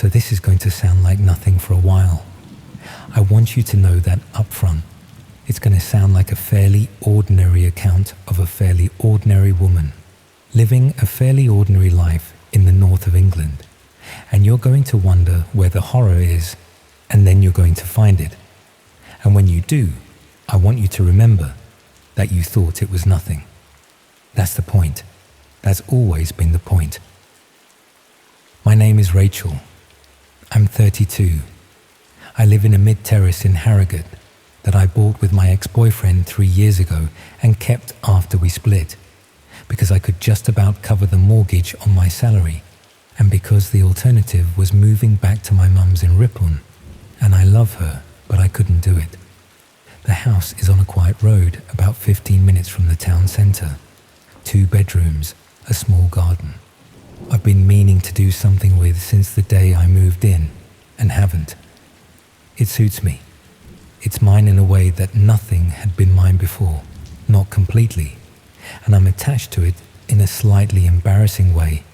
So this is going to sound like nothing for a while. I want you to know that up front, it's going to sound like a fairly ordinary account of a fairly ordinary woman living a fairly ordinary life in the north of England. And you're going to wonder where the horror is, and then you're going to find it. And when you do, I want you to remember that you thought it was nothing. That's the point. That's always been the point. My name is Rachel. I'm 32. I live in a mid-terrace in Harrogate that I bought with my ex-boyfriend 3 years ago and kept after we split, because I could just about cover the mortgage on my salary, and because the alternative was moving back to my mum's in Ripon, and I love her, but I couldn't do it. The house is on a quiet road about 15 minutes from the town centre. 2 bedrooms, a small garden. I've been meaning to do something with since the day I moved in, and haven't. It suits me. It's mine in a way that nothing had been mine before, not completely, and I'm attached to it in a slightly embarrassing way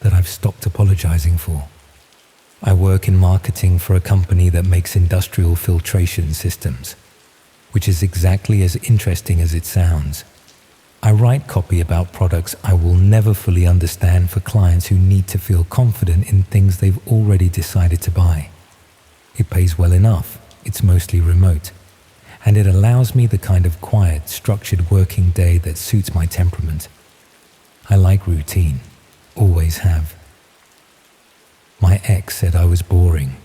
that I've stopped apologizing for. I work in marketing for a company that makes industrial filtration systems, which is exactly as interesting as it sounds. I write copy about products I will never fully understand for clients who need to feel confident in things they've already decided to buy. It pays well enough, it's mostly remote, and it allows me the kind of quiet, structured working day that suits my temperament. I like routine, always have. My ex said I was boring,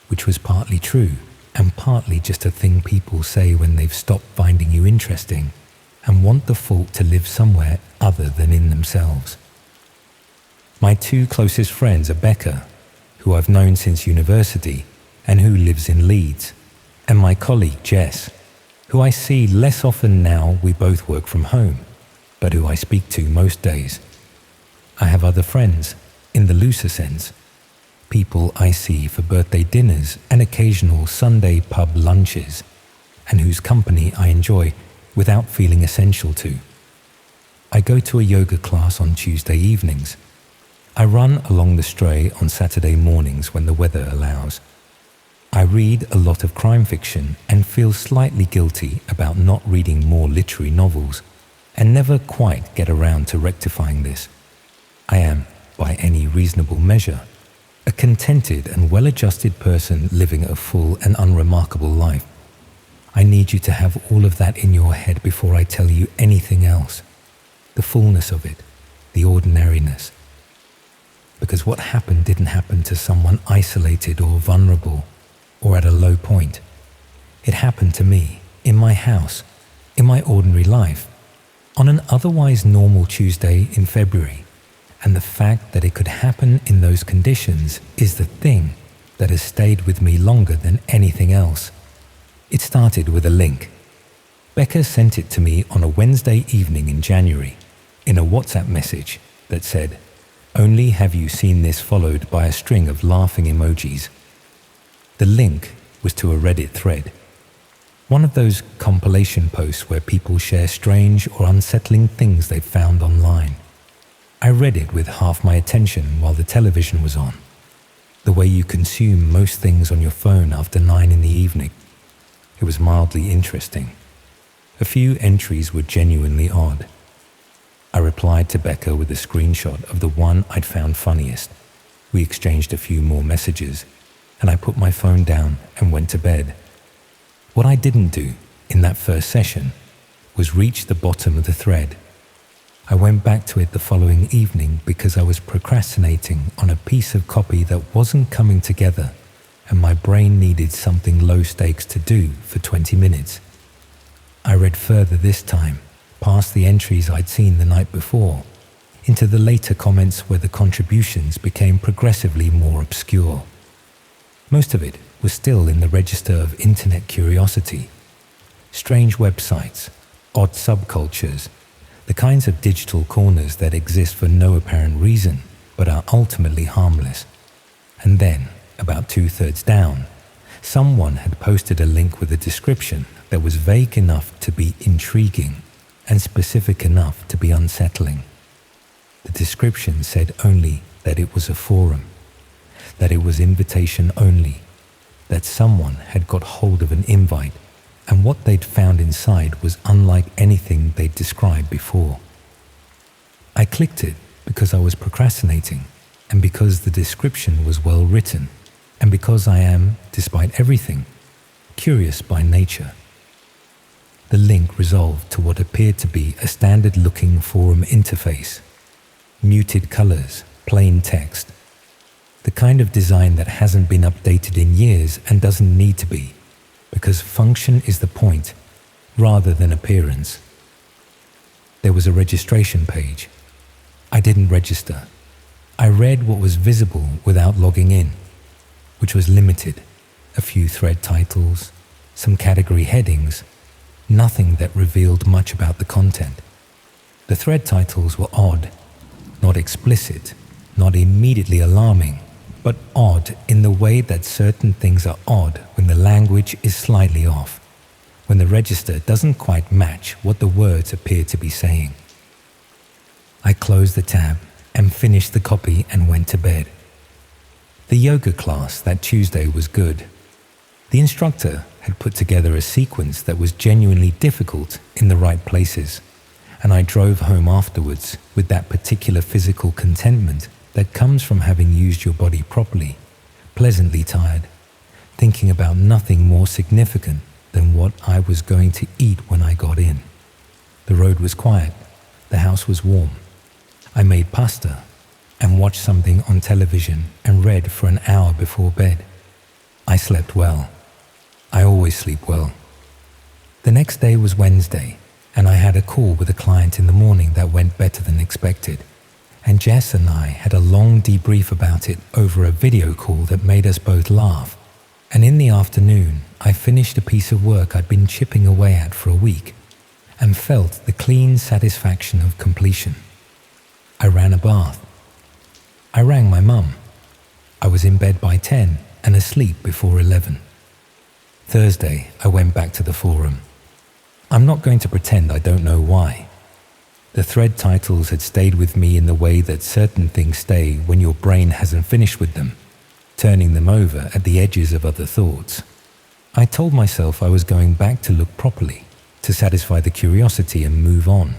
which was partly true and partly just a thing people say when they've stopped finding you interesting and want the fault to live somewhere other than in themselves. My 2 closest friends are Becca, who I've known since university and who lives in Leeds, and my colleague Jess, who I see less often now we both work from home, but who I speak to most days. I have other friends, in the looser sense, people I see for birthday dinners and occasional Sunday pub lunches, and whose company I enjoy without feeling essential to. I go to a yoga class on Tuesday evenings. I run along the Stray on Saturday mornings when the weather allows. I read a lot of crime fiction and feel slightly guilty about not reading more literary novels, and never quite get around to rectifying this. I am, by any reasonable measure, a contented and well-adjusted person living a full and unremarkable life. I need you to have all of that in your head before I tell you anything else. The fullness of it, the ordinariness. Because what happened didn't happen to someone isolated or vulnerable, or at a low point. It happened to me, in my house, in my ordinary life, on an otherwise normal Tuesday in February, and the fact that it could happen in those conditions is the thing that has stayed with me longer than anything else. It started with a link. Becca sent it to me on a Wednesday evening in January, in a WhatsApp message that said, "Only have you seen this," followed by a string of laughing emojis. The link was to a Reddit thread, one of those compilation posts where people share strange or unsettling things they've found online. I read it with half my attention while the television was on, the way you consume most things on your phone after 9 in the evening. It was mildly interesting. A few entries were genuinely odd. I replied to Becca with a screenshot of the one I'd found funniest. We exchanged a few more messages, and I put my phone down and went to bed. What I didn't do in that first session was reach the bottom of the thread. I went back to it the following evening because I was procrastinating on a piece of copy that wasn't coming together, and my brain needed something low stakes to do for 20 minutes. I read further this time, past the entries I'd seen the night before, into the later comments where the contributions became progressively more obscure. Most of it was still in the register of internet curiosity. Strange websites, odd subcultures, the kinds of digital corners that exist for no apparent reason but are ultimately harmless. And then, about 2/3 down, someone had posted a link with a description that was vague enough to be intriguing and specific enough to be unsettling. The description said only that it was a forum. that it was invitation only, that someone had got hold of an invite, and what they'd found inside was unlike anything they'd described before. I clicked it because I was procrastinating, and because the description was well written, and because I am, despite everything, curious by nature. The link resolved to what appeared to be a standard-looking forum interface. Muted colors, plain text. The kind of design that hasn't been updated in years and doesn't need to be, because function is the point, rather than appearance. There was a registration page. I didn't register. I read what was visible without logging in, which was limited. A few thread titles, some category headings, nothing that revealed much about the content. The thread titles were odd, not explicit, not immediately alarming, but odd in the way that certain things are odd when the language is slightly off, when the register doesn't quite match what the words appear to be saying. I closed the tab and finished the copy and went to bed. The yoga class that Tuesday was good. The instructor had put together a sequence that was genuinely difficult in the right places, and I drove home afterwards with that particular physical contentment that comes from having used your body properly, pleasantly tired, thinking about nothing more significant than what I was going to eat when I got in. The road was quiet, the house was warm. I made pasta and watched something on television and read for an hour before bed. I slept well. I always sleep well. The next day was Wednesday, and I had a call with a client in the morning that went better than expected. And Jess and I had a long debrief about it over a video call that made us both laugh. And in the afternoon, I finished a piece of work I'd been chipping away at for a week and felt the clean satisfaction of completion. I ran a bath. I rang my mum. I was in bed by 10 and asleep before 11. Thursday, I went back to the forum. I'm not going to pretend I don't know why. The thread titles had stayed with me in the way that certain things stay when your brain hasn't finished with them, turning them over at the edges of other thoughts. I told myself I was going back to look properly, to satisfy the curiosity and move on,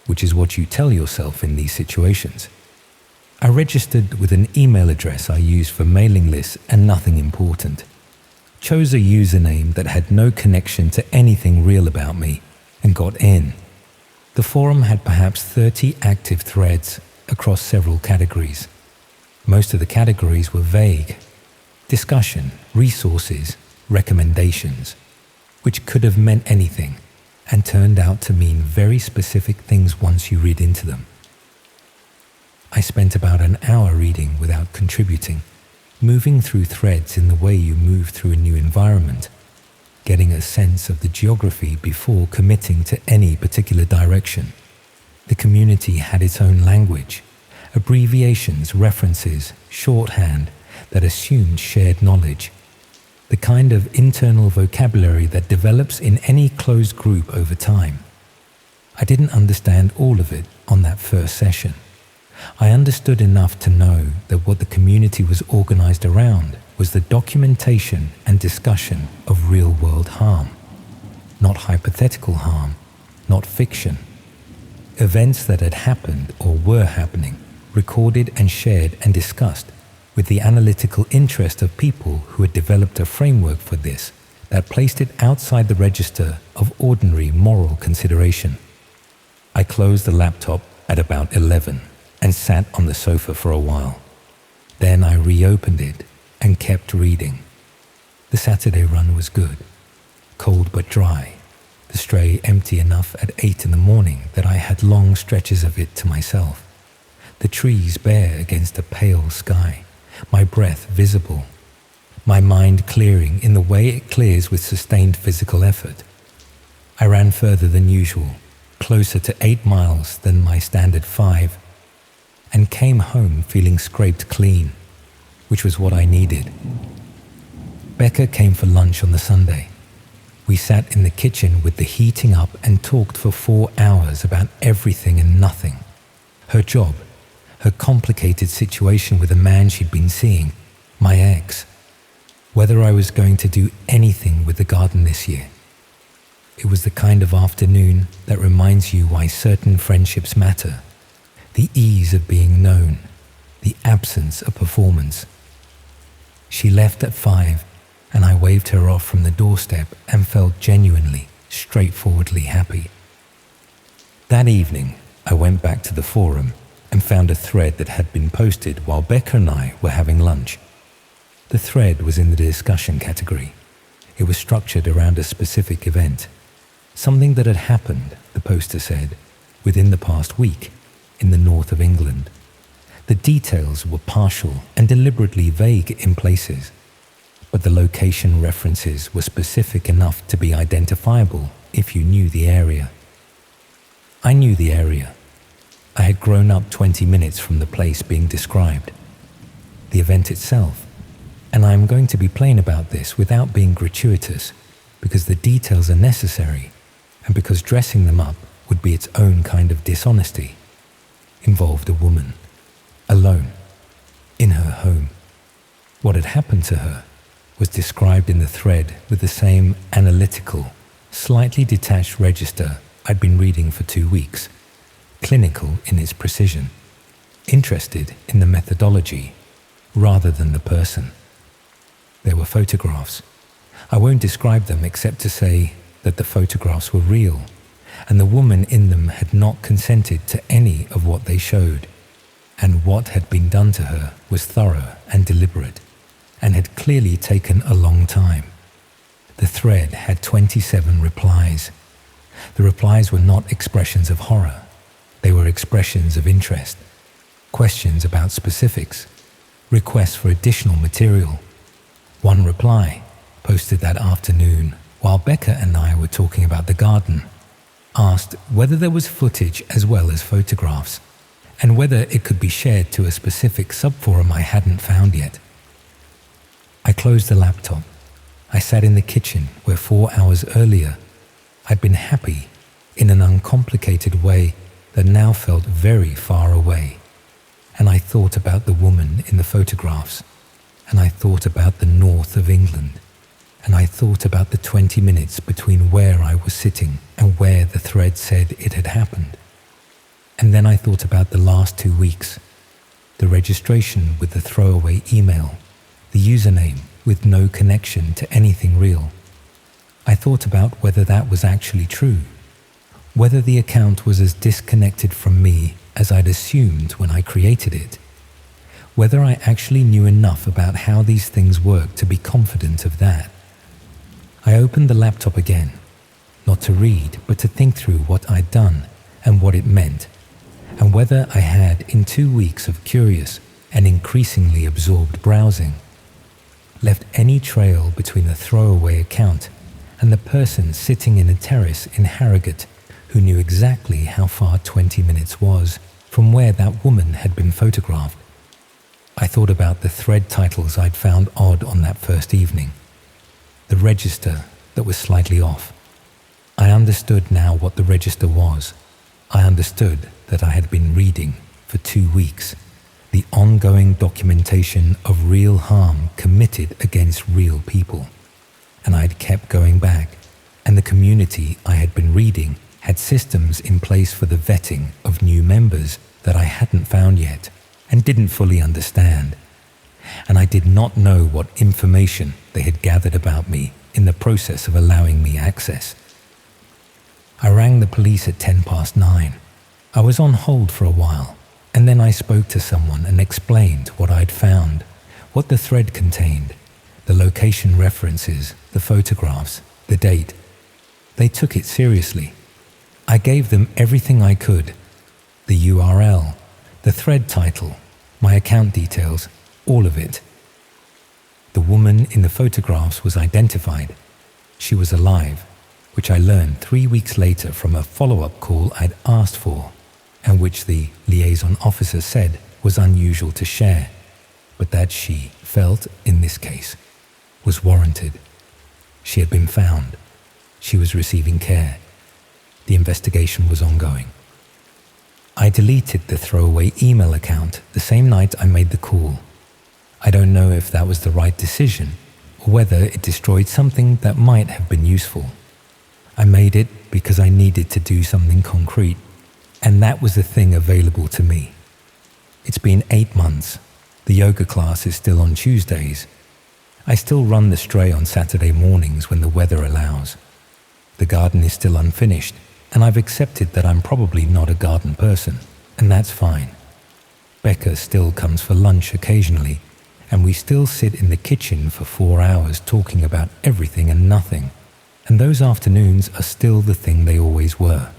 which is what you tell yourself in these situations. I registered with an email address I use for mailing lists and nothing important. Chose a username that had no connection to anything real about me and got in. The forum had perhaps 30 active threads across several categories. Most of the categories were vague. Discussion, resources, recommendations, which could have meant anything and turned out to mean very specific things once you read into them. I spent about an hour reading without contributing, moving through threads in the way you move through a new environment, getting a sense of the geography before committing to any particular direction. The community had its own language, abbreviations, references, shorthand that assumed shared knowledge, the kind of internal vocabulary that develops in any closed group over time. I didn't understand all of it on that first session. I understood enough to know that what the community was organized around was the documentation and discussion of real-world harm, not hypothetical harm, not fiction. Events that had happened or were happening, recorded and shared and discussed with the analytical interest of people who had developed a framework for this that placed it outside the register of ordinary moral consideration. I closed the laptop at about 11 and sat on the sofa for a while. Then I reopened it and kept reading. The Saturday run was good, cold but dry, the Stray empty enough at 8 in the morning that I had long stretches of it to myself, the trees bare against a pale sky, my breath visible, my mind clearing in the way it clears with sustained physical effort. I ran further than usual, closer to 8 miles than my standard 5, and came home feeling scraped clean, which was what I needed. Becca came for lunch on the Sunday. We sat in the kitchen with the heating up and talked for 4 hours about everything and nothing. Her job, her complicated situation with a man she'd been seeing, My ex. Whether I was going to do anything with the garden this year. It was the kind of afternoon that reminds you why certain friendships matter. The ease of being known, the absence of performance. She left at 5, and I waved her off from the doorstep and felt genuinely, straightforwardly happy. That evening, I went back to the forum and found a thread that had been posted while Becca and I were having lunch. The thread was in the discussion category. It was structured around a specific event, something that had happened, the poster said, within the past week in the north of England. The details were partial and deliberately vague in places, but the location references were specific enough to be identifiable if you knew the area. I knew the area. I had grown up 20 minutes from the place being described. The event itself, and I am going to be plain about this without being gratuitous, because the details are necessary, and because dressing them up would be its own kind of dishonesty, involved a woman, alone, in her home. What had happened to her was described in the thread with the same analytical, slightly detached register I'd been reading for 2 weeks, clinical in its precision, interested in the methodology rather than the person. There were photographs. I won't describe them except to say that the photographs were real, and the woman in them had not consented to any of what they showed, and what had been done to her was thorough and deliberate, and had clearly taken a long time. The thread had 27 replies. The replies were not expressions of horror. They were expressions of interest, questions about specifics, requests for additional material. One reply, posted that afternoon while Becca and I were talking about the garden, asked whether there was footage as well as photographs, and whether it could be shared to a specific subforum I hadn't found yet. I closed the laptop. I sat in the kitchen where 4 hours earlier I'd been happy in an uncomplicated way that now felt very far away. And I thought about the woman in the photographs, and I thought about the north of England, and I thought about the 20 minutes between where I was sitting and where the thread said it had happened. And then I thought about the last 2 weeks, the registration with the throwaway email, the username with no connection to anything real. I thought about whether that was actually true, whether the account was as disconnected from me as I'd assumed when I created it, whether I actually knew enough about how these things work to be confident of that. I opened the laptop again, not to read, but to think through what I'd done and what it meant, and whether I had, in 2 weeks of curious and increasingly absorbed browsing, left any trail between the throwaway account and the person sitting in a terrace in Harrogate who knew exactly how far 20 minutes was from where that woman had been photographed. I thought about the thread titles I'd found odd on that first evening, the register that was slightly off. I understood now what the register was. I understood that I had been reading for 2 weeks the ongoing documentation of real harm committed against real people. And I'd kept going back, and the community I had been reading had systems in place for the vetting of new members that I hadn't found yet and didn't fully understand. And I did not know what information they had gathered about me in the process of allowing me access. I rang the police at 9:10. I was on hold for a while, and then I spoke to someone and explained what I'd found, what the thread contained, the location references, the photographs, the date. They took it seriously. I gave them everything I could, the URL, the thread title, my account details, all of it. The woman in the photographs was identified. She was alive, which I learned 3 weeks later from a follow-up call I'd asked for, and which the liaison officer said was unusual to share, but that she felt, in this case, was warranted. She had been found. She was receiving care. The investigation was ongoing. I deleted the throwaway email account the same night I made the call. I don't know if that was the right decision or whether it destroyed something that might have been useful. I made it because I needed to do something concrete, and that was the thing available to me. It's been 8 months. The yoga class is still on Tuesdays. I still run the Stray on Saturday mornings when the weather allows. The garden is still unfinished, and I've accepted that I'm probably not a garden person, and that's fine. Becca still comes for lunch occasionally, and we still sit in the kitchen for 4 hours talking about everything and nothing, and those afternoons are still the thing they always were.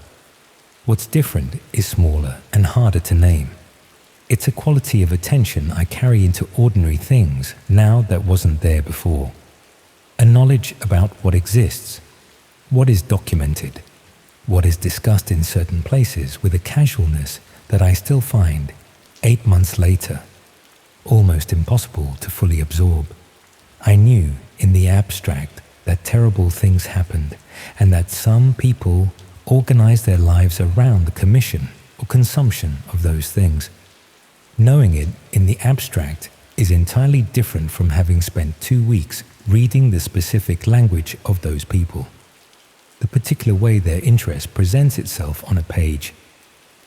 What's different is smaller and harder to name. It's a quality of attention I carry into ordinary things now that wasn't there before. A knowledge about what exists, what is documented, what is discussed in certain places with a casualness that I still find, 8 months later, almost impossible to fully absorb. I knew in the abstract that terrible things happened and that some people organized their lives around the commission or consumption of those things. Knowing it in the abstract is entirely different from having spent 2 weeks reading the specific language of those people, the particular way their interest presents itself on a page,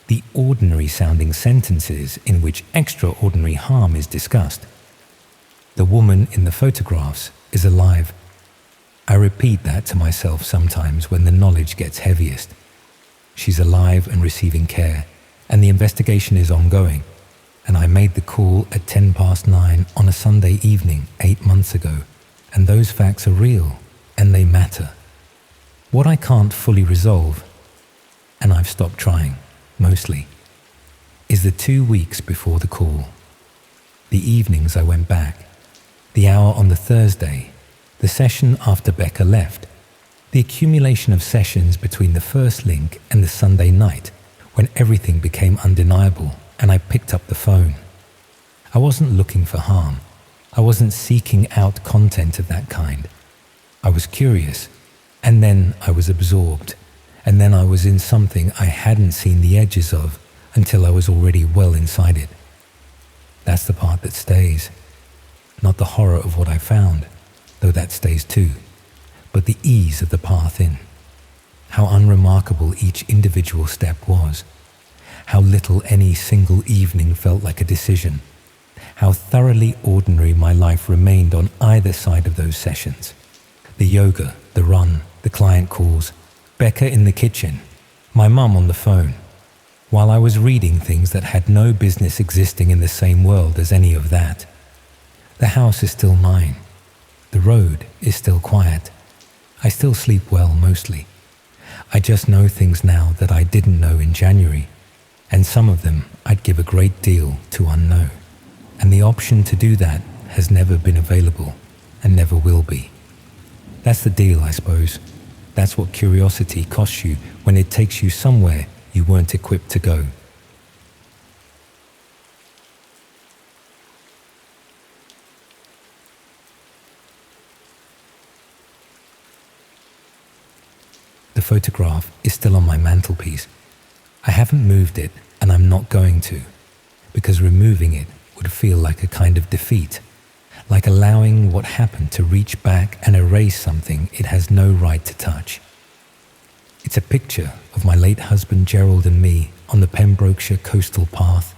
the ordinary sounding sentences in which extraordinary harm is discussed. The woman in the photographs is alive. I repeat that to myself sometimes when the knowledge gets heaviest. She's alive and receiving care, and the investigation is ongoing, and I made the call at 9:10 on a Sunday evening 8 months ago, and those facts are real, and they matter. What I can't fully resolve, and I've stopped trying, mostly, is the 2 weeks before the call. The evenings I went back, the hour on the Thursday, the session after Becca left, the accumulation of sessions between the first link and the Sunday night when everything became undeniable and I picked up the phone. I wasn't looking for harm. I wasn't seeking out content of that kind. I was curious, and then I was absorbed, and then I was in something I hadn't seen the edges of until I was already well inside it. That's the part that stays. Not the horror of what I found, though that stays too, but the ease of the path in. How unremarkable each individual step was. How little any single evening felt like a decision. How thoroughly ordinary my life remained on either side of those sessions. The yoga, the run, the client calls, Becca in the kitchen, my mum on the phone, while I was reading things that had no business existing in the same world as any of that. The house is still mine. The road is still quiet. I still sleep well mostly. I just know things now that I didn't know in January, and some of them I'd give a great deal to unknow. And the option to do that has never been available and never will be. That's the deal, I suppose. That's what curiosity costs you when it takes you somewhere you weren't equipped to go. The photograph is still on my mantelpiece. I haven't moved it, and I'm not going to, because removing it would feel like a kind of defeat, like allowing what happened to reach back and erase something it has no right to touch. It's a picture of my late husband Gerald and me on the Pembrokeshire coastal path,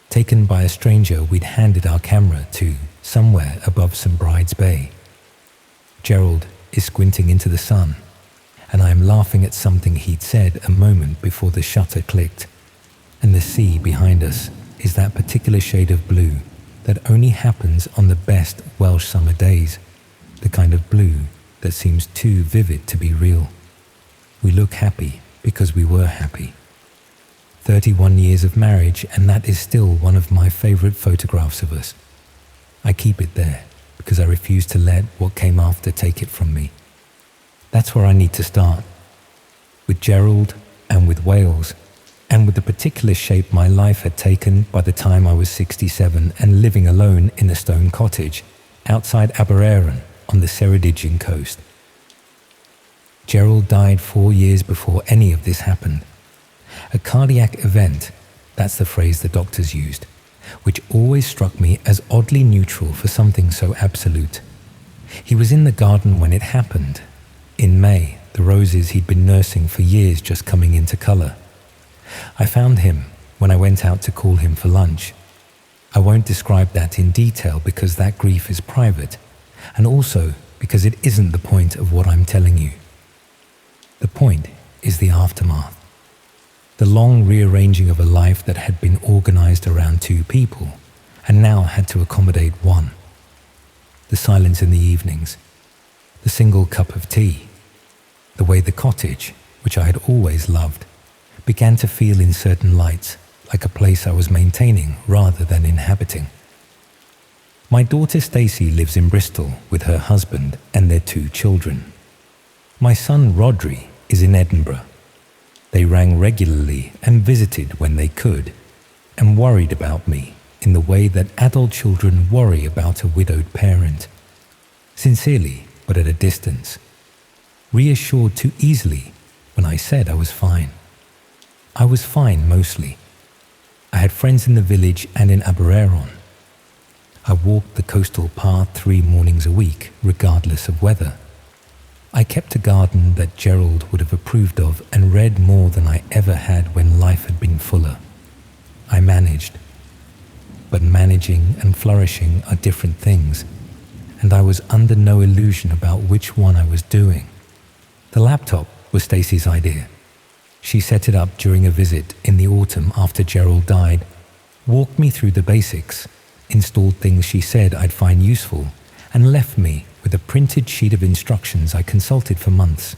taken by a stranger we'd handed our camera to somewhere above St. Bride's Bay. Gerald is squinting into the sun, and I am laughing at something he'd said a moment before the shutter clicked, and the sea behind us is that particular shade of blue that only happens on the best Welsh summer days, the kind of blue that seems too vivid to be real. We look happy because we were happy. 31 years of marriage, and that is still one of my favorite photographs of us. I keep it there because I refuse to let what came after take it from me. That's where I need to start. With Gerald and with Wales, and with the particular shape my life had taken by the time I was 67 and living alone in a stone cottage outside Aberaeron on the Ceredigion coast. Gerald died 4 years before any of this happened. A cardiac event, that's the phrase the doctors used, which always struck me as oddly neutral for something so absolute. He was in the garden when it happened. In May, the roses he'd been nursing for years just coming into colour. I found him when I went out to call him for lunch. I won't describe that in detail because that grief is private, and also because it isn't the point of what I'm telling you. The point is the aftermath. The long rearranging of a life that had been organised around two people and now had to accommodate one. The silence in the evenings, the single cup of tea, the way the cottage, which I had always loved, began to feel in certain lights like a place I was maintaining rather than inhabiting. My daughter Stacey lives in Bristol with her husband and their two children. My son Rodri is in Edinburgh. They rang regularly and visited when they could, and worried about me in the way that adult children worry about a widowed parent. Sincerely, but at a distance. Reassured too easily when I said I was fine. I was fine mostly. I had friends in the village and in Abereron. I walked the coastal path 3 mornings a week, regardless of weather. I kept a garden that Gerald would have approved of and read more than I ever had when life had been fuller. I managed. But managing and flourishing are different things, and I was under no illusion about which one I was doing. The laptop was Stacey's idea. She set it up during a visit in the autumn after Gerald died, walked me through the basics, installed things she said I'd find useful, and left me with a printed sheet of instructions I consulted for months.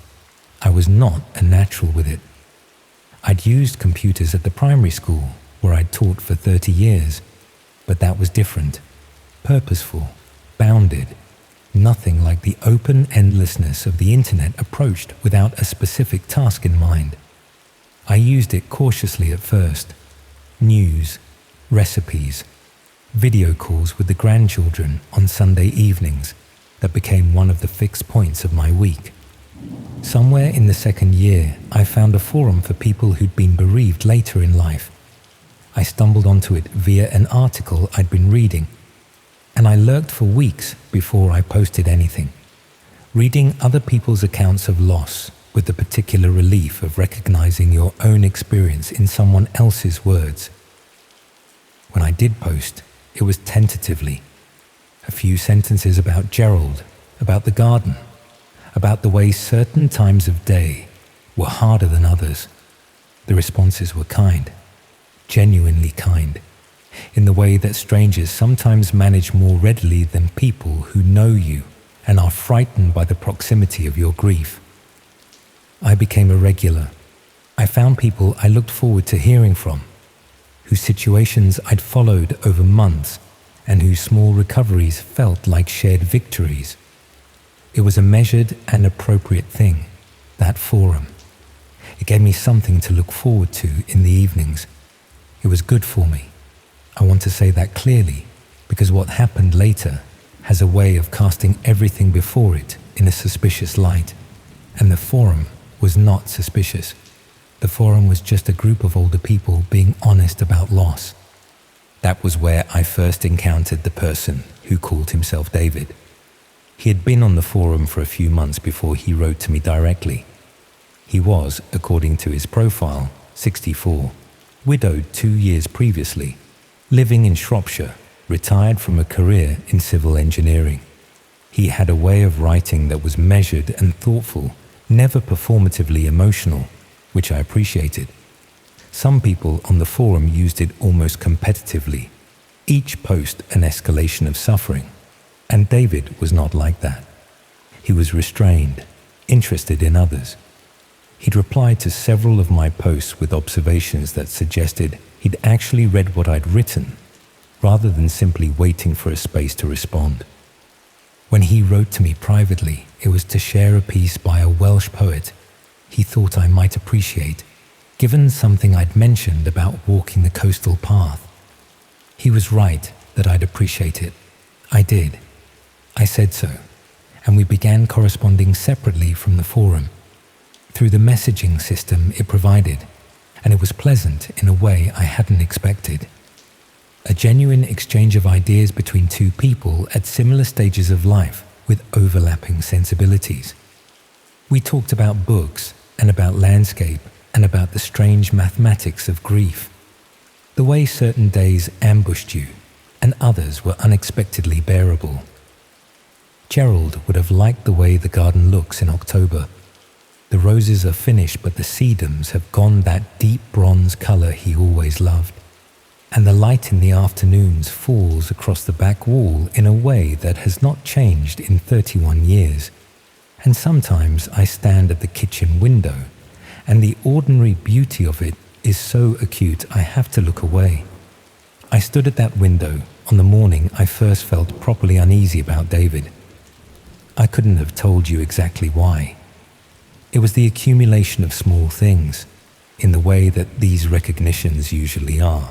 I was not a natural with it. I'd used computers at the primary school where I'd taught for 30 years, but that was different, purposeful, bounded, nothing like the open endlessness of the internet approached without a specific task in mind. I used it cautiously at first. News, recipes, video calls with the grandchildren on Sunday evenings that became one of the fixed points of my week. Somewhere in the second year, I found a forum for people who'd been bereaved later in life. I stumbled onto it via an article I'd been reading, and I lurked for weeks before I posted anything, reading other people's accounts of loss with the particular relief of recognizing your own experience in someone else's words. When I did post, it was tentatively. A few sentences about Gerald, about the garden, about the way certain times of day were harder than others. The responses were kind, genuinely kind, in the way that strangers sometimes manage more readily than people who know you and are frightened by the proximity of your grief. I became a regular. I found people I looked forward to hearing from, whose situations I'd followed over months and whose small recoveries felt like shared victories. It was a measured and appropriate thing, that forum. It gave me something to look forward to in the evenings. It was good for me. I want to say that clearly, because what happened later has a way of casting everything before it in a suspicious light, and the forum was not suspicious. The forum was just a group of older people being honest about loss. That was where I first encountered the person who called himself David. He had been on the forum for a few months before he wrote to me directly. He was, according to his profile, 64, widowed 2 years previously, living in Shropshire, retired from a career in civil engineering. He had a way of writing that was measured and thoughtful, never performatively emotional, which I appreciated. Some people on the forum used it almost competitively, each post an escalation of suffering, and David was not like that. He was restrained, interested in others. He'd replied to several of my posts with observations that suggested he'd actually read what I'd written, rather than simply waiting for a space to respond. When he wrote to me privately, it was to share a piece by a Welsh poet he thought I might appreciate, given something I'd mentioned about walking the coastal path. He was right that I'd appreciate it. I did. I said so, and we began corresponding separately from the forum, through the messaging system it provided, and it was pleasant in a way I hadn't expected. A genuine exchange of ideas between two people at similar stages of life with overlapping sensibilities. We talked about books and about landscape and about the strange mathematics of grief, the way certain days ambushed you and others were unexpectedly bearable. Gerald would have liked the way the garden looks in October. The roses are finished, but the sedums have gone that deep bronze color he always loved. And the light in the afternoons falls across the back wall in a way that has not changed in 31 years. And sometimes I stand at the kitchen window, and the ordinary beauty of it is so acute I have to look away. I stood at that window on the morning I first felt properly uneasy about David. I couldn't have told you exactly why. It was the accumulation of small things, in the way that these recognitions usually are.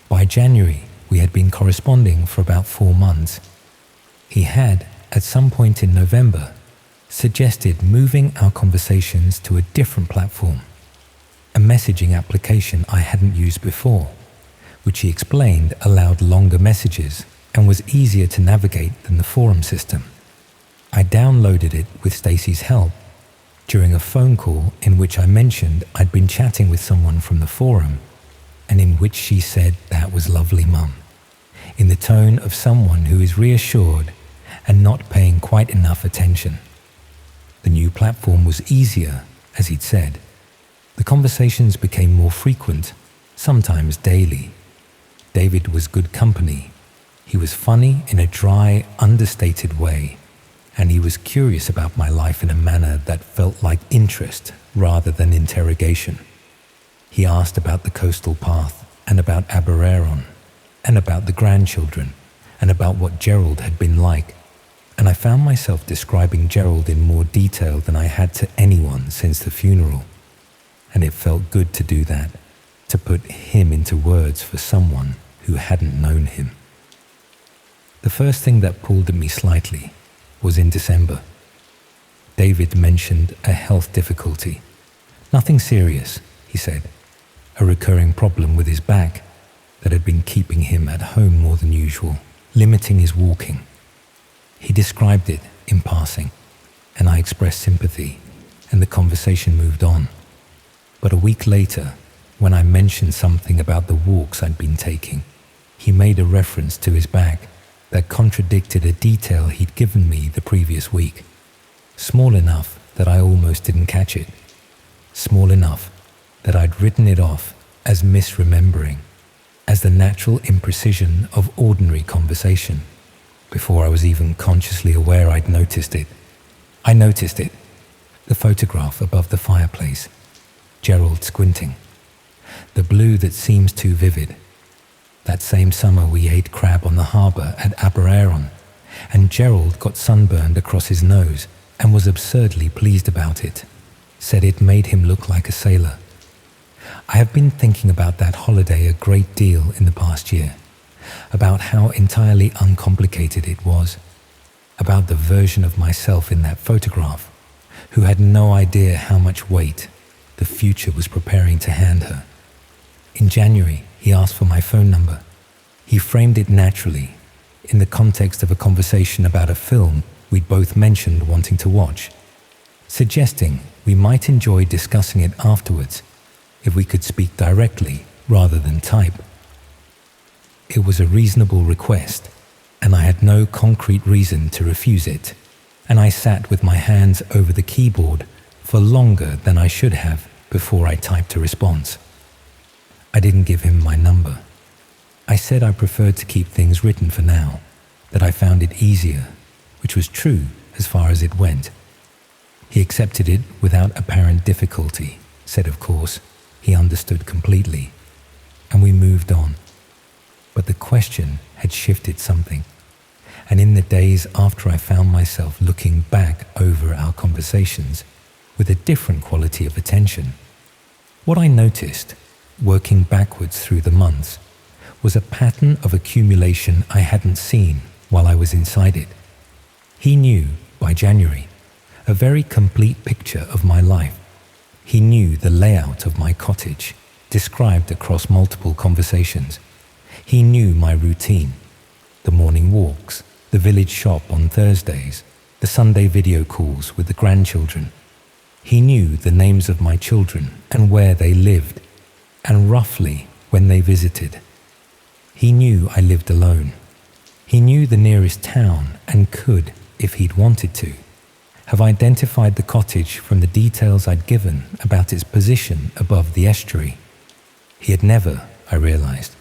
By January, we had been corresponding for about 4 months. He had, at some point in November, suggested moving our conversations to a different platform, a messaging application I hadn't used before, which he explained allowed longer messages and was easier to navigate than the forum system. I downloaded it with Stacey's help during a phone call in which I mentioned I'd been chatting with someone from the forum, and in which she said that was lovely, Mum, in the tone of someone who is reassured and not paying quite enough attention. The new platform was easier, as he'd said. The conversations became more frequent, sometimes daily. David was good company. He was funny in a dry, understated way, and he was curious about my life in a manner that felt like interest rather than interrogation. He asked about the coastal path and about Abereron and about the grandchildren and about what Gerald had been like, and I found myself describing Gerald in more detail than I had to anyone since the funeral, and it felt good to do that, to put him into words for someone who hadn't known him. The first thing that pulled at me slightly was in December. David mentioned a health difficulty. Nothing serious, he said. A recurring problem with his back that had been keeping him at home more than usual, limiting his walking. He described it in passing, and I expressed sympathy, and the conversation moved on. But a week later, when I mentioned something about the walks I'd been taking, he made a reference to his back that contradicted a detail he'd given me the previous week. Small enough that I almost didn't catch it. Small enough that I'd written it off as misremembering, as the natural imprecision of ordinary conversation, before I was even consciously aware I'd noticed it. I noticed it. The photograph above the fireplace, Gerald squinting. The blue that seems too vivid. That same summer we ate crab on the harbour at Abereron, and Gerald got sunburned across his nose and was absurdly pleased about it, said it made him look like a sailor. I have been thinking about that holiday a great deal in the past year, about how entirely uncomplicated it was, about the version of myself in that photograph, who had no idea how much weight the future was preparing to hand her. In January, he asked for my phone number. He framed it naturally, in the context of a conversation about a film we'd both mentioned wanting to watch, suggesting we might enjoy discussing it afterwards if we could speak directly rather than type. It was a reasonable request, and I had no concrete reason to refuse it, and I sat with my hands over the keyboard for longer than I should have before I typed a response. I didn't give him my number. I said I preferred to keep things written for now, that I found it easier, which was true as far as it went. He accepted it without apparent difficulty, said of course he understood completely, and we moved on. But the question had shifted something, and in the days after I found myself looking back over our conversations with a different quality of attention, what I noticed, working backwards through the months, was a pattern of accumulation I hadn't seen while I was inside it. He knew, by January, a very complete picture of my life. He knew the layout of my cottage, described across multiple conversations. He knew my routine: the morning walks, the village shop on Thursdays, the Sunday video calls with the grandchildren. He knew the names of my children and where they lived, and roughly when they visited. He knew I lived alone. He knew the nearest town and could, if he'd wanted to, have identified the cottage from the details I'd given about its position above the estuary. He had never, I realized,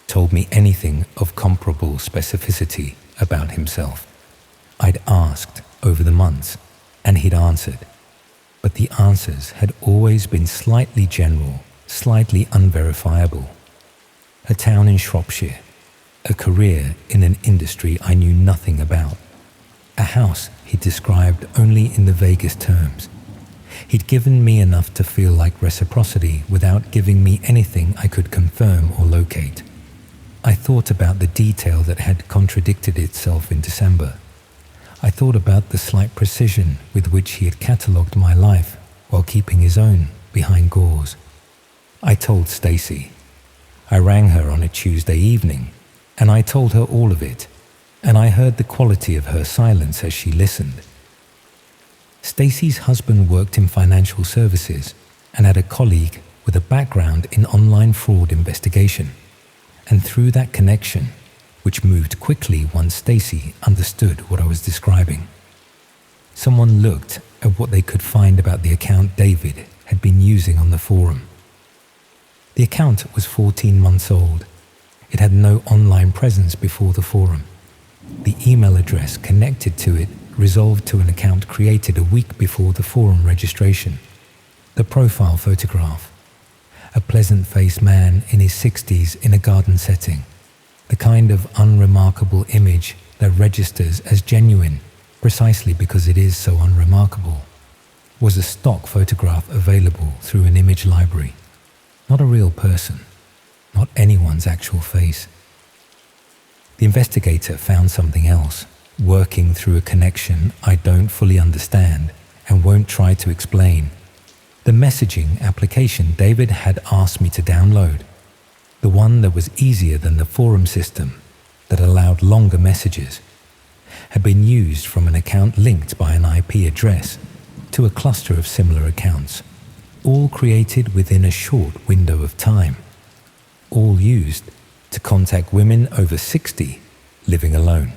told me anything of comparable specificity about himself. I'd asked over the months, and he'd answered, but the answers had always been slightly general, slightly unverifiable. A town in Shropshire, a career in an industry I knew nothing about, a house he described only in the vaguest terms. He'd given me enough to feel like reciprocity without giving me anything I could confirm or locate. I thought about the detail that had contradicted itself in December. I thought about the slight precision with which he had catalogued my life while keeping his own behind gauze. I told Stacey. I rang her on a Tuesday evening, and I told her all of it, and I heard the quality of her silence as she listened. Stacey's husband worked in financial services and had a colleague with a background in online fraud investigation. And through that connection, which moved quickly once Stacey understood what I was describing, someone looked at what they could find about the account David had been using on the forum. The account was 14 months old. It had no online presence before the forum. The email address connected to it resolved to an account created a week before the forum registration. The profile photograph: a pleasant-faced man in his 60s in a garden setting, the kind of unremarkable image that registers as genuine precisely because it is so unremarkable, was a stock photograph available through an image library. Not a real person, not anyone's actual face. The investigator found something else, working through a connection I don't fully understand and won't try to explain. The messaging application David had asked me to download, the one that was easier than the forum system that allowed longer messages, had been used from an account linked by an IP address to a cluster of similar accounts, all created within a short window of time, all used to contact women over 60 living alone.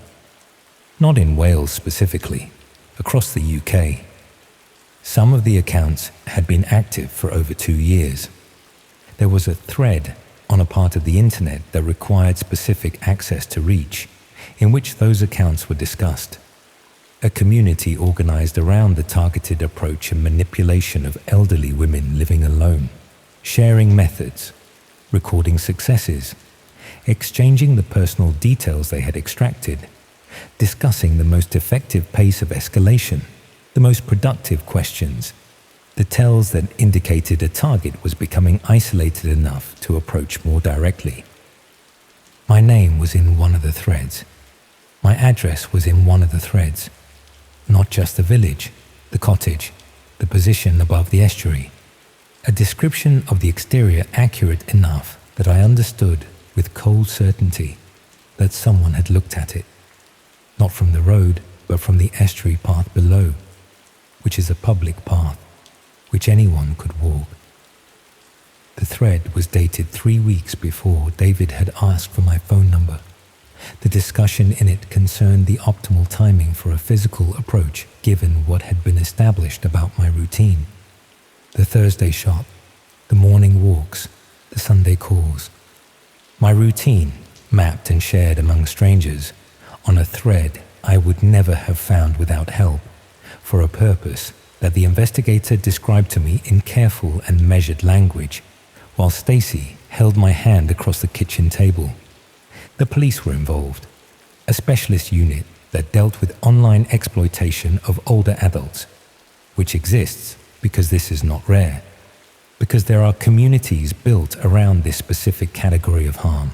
Not in Wales specifically, across the UK. Some of the accounts had been active for over 2 years. There was a thread on a part of the internet that required specific access to reach, in which those accounts were discussed. A community organized around the targeted approach and manipulation of elderly women living alone, sharing methods, recording successes, exchanging the personal details they had extracted, discussing the most effective pace of escalation, the most productive questions, the tells that indicated a target was becoming isolated enough to approach more directly. My name was in one of the threads. My address was in one of the threads. Not just the village, the cottage, the position above the estuary. A description of the exterior accurate enough that I understood with cold certainty that someone had looked at it. Not from the road, but from the estuary path below, which is a public path, which anyone could walk. The thread was dated 3 weeks before David had asked for my phone number. The discussion in it concerned the optimal timing for a physical approach given what had been established about my routine. The Thursday shop, the morning walks, the Sunday calls. My routine, mapped and shared among strangers, on a thread I would never have found without help, for a purpose that the investigator described to me in careful and measured language, while Stacey held my hand across the kitchen table. The police were involved, a specialist unit that dealt with online exploitation of older adults, which exists because this is not rare, because there are communities built around this specific category of harm,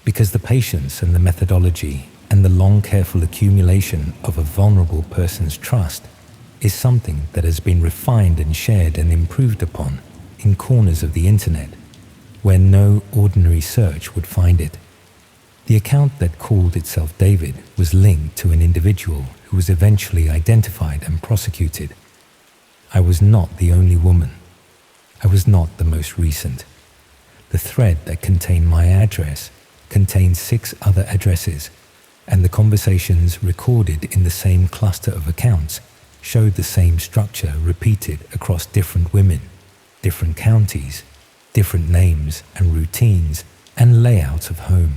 because the patience and the methodology and the long careful accumulation of a vulnerable person's trust is something that has been refined and shared and improved upon in corners of the internet where no ordinary search would find it. The account that called itself David was linked to an individual who was eventually identified and prosecuted. I was not the only woman. I was not the most recent. The thread that contained my address contained 6 other addresses, and the conversations recorded in the same cluster of accounts showed the same structure repeated across different women, different counties, different names and routines and layouts of home.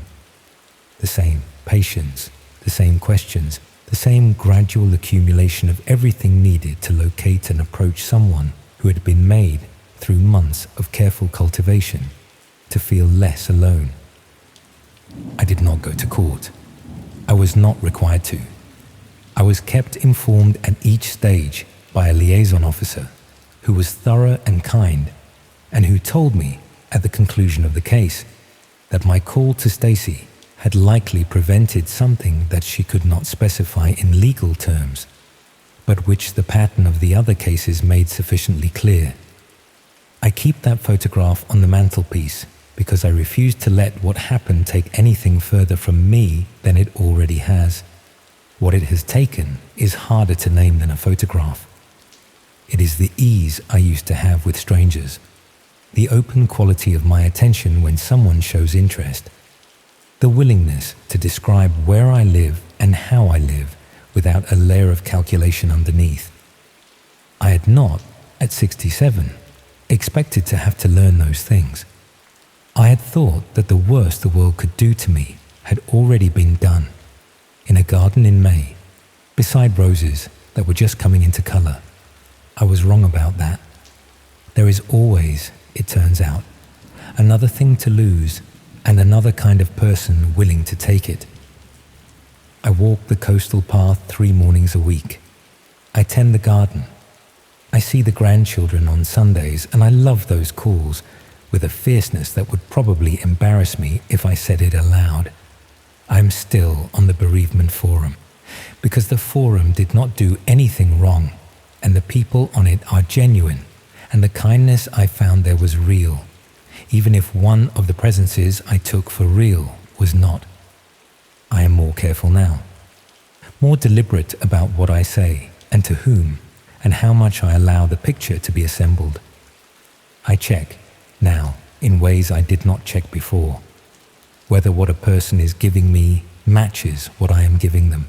The same patience, the same questions, the same gradual accumulation of everything needed to locate and approach someone who had been made through months of careful cultivation to feel less alone. I did not go to court. I was not required to. I was kept informed at each stage by a liaison officer who was thorough and kind, and who told me at the conclusion of the case that my call to Stacy had likely prevented something that she could not specify in legal terms, but which the pattern of the other cases made sufficiently clear. I keep that photograph on the mantelpiece because I refuse to let what happened take anything further from me than it already has. What it has taken is harder to name than a photograph. It is the ease I used to have with strangers, the open quality of my attention when someone shows interest, the willingness to describe where I live and how I live without a layer of calculation underneath. I had not, at 67, expected to have to learn those things. I had thought that the worst the world could do to me had already been done, in a garden in May, beside roses that were just coming into color. I was wrong about that. There is always, it turns out, another thing to lose and another kind of person willing to take it. I walk the coastal path 3 mornings a week. I tend the garden. I see the grandchildren on Sundays, and I love those calls with a fierceness that would probably embarrass me if I said it aloud. I'm still on the bereavement forum, because the forum did not do anything wrong, and the people on it are genuine, and the kindness I found there was real, even if one of the presences I took for real was not. I am more careful now, more deliberate about what I say and to whom, and how much I allow the picture to be assembled. I check, now, in ways I did not check before, whether what a person is giving me matches what I am giving them.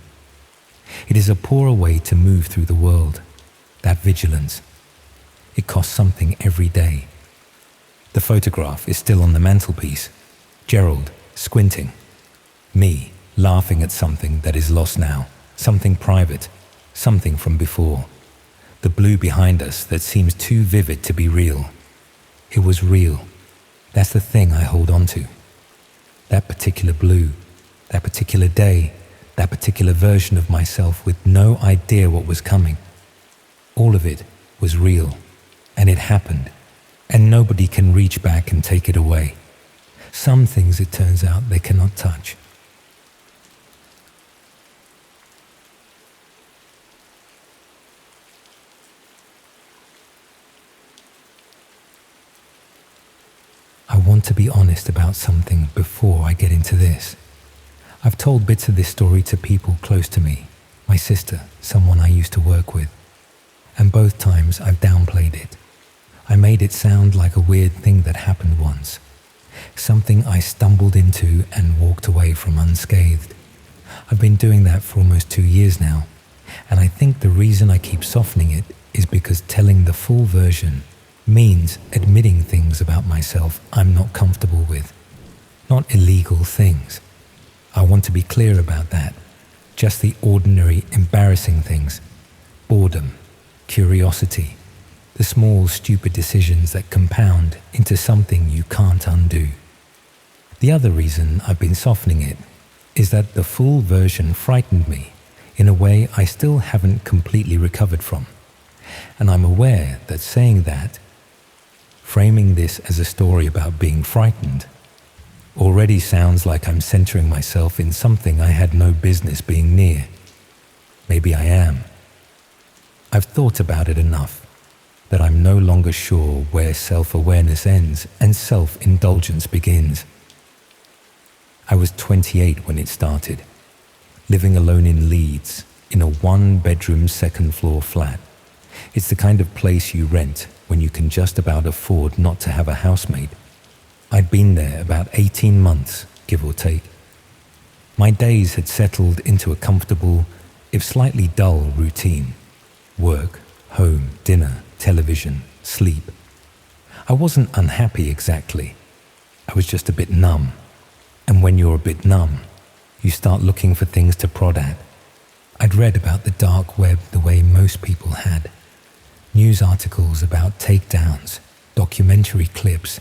It is a poorer way to move through the world, that vigilance. It costs something every day. The photograph is still on the mantelpiece. Gerald, squinting. Me, laughing at something that is lost now, something private, something from before. The blue behind us that seems too vivid to be real. It was real. That's the thing I hold on to. That particular blue, that particular day, that particular version of myself with no idea what was coming. All of it was real, and it happened, and nobody can reach back and take it away. Some things, it turns out, they cannot touch. I want to be honest about something before I get into this. I've told bits of this story to people close to me, my sister, someone I used to work with, and both times I've downplayed it. I made it sound like a weird thing that happened once, something I stumbled into and walked away from unscathed. I've been doing that for almost 2 years now, and I think the reason I keep softening it is because telling the full version means admitting things about myself I'm not comfortable with, not illegal things. I want to be clear about that. Just the ordinary, embarrassing things. Boredom, curiosity, the small, stupid decisions that compound into something you can't undo. The other reason I've been softening it is that the full version frightened me in a way I still haven't completely recovered from. And I'm aware that saying that, framing this as a story about being frightened, already sounds like I'm centering myself in something I had no business being near. Maybe I am. I've thought about it enough that I'm no longer sure where self-awareness ends and self-indulgence begins. I was 28 when it started, living alone in Leeds in a one-bedroom second-floor flat. It's the kind of place you rent when you can just about afford not to have a housemate. I'd been there about 18 months, give or take. My days had settled into a comfortable, if slightly dull, routine. Work, home, dinner, television, sleep. I wasn't unhappy exactly. I was just a bit numb. And when you're a bit numb, you start looking for things to prod at. I'd read about the dark web the way most people had. News articles about takedowns, documentary clips,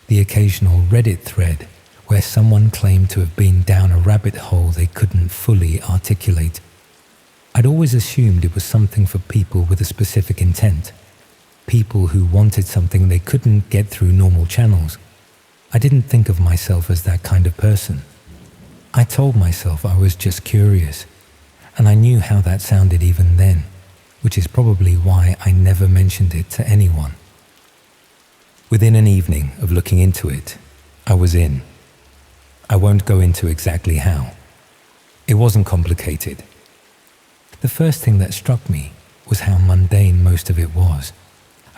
the occasional Reddit thread where someone claimed to have been down a rabbit hole they couldn't fully articulate. I'd always assumed it was something for people with a specific intent, people who wanted something they couldn't get through normal channels. I didn't think of myself as that kind of person. I told myself I was just curious, and I knew how that sounded even then, which is probably why I never mentioned it to anyone. Within an evening of looking into it, I was in. I won't go into exactly how. It wasn't complicated. The first thing that struck me was how mundane most of it was.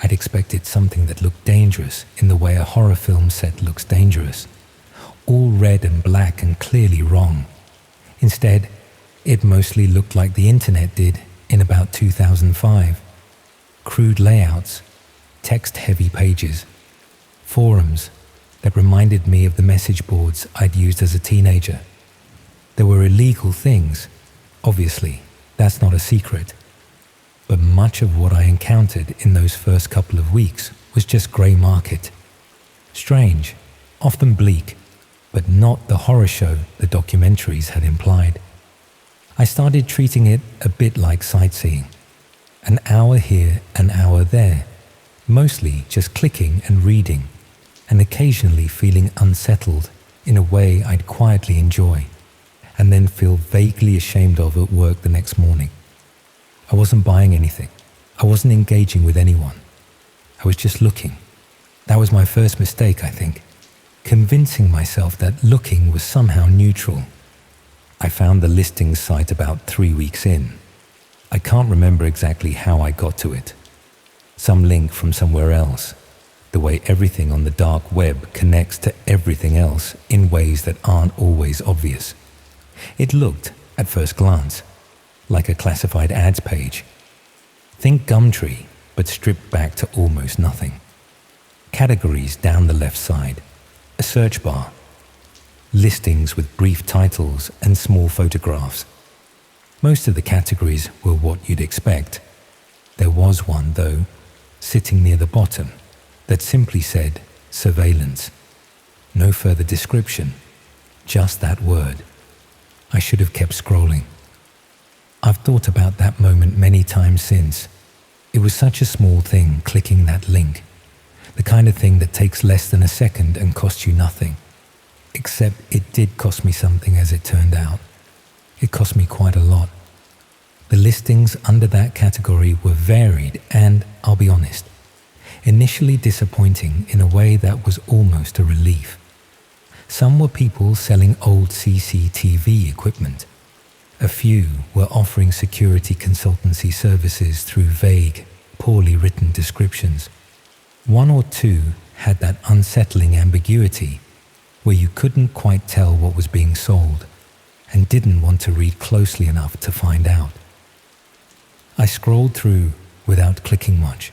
I'd expected something that looked dangerous in the way a horror film set looks dangerous. All red and black and clearly wrong. Instead, it mostly looked like the internet did in about 2005. Crude layouts, text-heavy pages, forums that reminded me of the message boards I'd used as a teenager. There were illegal things, obviously, that's not a secret. But much of what I encountered in those first couple of weeks was just grey market. Strange, often bleak, but not the horror show the documentaries had implied. I started treating it a bit like sightseeing. An hour here, an hour there, mostly just clicking and reading, and occasionally feeling unsettled in a way I'd quietly enjoy, and then feel vaguely ashamed of at work the next morning. I wasn't buying anything. I wasn't engaging with anyone. I was just looking. That was my first mistake, I think. Convincing myself that looking was somehow neutral. I found the listings site about 3 weeks in. I can't remember exactly how I got to it. Some link from somewhere else. The way everything on the dark web connects to everything else in ways that aren't always obvious. It looked, at first glance, like a classified ads page. Think Gumtree, but stripped back to almost nothing. Categories down the left side, a search bar, listings with brief titles and small photographs. Most of the categories were what you'd expect. There was one, though, sitting near the bottom, that simply said surveillance. No further description, just that word. I should have kept scrolling. I've thought about that moment many times since. It was such a small thing, clicking that link. The kind of thing that takes less than a second and costs you nothing. Except it did cost me something, as it turned out. It cost me quite a lot. The listings under that category were varied and, I'll be honest, initially disappointing in a way that was almost a relief. Some were people selling old CCTV equipment. A few were offering security consultancy services through vague, poorly written descriptions. One or two had that unsettling ambiguity where you couldn't quite tell what was being sold and didn't want to read closely enough to find out. I scrolled through without clicking much.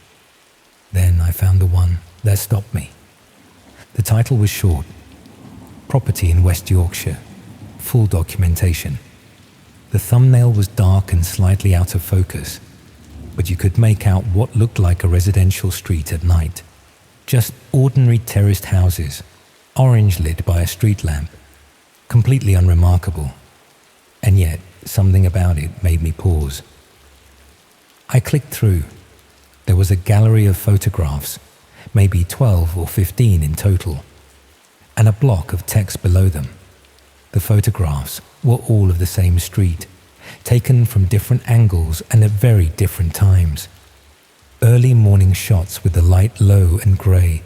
Then I found the one that stopped me. The title was short: Property in West Yorkshire, full documentation. The thumbnail was dark and slightly out of focus, but you could make out what looked like a residential street at night. Just ordinary terraced houses, orange lit by a street lamp. Completely unremarkable. And yet, something about it made me pause. I clicked through. There was a gallery of photographs, maybe 12 or 15 in total, and a block of text below them. The photographs were all of the same street, taken from different angles and at very different times. Early morning shots with the light low and grey.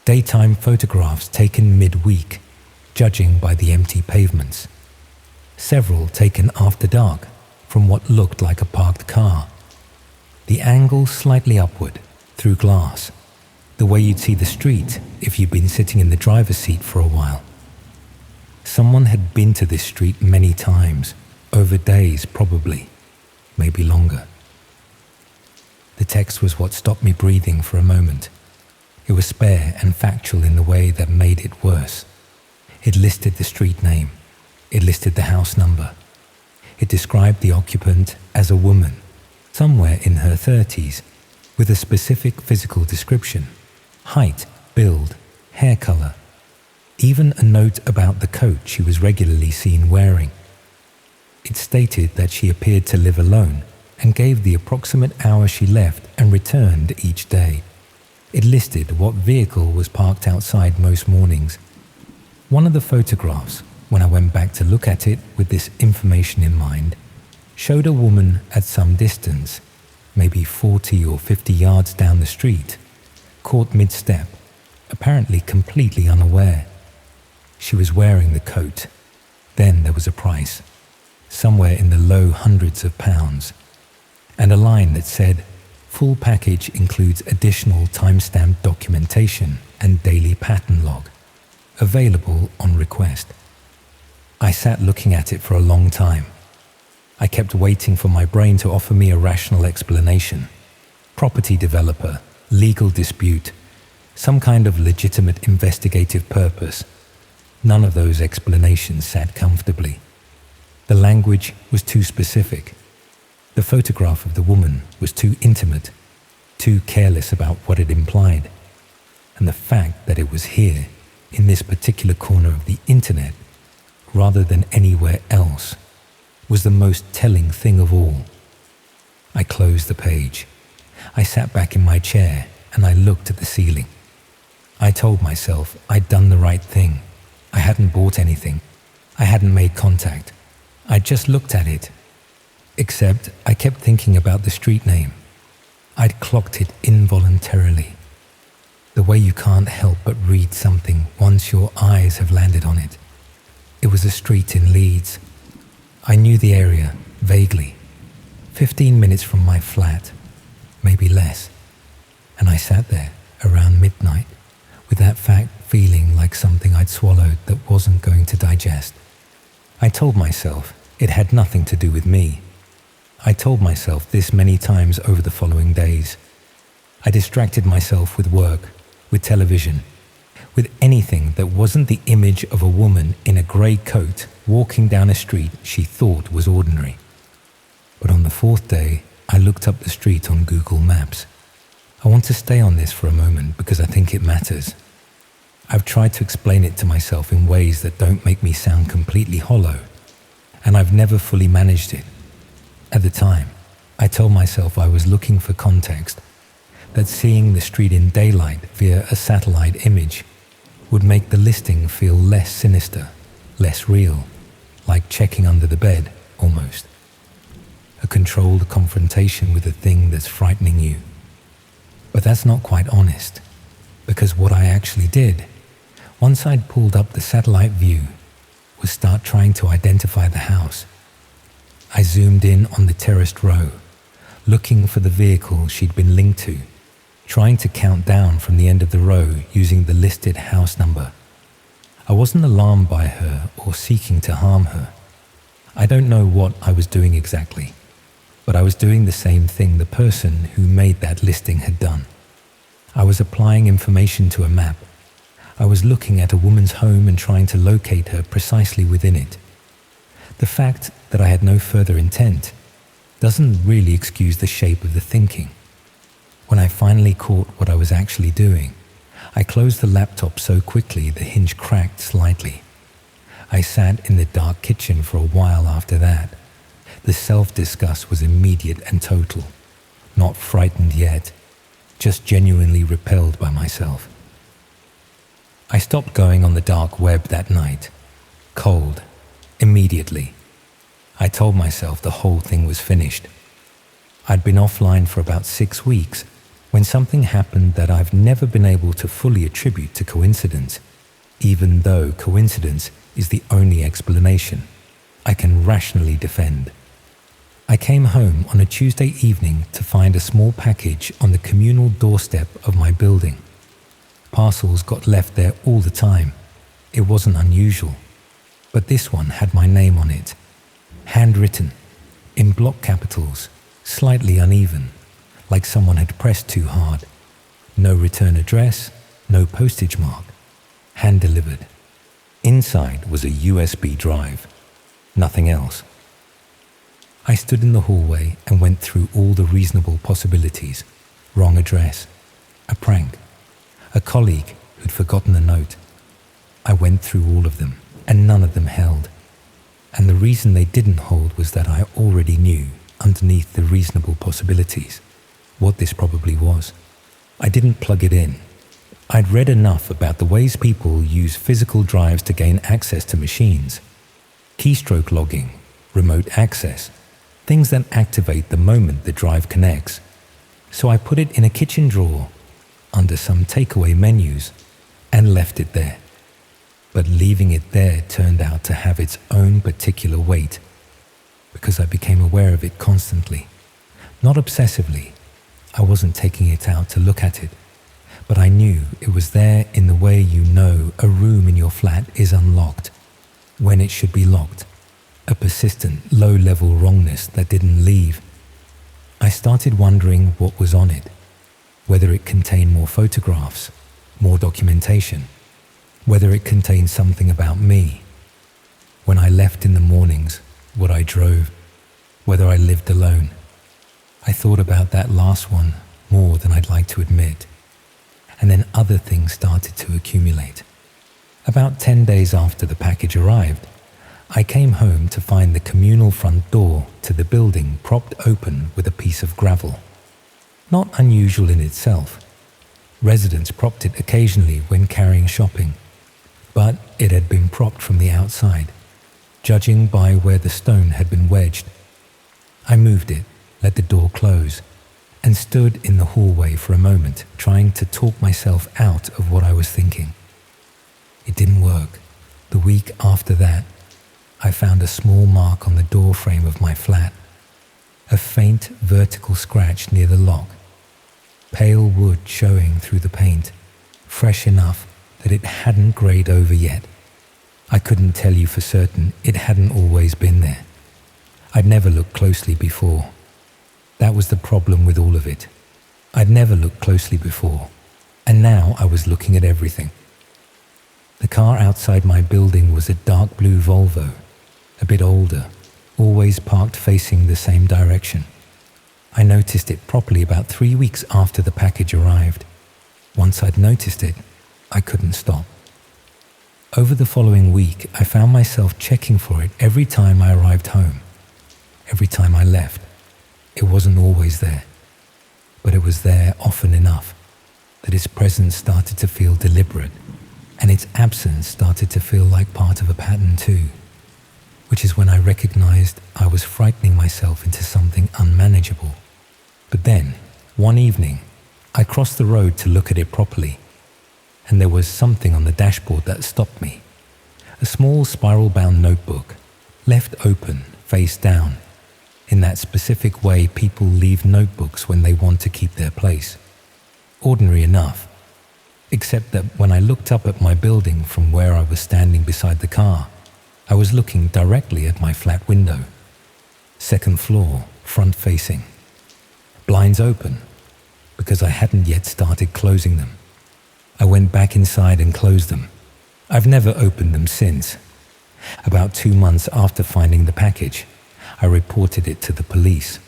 Daytime photographs taken mid-week, judging by the empty pavements. Several taken after dark from what looked like a parked car. The angle slightly upward, through glass, the way you'd see the street if you'd been sitting in the driver's seat for a while. Someone had been to this street many times, over days probably, maybe longer. The text was what stopped me breathing for a moment. It was spare and factual in the way that made it worse. It listed the street name. It listed the house number. It described the occupant as a woman, somewhere in her 30s, with a specific physical description: height, build, hair color, even a note about the coat she was regularly seen wearing. It stated that she appeared to live alone and gave the approximate hour she left and returned each day. It listed what vehicle was parked outside most mornings. One of the photographs, when I went back to look at it with this information in mind, showed a woman at some distance, maybe 40 or 50 yards down the street, caught mid-step, apparently completely unaware. She was wearing the coat. Then there was a price, somewhere in the low hundreds of pounds, and a line that said, "Full package includes additional timestamped documentation and daily pattern log, available on request." I sat looking at it for a long time. I kept waiting for my brain to offer me a rational explanation. Property developer, legal dispute, some kind of legitimate investigative purpose. None of those explanations sat comfortably. The language was too specific. The photograph of the woman was too intimate, too careless about what it implied. And the fact that it was here, in this particular corner of the internet, rather than anywhere else, was the most telling thing of all. I closed the page. I sat back in my chair and I looked at the ceiling. I told myself I'd done the right thing. I hadn't bought anything. I hadn't made contact. I just looked at it. Except I kept thinking about the street name. I'd clocked it involuntarily. The way you can't help but read something once your eyes have landed on it. It was a street in Leeds. I knew the area, vaguely. 15 minutes from my flat, maybe less. And I sat there, around midnight, with that fact feeling like something I'd swallowed that wasn't going to digest. I told myself it had nothing to do with me. I told myself this many times over the following days. I distracted myself with work, with television, with anything that wasn't the image of a woman in a grey coat walking down a street she thought was ordinary. But on the fourth day, I looked up the street on Google Maps. I want to stay on this for a moment because I think it matters. I've tried to explain it to myself in ways that don't make me sound completely hollow, and I've never fully managed it. At the time, I told myself I was looking for context, that seeing the street in daylight via a satellite image would make the listing feel less sinister, less real, like checking under the bed, almost. A controlled confrontation with a thing that's frightening you. But that's not quite honest, because what I actually did, once I'd pulled up the satellite view, was start trying to identify the house. I zoomed in on the terraced row, looking for the vehicle she'd been linked to, trying to count down from the end of the row using the listed house number. I wasn't alarmed by her or seeking to harm her. I don't know what I was doing exactly, but I was doing the same thing the person who made that listing had done. I was applying information to a map. I was looking at a woman's home and trying to locate her precisely within it. The fact that I had no further intent doesn't really excuse the shape of the thinking. When I finally caught what I was actually doing, I closed the laptop so quickly the hinge cracked slightly. I sat in the dark kitchen for a while after that. The self-disgust was immediate and total. Not frightened yet, just genuinely repelled by myself. I stopped going on the dark web that night. Cold. Immediately. I told myself the whole thing was finished. I'd been offline for about 6 weeks when something happened that I've never been able to fully attribute to coincidence. even though coincidence is the only explanation I can rationally defend. I came home on a Tuesday evening to find a small package on the communal doorstep of my building. Parcels got left there all the time. It wasn't unusual. But this one had my name on it, handwritten, in block capitals, slightly uneven, like someone had pressed too hard. No return address, no postage mark. Hand-delivered. Inside was a USB drive. Nothing else. I stood in the hallway and went through all the reasonable possibilities. Wrong address. A prank. A colleague who'd forgotten a note. I went through all of them, and none of them held. And the reason they didn't hold was that I already knew, underneath the reasonable possibilities, what this probably was. I didn't plug it in. I'd read enough about the ways people use physical drives to gain access to machines. Keystroke logging, remote access, things that activate the moment the drive connects. So I put it in a kitchen drawer, under some takeaway menus, and left it there. But leaving it there turned out to have its own particular weight, because I became aware of it constantly. Not obsessively. I wasn't taking it out to look at it, but I knew it was there in the way you know a room in your flat is unlocked, when it should be locked. A persistent, low-level wrongness that didn't leave. I started wondering what was on it, whether it contained more photographs, more documentation, whether it contained something about me. When I left in the mornings, what I drove, whether I lived alone. I thought about that last one more than I'd like to admit. And then other things started to accumulate. About 10 days after the package arrived, I came home to find the communal front door to the building propped open with a piece of gravel. Not unusual in itself. Residents propped it occasionally when carrying shopping, but it had been propped from the outside, judging by where the stone had been wedged. I moved it, let the door close, and stood in the hallway for a moment, trying to talk myself out of what I was thinking. It didn't work. The week after that, I found a small mark on the door frame of my flat, a faint vertical scratch near the lock, pale wood showing through the paint, fresh enough that it hadn't grayed over yet. I couldn't tell you for certain it hadn't always been there. I'd never looked closely before. That was the problem with all of it. I'd never looked closely before, and now I was looking at everything. The car outside my building was a dark blue Volvo, a bit older, always parked facing the same direction. I noticed it properly about 3 weeks after the package arrived. Once I'd noticed it, I couldn't stop. Over the following week, I found myself checking for it every time I arrived home, every time I left. It wasn't always there, but it was there often enough that its presence started to feel deliberate, and its absence started to feel like part of a pattern too, which is when I recognized I was frightening myself into something unmanageable. But then, one evening, I crossed the road to look at it properly, and there was something on the dashboard that stopped me. A small spiral-bound notebook, left open, face down, in that specific way people leave notebooks when they want to keep their place. Ordinary enough, except that when I looked up at my building from where I was standing beside the car, I was looking directly at my flat window. Second floor, front-facing. Blinds open, because I hadn't yet started closing them. I went back inside and closed them. I've never opened them since. About 2 months after finding the package, I reported it to the police.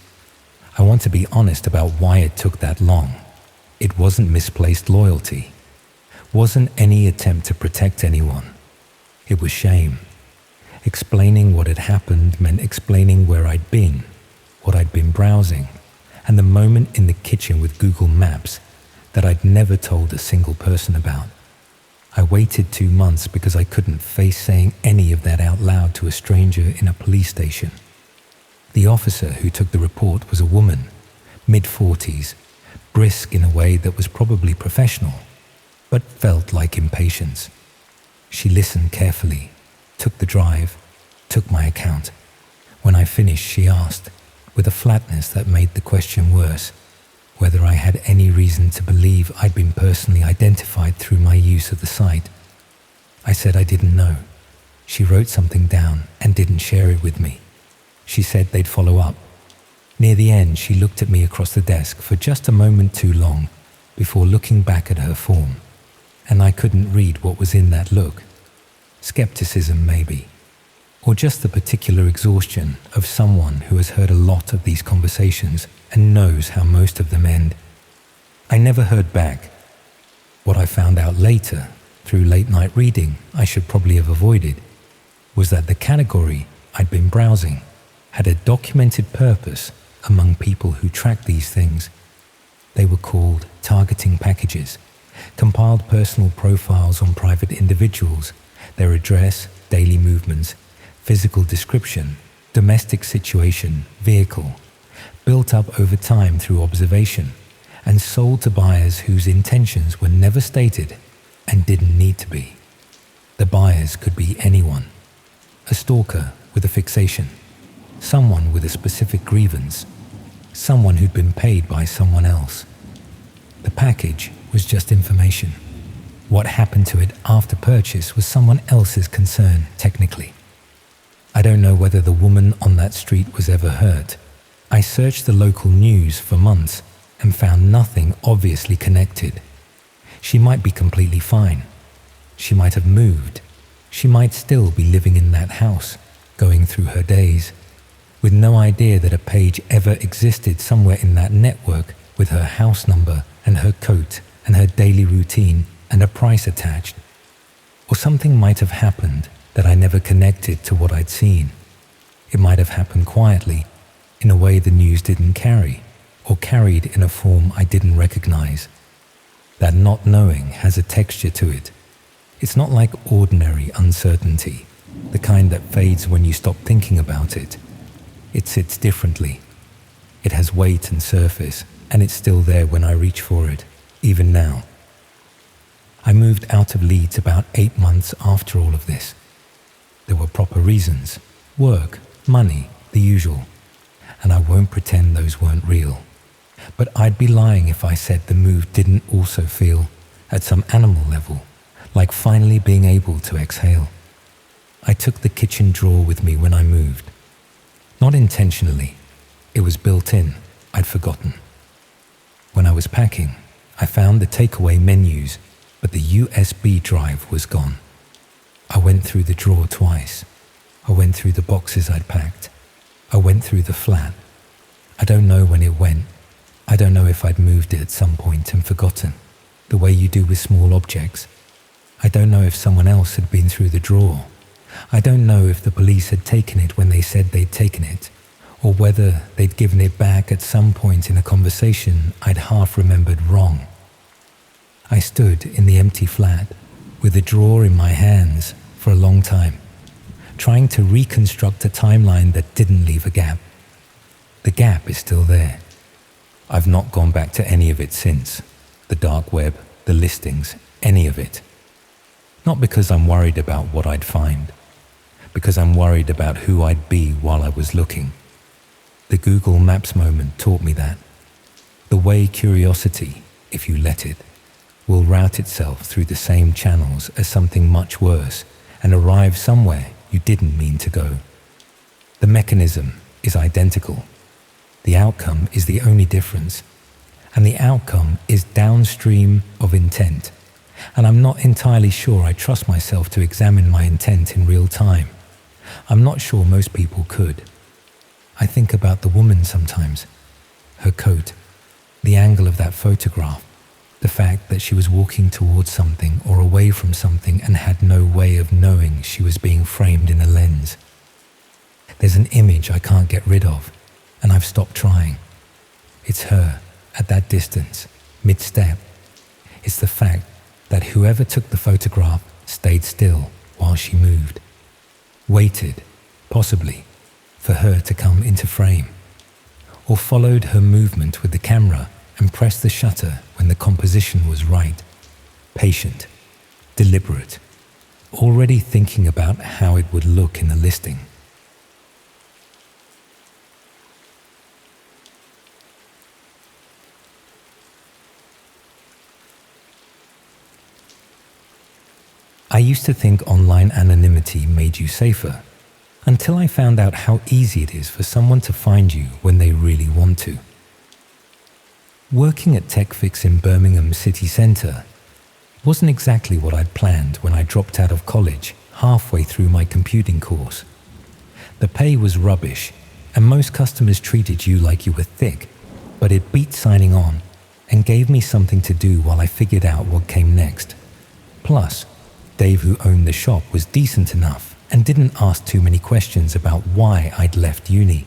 I want to be honest about why it took that long. It wasn't misplaced loyalty. Wasn't any attempt to protect anyone. It was shame. Explaining what had happened meant explaining where I'd been, what I'd been browsing, and the moment in the kitchen with Google Maps that I'd never told a single person about. I waited 2 months because I couldn't face saying any of that out loud to a stranger in a police station. The officer who took the report was a woman, mid-40s, brisk in a way that was probably professional, but felt like impatience. She listened carefully, took the drive, took my account. When I finished, she asked, with a flatness that made the question worse, whether I had any reason to believe I'd been personally identified through my use of the site. I said I didn't know. She wrote something down and didn't share it with me. She said they'd follow up. Near the end, she looked at me across the desk for just a moment too long before looking back at her form, and I couldn't read what was in that look. Skepticism, maybe, or just the particular exhaustion of someone who has heard a lot of these conversations and knows how most of them end. I never heard back. What I found out later, through late-night reading I should probably have avoided, was that the category I'd been browsing had a documented purpose among people who track these things. They were called targeting packages, compiled personal profiles on private individuals, their address, daily movements, physical description, domestic situation, vehicle, built up over time through observation, and sold to buyers whose intentions were never stated and didn't need to be. The buyers could be anyone: a stalker with a fixation, someone with a specific grievance, someone who'd been paid by someone else. The package was just information. What happened to it after purchase was someone else's concern, technically. I don't know whether the woman on that street was ever hurt. I searched the local news for months and found nothing obviously connected. She might be completely fine. She might have moved. She might still be living in that house, going through her days, with no idea that a page ever existed somewhere in that network with her house number and her coat and her daily routine and a price attached. Or something might have happened that I never connected to what I'd seen. It might have happened quietly, in a way the news didn't carry, or carried in a form I didn't recognize. That not knowing has a texture to it. It's not like ordinary uncertainty, the kind that fades when you stop thinking about it. It sits differently. It has weight and surface, and it's still there when I reach for it, even now. I moved out of Leeds about 8 months after all of this. There were proper reasons: work, money, the usual. And I won't pretend those weren't real. But I'd be lying if I said the move didn't also feel, at some animal level, like finally being able to exhale. I took the kitchen drawer with me when I moved. Not intentionally. It was built in. I'd forgotten. When I was packing, I found the takeaway menus, but the USB drive was gone. I went through the drawer twice. I went through the boxes I'd packed. I went through the flat. I don't know when it went. I don't know if I'd moved it at some point and forgotten, the way you do with small objects. I don't know if someone else had been through the drawer. I don't know if the police had taken it when they said they'd taken it, or whether they'd given it back at some point in a conversation I'd half remembered wrong. I stood in the empty flat, with the drawer in my hands, for a long time, trying to reconstruct a timeline that didn't leave a gap. The gap is still there. I've not gone back to any of it since. The dark web, the listings, any of it. Not because I'm worried about what I'd find, because I'm worried about who I'd be while I was looking. The Google Maps moment taught me that. The way curiosity, if you let it, will route itself through the same channels as something much worse and arrive somewhere you didn't mean to go. The mechanism is identical. The outcome is the only difference, and the outcome is downstream of intent, and I'm not entirely sure I trust myself to examine my intent in real time. I'm not sure most people could. I think about the woman sometimes, her coat, the angle of that photograph, the fact that she was walking towards something or away from something and had no way of knowing she was being framed in a lens. There's an image I can't get rid of, and I've stopped trying. It's her, at that distance, mid-step. It's the fact that whoever took the photograph stayed still while she moved. Waited, possibly, for her to come into frame. Or followed her movement with the camera and pressed the shutter when the composition was right. Patient, deliberate. already thinking about how it would look in the listing. I used to think online anonymity made you safer, until I found out how easy it is for someone to find you when they really want to. Working at TechFix in Birmingham city centre wasn't exactly what I'd planned when I dropped out of college halfway through my computing course. The pay was rubbish, and most customers treated you like you were thick, but it beat signing on and gave me something to do while I figured out what came next. Plus, Dave, who owned the shop, was decent enough and didn't ask too many questions about why I'd left uni.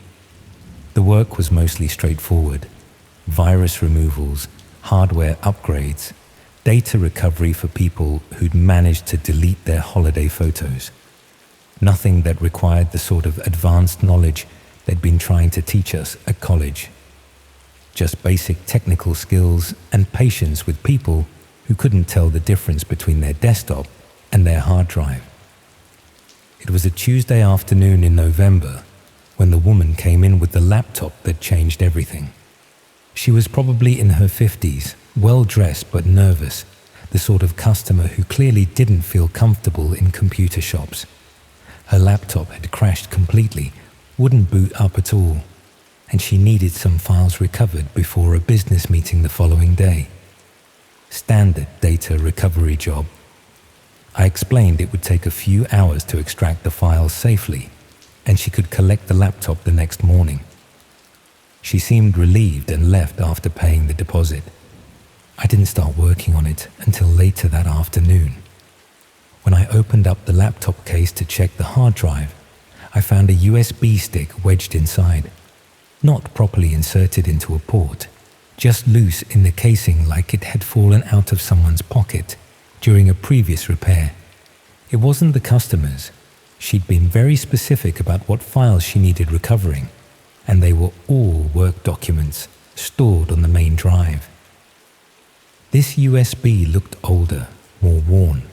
The work was mostly straightforward: virus removals, hardware upgrades, data recovery for people who'd managed to delete their holiday photos. Nothing that required the sort of advanced knowledge they'd been trying to teach us at college. Just basic technical skills and patience with people who couldn't tell the difference between their desktop and their hard drive. It was a Tuesday afternoon in November when the woman came in with the laptop that changed everything. She was probably in her 50s, well-dressed but nervous, the sort of customer who clearly didn't feel comfortable in computer shops. Her laptop had crashed completely, wouldn't boot up at all, and she needed some files recovered before a business meeting the following day. Standard data recovery job. I explained it would take a few hours to extract the files safely, and she could collect the laptop the next morning. She seemed relieved and left after paying the deposit. I didn't start working on it until later that afternoon. When I opened up the laptop case to check the hard drive, I found a USB stick wedged inside, not properly inserted into a port, just loose in the casing like it had fallen out of someone's pocket during a previous repair. It wasn't the customer's. She'd been very specific about what files she needed recovering, and they were all work documents stored on the main drive. This USB looked older, more worn,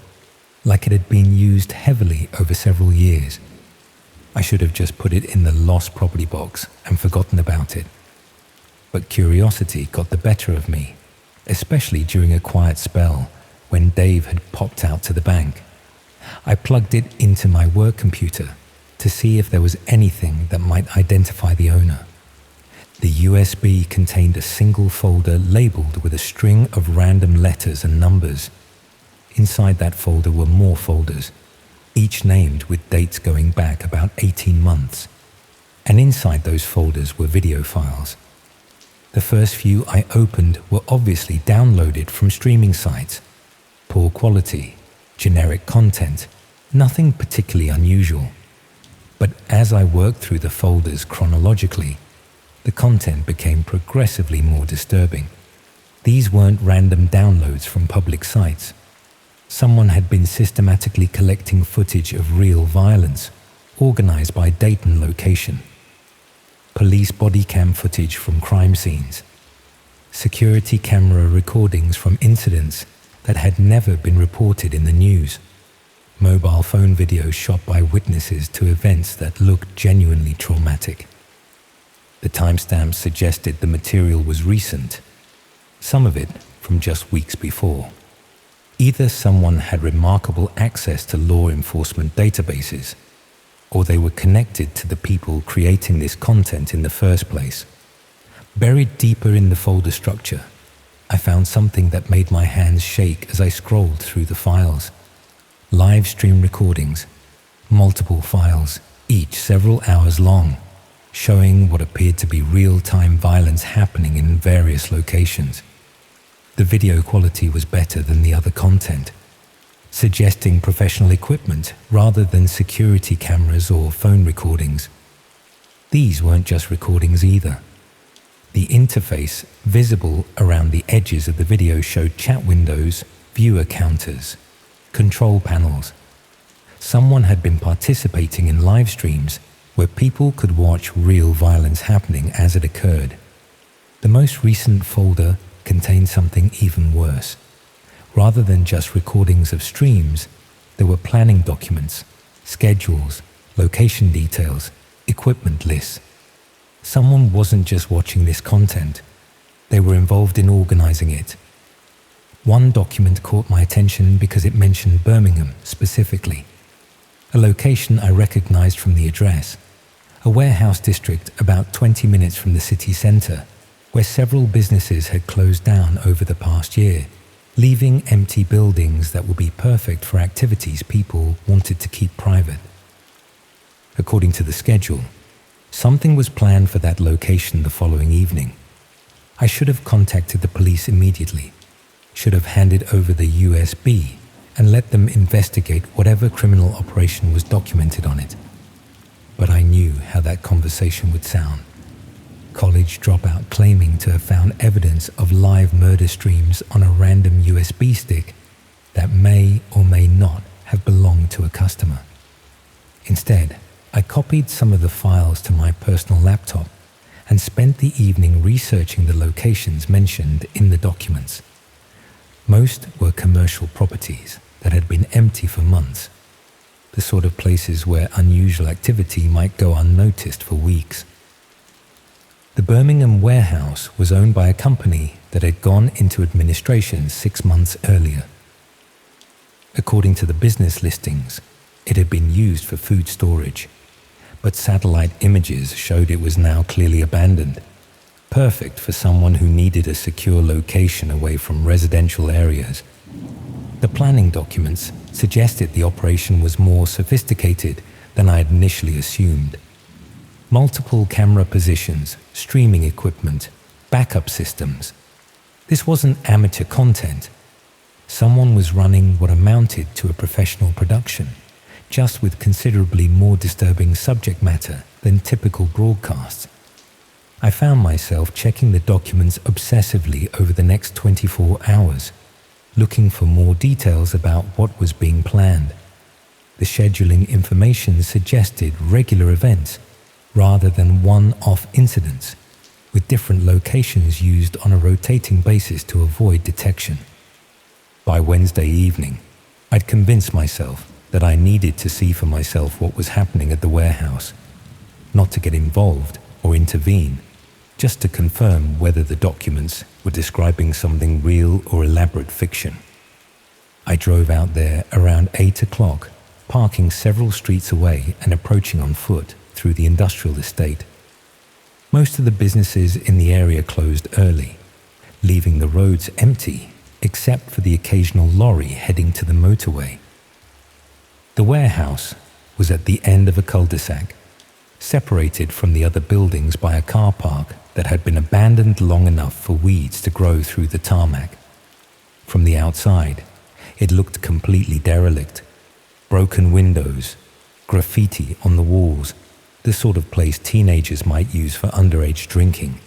like it had been used heavily over several years. I should have just put it in the lost property box and forgotten about it. But curiosity got the better of me, especially during a quiet spell when Dave had popped out to the bank. I plugged it into my work computer to see if there was anything that might identify the owner. The USB contained a single folder labeled with a string of random letters and numbers. Inside that folder were more folders, each named with dates going back about 18 months. And inside those folders were video files. The first few I opened were obviously downloaded from streaming sites. Poor quality, generic content, nothing particularly unusual. But as I worked through the folders chronologically, the content became progressively more disturbing. These weren't random downloads from public sites. Someone had been systematically collecting footage of real violence, organized by date and location. Police body cam footage from crime scenes. Security camera recordings from incidents that had never been reported in the news. Mobile phone videos shot by witnesses to events that looked genuinely traumatic. The timestamps suggested the material was recent, some of it from just weeks before. Either someone had remarkable access to law enforcement databases, or they were connected to the people creating this content in the first place. Buried deeper in the folder structure, I found something that made my hands shake as I scrolled through the files. Live stream recordings, multiple files, each several hours long, showing what appeared to be real-time violence happening in various locations. The video quality was better than the other content, suggesting professional equipment rather than security cameras or phone recordings. These weren't just recordings either. The interface visible around the edges of the video showed chat windows, viewer counters, control panels. Someone had been participating in live streams where people could watch real violence happening as it occurred. The most recent folder contained something even worse. Rather than just recordings of streams, There were planning documents, schedules, location details, equipment lists. Someone wasn't just watching this content, they were involved in organizing it. One document caught my attention because it mentioned Birmingham specifically, a location I recognized from the address, a warehouse district about 20 minutes from the city centre, where several businesses had closed down over the past year, leaving empty buildings that would be perfect for activities people wanted to keep private. According to the schedule, something was planned for that location the following evening. I should have contacted the police immediately, should have handed over the USB and let them investigate whatever criminal operation was documented on it. But I knew how that conversation would sound. College dropout claiming to have found evidence of live murder streams on a random USB stick that may or may not have belonged to a customer. Instead, I copied some of the files to my personal laptop and spent the evening researching the locations mentioned in the documents. Most were commercial properties that had been empty for months, the sort of places where unusual activity might go unnoticed for weeks. The Birmingham warehouse was owned by a company that had gone into administration 6 months earlier. According to the business listings, it had been used for food storage, but satellite images showed it was now clearly abandoned, perfect for someone who needed a secure location away from residential areas. The planning documents suggested the operation was more sophisticated than I had initially assumed. Multiple camera positions, streaming equipment, backup systems. This wasn't amateur content. Someone was running what amounted to a professional production, just with considerably more disturbing subject matter than typical broadcasts. I found myself checking the documents obsessively over the next 24 hours, looking for more details about what was being planned. The scheduling information suggested regular events rather than one-off incidents, with different locations used on a rotating basis to avoid detection. By Wednesday evening, I'd convinced myself that I needed to see for myself what was happening at the warehouse, not to get involved or intervene, just to confirm whether the documents were describing something real or elaborate fiction. I drove out there around 8 o'clock, parking several streets away and approaching on foot through the industrial estate. Most of the businesses in the area closed early, leaving the roads empty except for the occasional lorry heading to the motorway. The warehouse was at the end of a cul-de-sac, separated from the other buildings by a car park that had been abandoned long enough for weeds to grow through the tarmac. From the outside, it looked completely derelict. Broken windows, graffiti on the walls, the sort of place teenagers might use for underage drinking.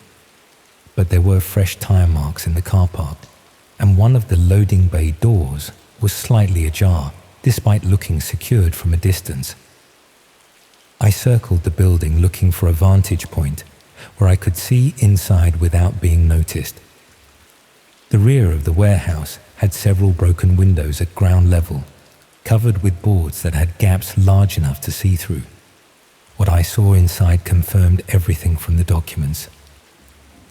But there were fresh tire marks in the car park, and one of the loading bay doors was slightly ajar, despite looking secured from a distance. I circled the building looking for a vantage point where I could see inside without being noticed. The rear of the warehouse had several broken windows at ground level, covered with boards that had gaps large enough to see through. What I saw inside confirmed everything from the documents.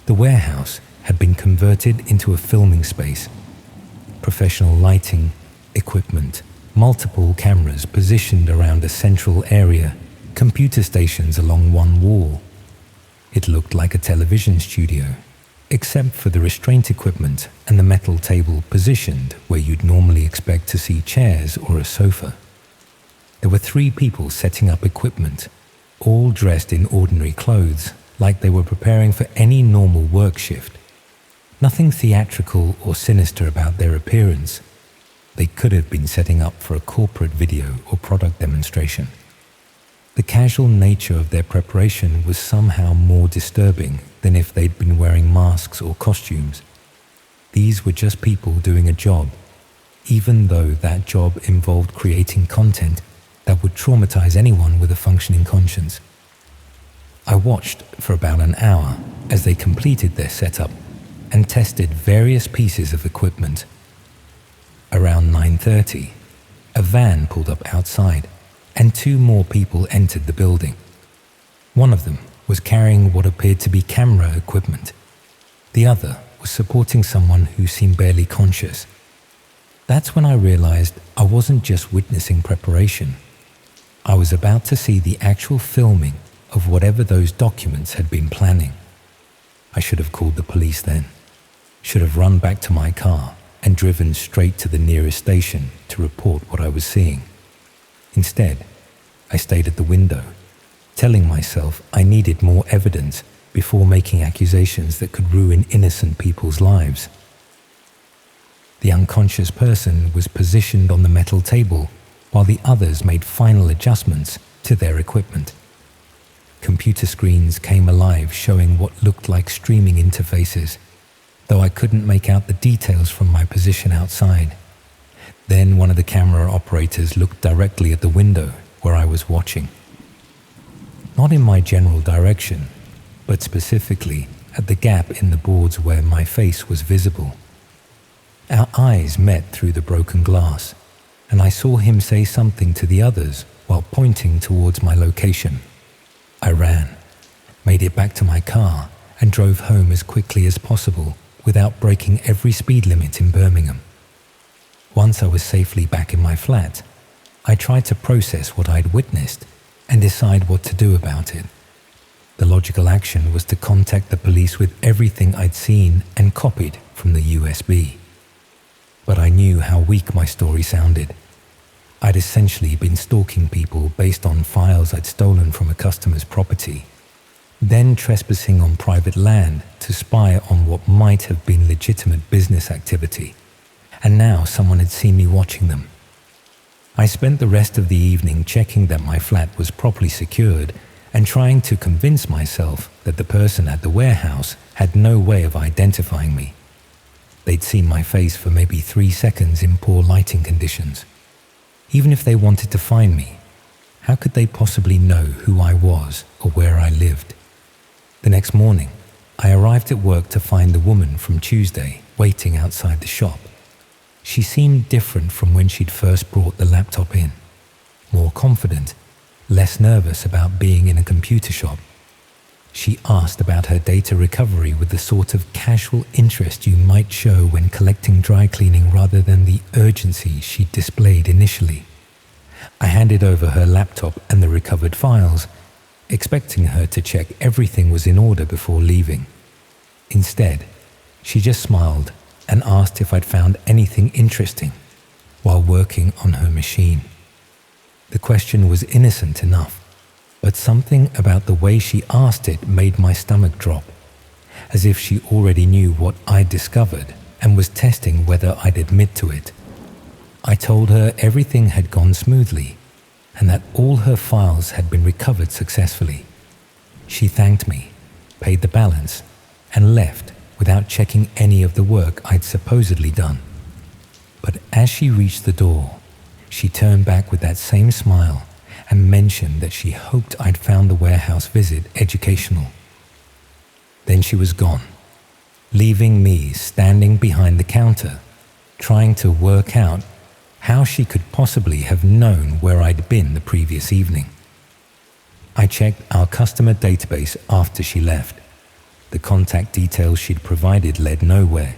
The warehouse had been converted into a filming space. Professional lighting, equipment, multiple cameras positioned around a central area, computer stations along one wall. It looked like a television studio, except for the restraint equipment and the metal table positioned where you'd normally expect to see chairs or a sofa. There were 3 people setting up equipment, all dressed in ordinary clothes, like they were preparing for any normal work shift. Nothing theatrical or sinister about their appearance. They could have been setting up for a corporate video or product demonstration. The casual nature of their preparation was somehow more disturbing than if they'd been wearing masks or costumes. These were just people doing a job, even though that job involved creating content that would traumatize anyone with a functioning conscience. I watched for about an hour as they completed their setup and tested various pieces of equipment. Around 9:30, a van pulled up outside, and 2 more people entered the building. One of them was carrying what appeared to be camera equipment. The other was supporting someone who seemed barely conscious. That's when I realized I wasn't just witnessing preparation. I was about to see the actual filming of whatever those documents had been planning. I should have called the police then. Should have run back to my car and driven straight to the nearest station to report what I was seeing. Instead, I stayed at the window, telling myself I needed more evidence before making accusations that could ruin innocent people's lives. The unconscious person was positioned on the metal table while the others made final adjustments to their equipment. Computer screens came alive showing what looked like streaming interfaces, though I couldn't make out the details from my position outside. Then one of the camera operators looked directly at the window where I was watching. Not in my general direction, but specifically at the gap in the boards where my face was visible. Our eyes met through the broken glass, and I saw him say something to the others while pointing towards my location. I ran, made it back to my car, and drove home as quickly as possible without breaking every speed limit in Birmingham. Once I was safely back in my flat, I tried to process what I'd witnessed and decide what to do about it. The logical action was to contact the police with everything I'd seen and copied from the USB. But I knew how weak my story sounded. I'd essentially been stalking people based on files I'd stolen from a customer's property, then trespassing on private land to spy on what might have been legitimate business activity, and now someone had seen me watching them. I spent the rest of the evening checking that my flat was properly secured and trying to convince myself that the person at the warehouse had no way of identifying me. They'd seen my face for maybe 3 seconds in poor lighting conditions. Even if they wanted to find me, how could they possibly know who I was or where I lived? The next morning, I arrived at work to find the woman from Tuesday waiting outside the shop. She seemed different from when she'd first brought the laptop in. More confident, less nervous about being in a computer shop. She asked about her data recovery with the sort of casual interest you might show when collecting dry cleaning rather than the urgency she displayed initially. I handed over her laptop and the recovered files, expecting her to check everything was in order before leaving. Instead, she just smiled and asked if I'd found anything interesting while working on her machine. The question was innocent enough, but something about the way she asked it made my stomach drop, as if she already knew what I'd discovered and was testing whether I'd admit to it. I told her everything had gone smoothly and that all her files had been recovered successfully. She thanked me, paid the balance, and left without checking any of the work I'd supposedly done. But as she reached the door, she turned back with that same smile and mentioned that she hoped I'd found the warehouse visit educational. Then she was gone, leaving me standing behind the counter, trying to work out how she could possibly have known where I'd been the previous evening. I checked our customer database after she left. The contact details she'd provided led nowhere.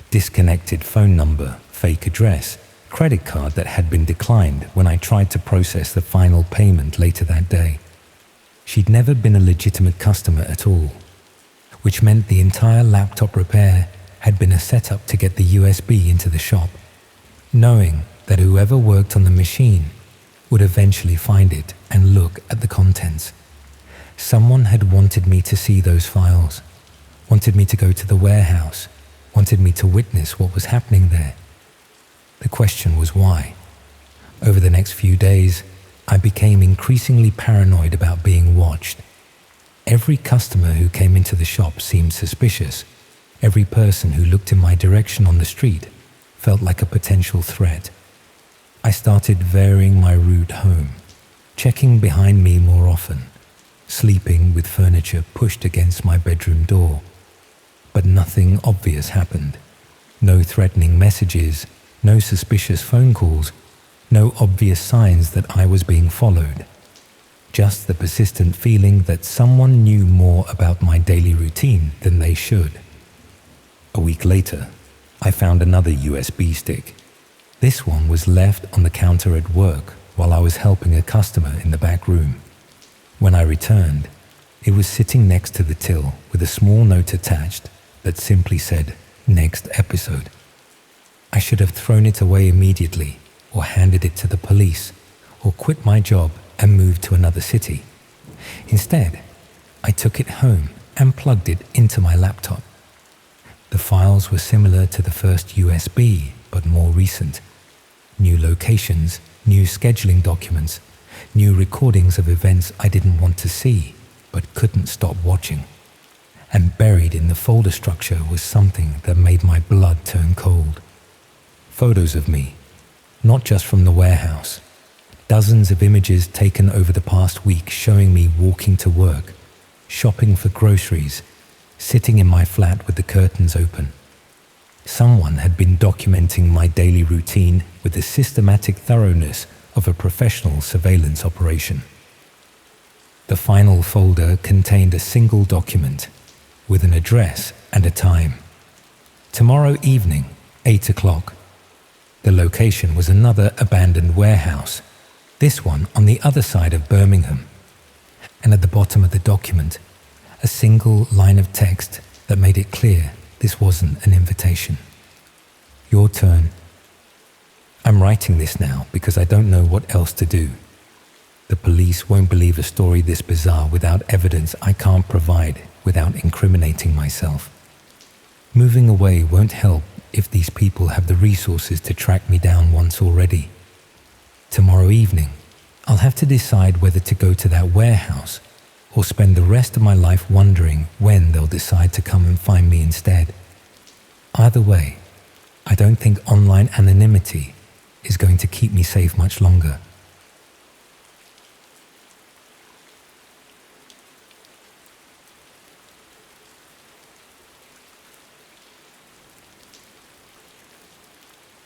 Disconnected phone number, fake address, credit card that had been declined when I tried to process the final payment later that day. She'd never been a legitimate customer at all, which meant the entire laptop repair had been a setup to get the USB into the shop, knowing that whoever worked on the machine would eventually find it and look at the contents. Someone had wanted me to see those files, wanted me to go to the warehouse, wanted me to witness what was happening there. The question was why. Over the next few days, I became increasingly paranoid about being watched. Every customer who came into the shop seemed suspicious. Every person who looked in my direction on the street felt like a potential threat. I started varying my route home, checking behind me more often, sleeping with furniture pushed against my bedroom door. But nothing obvious happened. No threatening messages, no suspicious phone calls, No obvious signs that I was being followed. Just the persistent feeling that someone knew more about my daily routine than they should. A week later, I found another USB stick. This one was left on the counter at work while I was helping a customer in the back room. When I returned, it was sitting next to the till with a small note attached that simply said, "Next episode." I should have thrown it away immediately, or handed it to the police, or quit my job and moved to another city. Instead, I took it home and plugged it into my laptop. The files were similar to the first USB, but more recent. New locations, new scheduling documents, new recordings of events I didn't want to see, but couldn't stop watching. And buried in the folder structure was something that made my blood turn cold. Photos of me, not just from the warehouse. Dozens of images taken over the past week showing me walking to work, shopping for groceries, sitting in my flat with the curtains open. Someone had been documenting my daily routine with the systematic thoroughness of a professional surveillance operation. The final folder contained a single document with an address and a time. Tomorrow evening, 8 o'clock. The location was another abandoned warehouse, this one on the other side of Birmingham. And at the bottom of the document, a single line of text that made it clear this wasn't an invitation. Your turn. I'm writing this now because I don't know what else to do. The police won't believe a story this bizarre without evidence I can't provide without incriminating myself. Moving away won't help if these people have the resources to track me down once already. Tomorrow evening, I'll have to decide whether to go to that warehouse or spend the rest of my life wondering when they'll decide to come and find me instead. Either way, I don't think online anonymity is going to keep me safe much longer.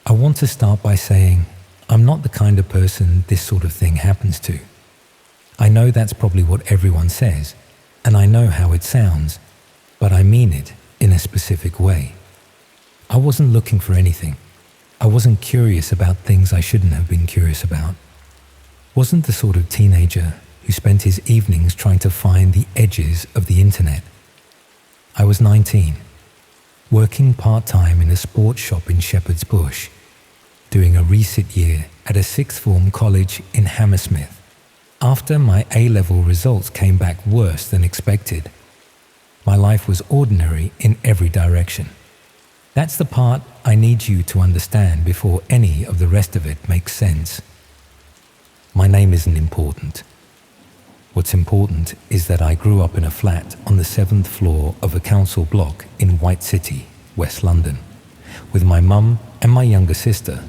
I want to start by saying I'm not the kind of person this sort of thing happens to. I know that's probably what everyone says, and I know how it sounds, but I mean it in a specific way. I wasn't looking for anything. I wasn't curious about things I shouldn't have been curious about. Wasn't the sort of teenager who spent his evenings trying to find the edges of the internet. I was 19, working part-time in a sports shop in Shepherd's Bush, doing a resit year at a sixth form college in Hammersmith. After my A-level results came back worse than expected, my life was ordinary in every direction. That's the part I need you to understand before any of the rest of it makes sense. My name isn't important. What's important is that I grew up in a flat on the 7th floor of a council block in White City, West London, with my mum and my younger sister,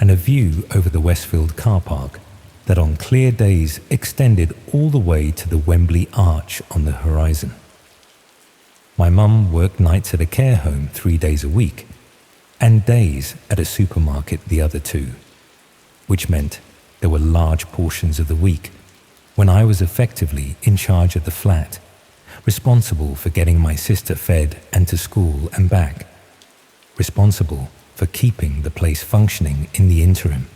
and a view over the Westfield car park that on clear days extended all the way to the Wembley Arch on the horizon. My mum worked nights at a care home 3 days a week, and days at a supermarket the other 2, which meant there were large portions of the week when I was effectively in charge of the flat, responsible for getting my sister fed and to school and back, responsible for keeping the place functioning in the interim.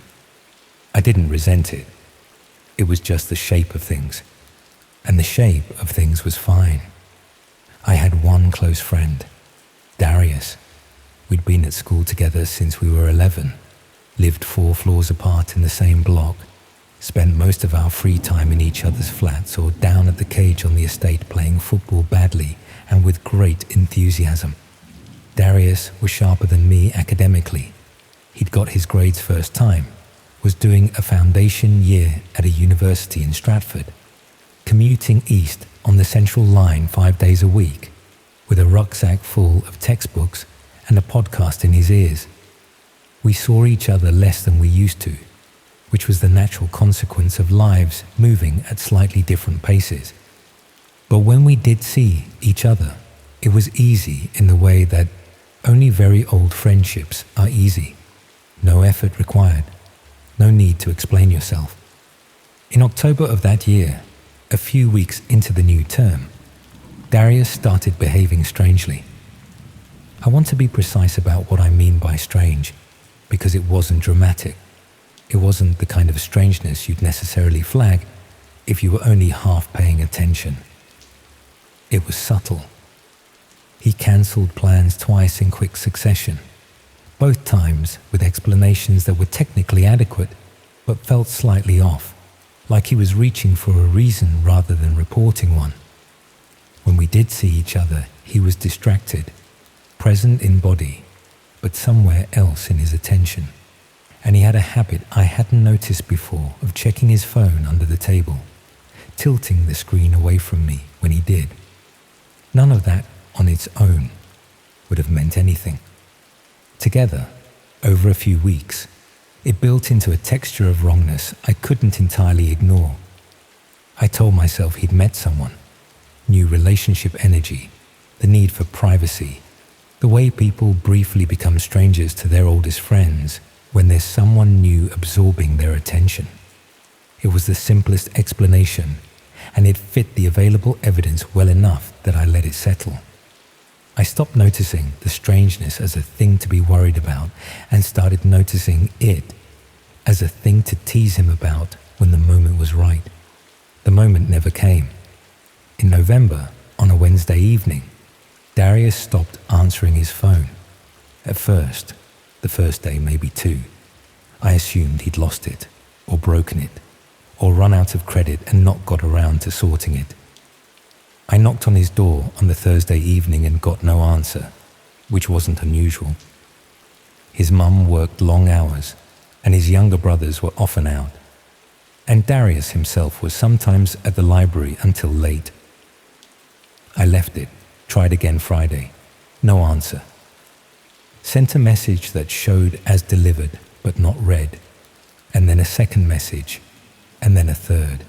I didn't resent it. It was just the shape of things, and the shape of things was fine. I had one close friend, Darius. We'd been at school together since we were 11, lived 4 floors apart in the same block, spent most of our free time in each other's flats or down at the cage on the estate playing football badly and with great enthusiasm. Darius was sharper than me academically. He'd got his grades first time, was doing a foundation year at a university in Stratford, commuting east on the Central Line 5 days a week, with a rucksack full of textbooks and a podcast in his ears. We saw each other less than we used to, which was the natural consequence of lives moving at slightly different paces. But when we did see each other, it was easy in the way that only very old friendships are easy. No effort required. No need to explain yourself. In October of that year, a few weeks into the new term, Darius started behaving strangely. I want to be precise about what I mean by strange, because it wasn't dramatic. It wasn't the kind of strangeness you'd necessarily flag if you were only half paying attention. It was subtle. He cancelled plans twice in quick succession, both times with explanations that were technically adequate, but felt slightly off, like he was reaching for a reason rather than reporting one. When we did see each other, he was distracted, present in body, but somewhere else in his attention. And he had a habit I hadn't noticed before of checking his phone under the table, tilting the screen away from me when he did. None of that on its own would have meant anything. Together, over a few weeks, it built into a texture of wrongness I couldn't entirely ignore. I told myself he'd met someone, new relationship energy, the need for privacy, the way people briefly become strangers to their oldest friends when there's someone new absorbing their attention. It was the simplest explanation, and it fit the available evidence well enough that I let it settle. I stopped noticing the strangeness as a thing to be worried about and started noticing it as a thing to tease him about when the moment was right. The moment never came. In November, on a Wednesday evening, Darius stopped answering his phone. At first, the first day maybe two, I assumed he'd lost it, or broken it, or run out of credit and not got around to sorting it. I knocked on his door on the Thursday evening and got no answer, which wasn't unusual. His mum worked long hours, and his younger brothers were often out. And Darius himself was sometimes at the library until late. I left it, tried again Friday, no answer. Sent a message that showed as delivered but not read, and then a second message, and then a third.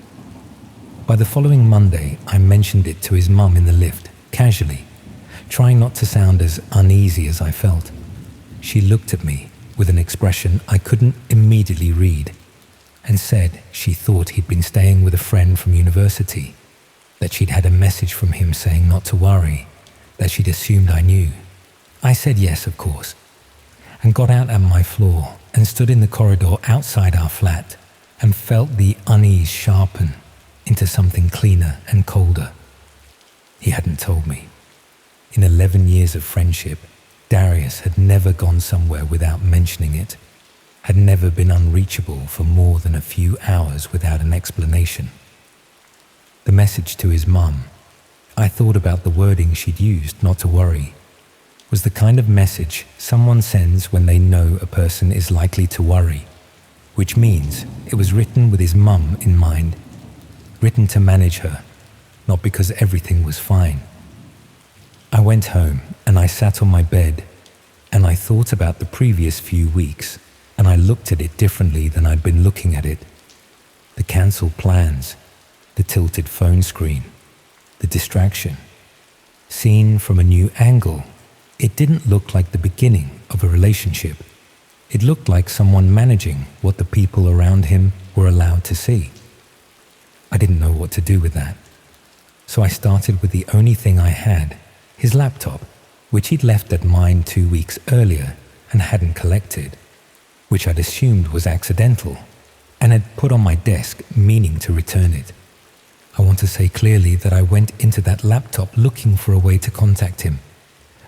By the following Monday, I mentioned it to his mum in the lift, casually, trying not to sound as uneasy as I felt. She looked at me with an expression I couldn't immediately read and said she thought he'd been staying with a friend from university, that she'd had a message from him saying not to worry, that she'd assumed I knew. I said yes, of course, and got out on my floor and stood in the corridor outside our flat and felt the unease sharpen into something cleaner and colder. He hadn't told me. In 11 years of friendship, Darius had never gone somewhere without mentioning it, had never been unreachable for more than a few hours without an explanation. The message to his mum, I thought about the wording she'd used not to worry, was the kind of message someone sends when they know a person is likely to worry, which means it was written with his mum in mind, written to manage her, not because everything was fine. I went home and I sat on my bed and I thought about the previous few weeks and I looked at it differently than I'd been looking at it. The cancelled plans, the tilted phone screen, the distraction. Seen from a new angle, it didn't look like the beginning of a relationship. It looked like someone managing what the people around him were allowed to see. I didn't know what to do with that. So I started with the only thing I had, his laptop, which he'd left at mine 2 weeks earlier and hadn't collected, which I'd assumed was accidental, and had put on my desk meaning to return it. I want to say clearly that I went into that laptop looking for a way to contact him,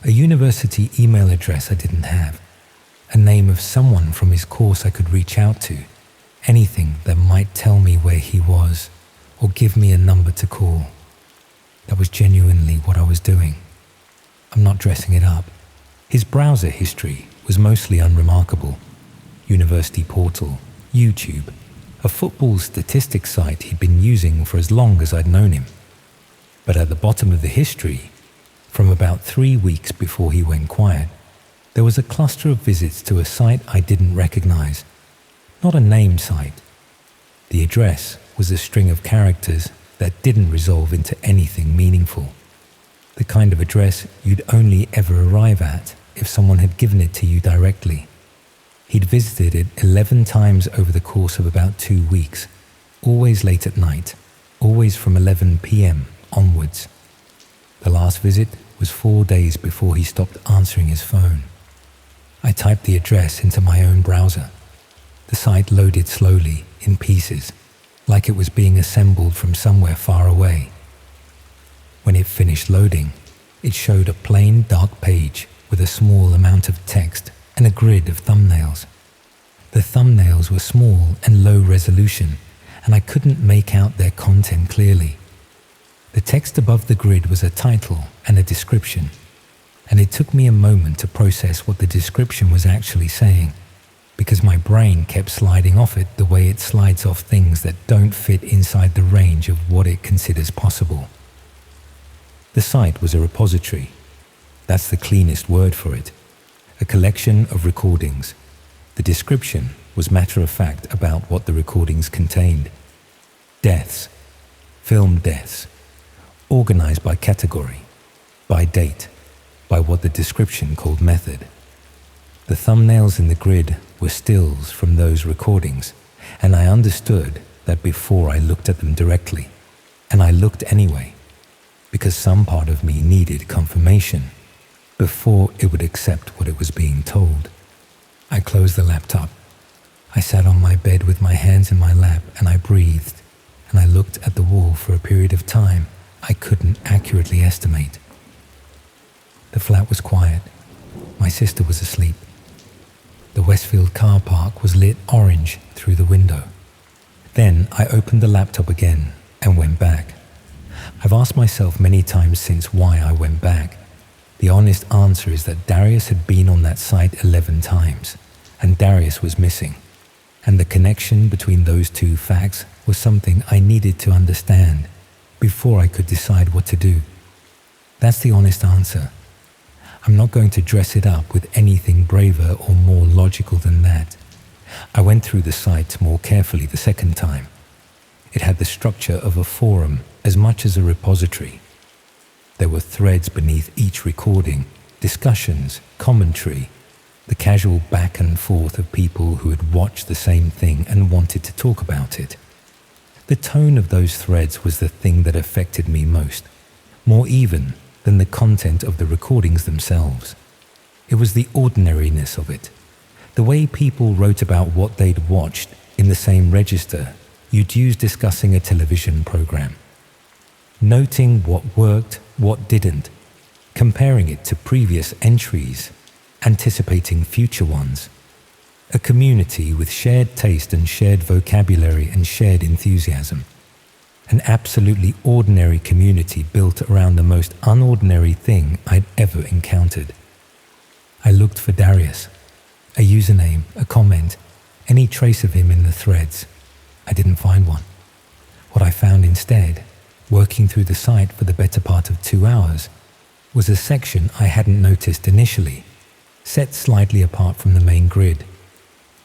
a university email address I didn't have, a name of someone from his course I could reach out to, anything that might tell me where he was or give me a number to call. That was genuinely what I was doing. I'm not dressing it up. His browser history was mostly unremarkable. University portal, YouTube, a football statistics site he'd been using for as long as I'd known him. But at the bottom of the history, from about 3 weeks before he went quiet, there was a cluster of visits to a site I didn't recognize. Not a named site. The address was a string of characters that didn't resolve into anything meaningful. The kind of address you'd only ever arrive at if someone had given it to you directly. He'd visited it 11 times over the course of about 2 weeks, always late at night, always from 11 p.m. onwards. The last visit was 4 days before he stopped answering his phone. I typed the address into my own browser. The site loaded slowly, in pieces, like it was being assembled from somewhere far away. When it finished loading, it showed a plain dark page with a small amount of text and a grid of thumbnails. The thumbnails were small and low resolution, and I couldn't make out their content clearly. The text above the grid was a title and a description, and it took me a moment to process what the description was actually saying, because my brain kept sliding off it the way it slides off things that don't fit inside the range of what it considers possible. The site was a repository. That's the cleanest word for it. A collection of recordings. The description was matter-of-fact about what the recordings contained. Deaths. Film deaths. Organized by category, by date, by what the description called method. The thumbnails in the grid were stills from those recordings, and I understood that before I looked at them directly. And I looked anyway, because some part of me needed confirmation before it would accept what it was being told. I closed the laptop. I sat on my bed with my hands in my lap, and I breathed, and I looked at the wall for a period of time I couldn't accurately estimate. The flat was quiet. My sister was asleep. The Westfield car park was lit orange through the window. Then I opened the laptop again and went back. I've asked myself many times since why I went back. The honest answer is that Darius had been on that site 11 times, and Darius was missing. And the connection between those two facts was something I needed to understand before I could decide what to do. That's the honest answer. I'm not going to dress it up with anything braver or more logical than that. I went through the site more carefully the second time. It had the structure of a forum as much as a repository. There were threads beneath each recording, discussions, commentary, the casual back and forth of people who had watched the same thing and wanted to talk about it. The tone of those threads was the thing that affected me most, more even than the content of the recordings themselves. It was the ordinariness of it, the way people wrote about what they'd watched in the same register you'd use discussing a television program. Noting what worked, what didn't, comparing it to previous entries, anticipating future ones. A community with shared taste and shared vocabulary and shared enthusiasm. An absolutely ordinary community built around the most unordinary thing I'd ever encountered. I looked for Darius, a username, a comment, any trace of him in the threads. I didn't find one. What I found instead, working through the site for the better part of 2 hours, was a section I hadn't noticed initially, set slightly apart from the main grid.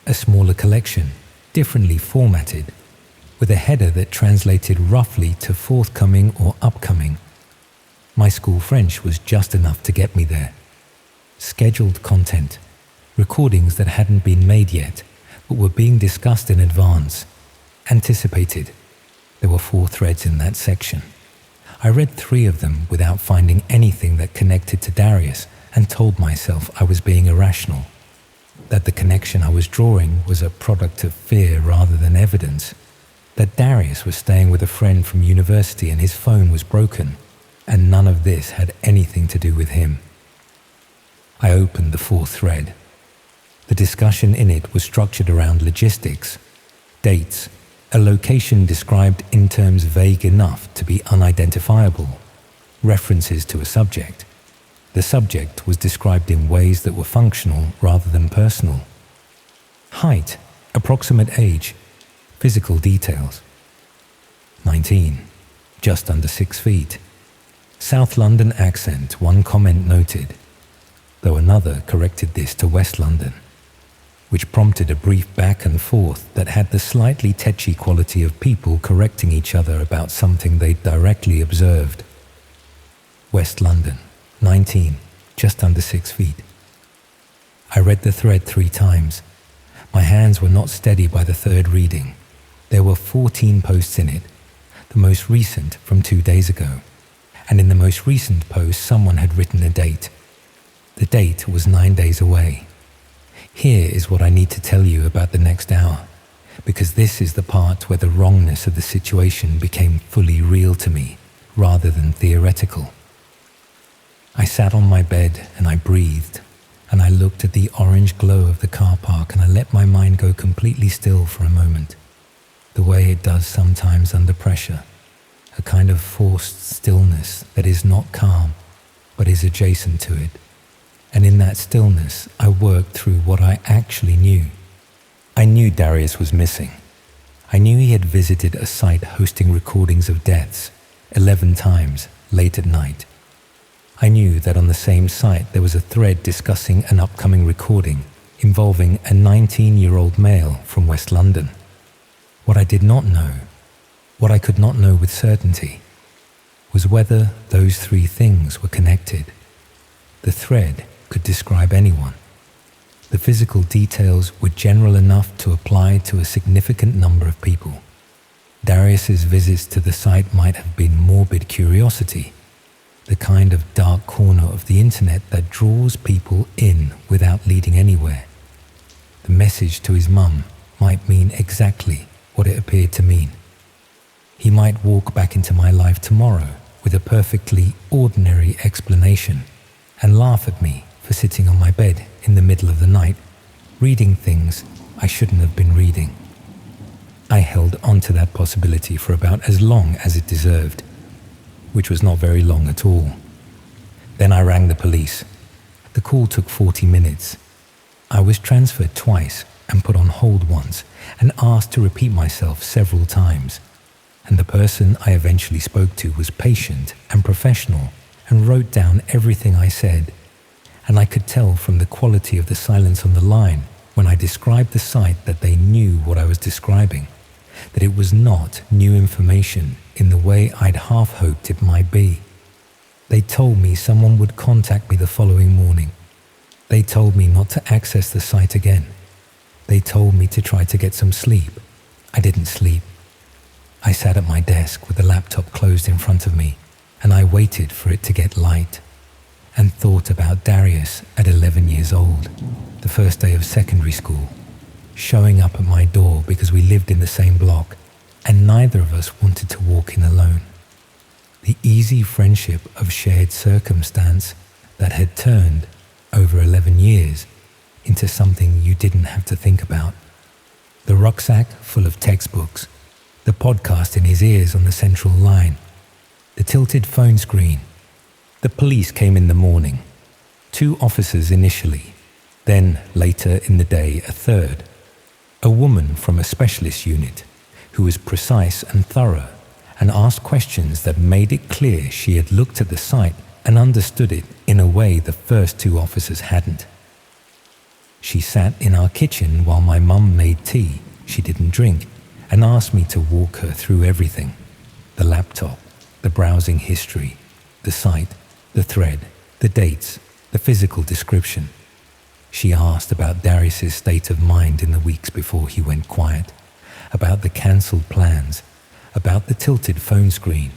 A smaller collection, differently formatted, with a header that translated roughly to forthcoming or upcoming. My school French was just enough to get me there. Scheduled content, recordings that hadn't been made yet, but were being discussed in advance. Anticipated. There were 4 threads in that section. I read 3 of them without finding anything that connected to Darius and told myself I was being irrational, that the connection I was drawing was a product of fear rather than evidence, that Darius was staying with a friend from university and his phone was broken, and none of this had anything to do with him. I opened the 4th thread. The discussion in it was structured around logistics, dates, a location described in terms vague enough to be unidentifiable, references to a subject. The subject was described in ways that were functional rather than personal. Height, approximate age, physical details. 19, just under 6 feet. South London accent, one comment noted, though another corrected this to West London, which prompted a brief back and forth that had the slightly tetchy quality of people correcting each other about something they'd directly observed. West London, 19, just under 6 feet. I read the thread 3 times, My hands were not steady by the third reading. There were 14 posts in it, the most recent from 2 days ago. And in the most recent post, someone had written a date. The date was 9 days away. Here is what I need to tell you about the next hour, because this is the part where the wrongness of the situation became fully real to me, rather than theoretical. I sat on my bed and I breathed, and I looked at the orange glow of the car park, and I let my mind go completely still for a moment, the way it does sometimes under pressure, a kind of forced stillness that is not calm, but is adjacent to it. And in that stillness, I worked through what I actually knew. I knew Darius was missing. I knew he had visited a site hosting recordings of deaths 11 times late at night. I knew that on the same site there was a thread discussing an upcoming recording involving a 19-year-old male from West London. What I did not know, what I could not know with certainty, was whether those three things were connected. The thread could describe anyone. The physical details were general enough to apply to a significant number of people. Darius's visits to the site might have been morbid curiosity, the kind of dark corner of the internet that draws people in without leading anywhere. The message to his mum might mean exactly what it appeared to mean. He might walk back into my life tomorrow with a perfectly ordinary explanation and laugh at me for sitting on my bed in the middle of the night, reading things I shouldn't have been reading. I held on to that possibility for about as long as it deserved, which was not very long at all. Then I rang the police. The call took 40 minutes. I was transferred twice and put on hold once and asked to repeat myself several times. And the person I eventually spoke to was patient and professional and wrote down everything I said. And I could tell from the quality of the silence on the line when I described the site that they knew what I was describing, that it was not new information in the way I'd half hoped it might be. They told me someone would contact me the following morning. They told me not to access the site again. They told me to try to get some sleep. I didn't sleep. I sat at my desk with the laptop closed in front of me, and I waited for it to get light, and thought about Darius at 11 years old, the first day of secondary school, showing up at my door because we lived in the same block, and neither of us wanted to walk in alone. The easy friendship of shared circumstance that had turned, over 11 years, into something you didn't have to think about. The rucksack full of textbooks, the podcast in his ears on the central line, the tilted phone screen. The police came in the morning. 2 officers initially, then later in the day a third. A woman from a specialist unit who was precise and thorough and asked questions that made it clear she had looked at the site and understood it in a way the first 2 officers hadn't. She sat in our kitchen while my mum made tea she didn't drink and asked me to walk her through everything: the laptop, the browsing history, the site, the thread, the dates, the physical description. She asked about Darius's state of mind in the weeks before he went quiet, about the cancelled plans, about the tilted phone screen.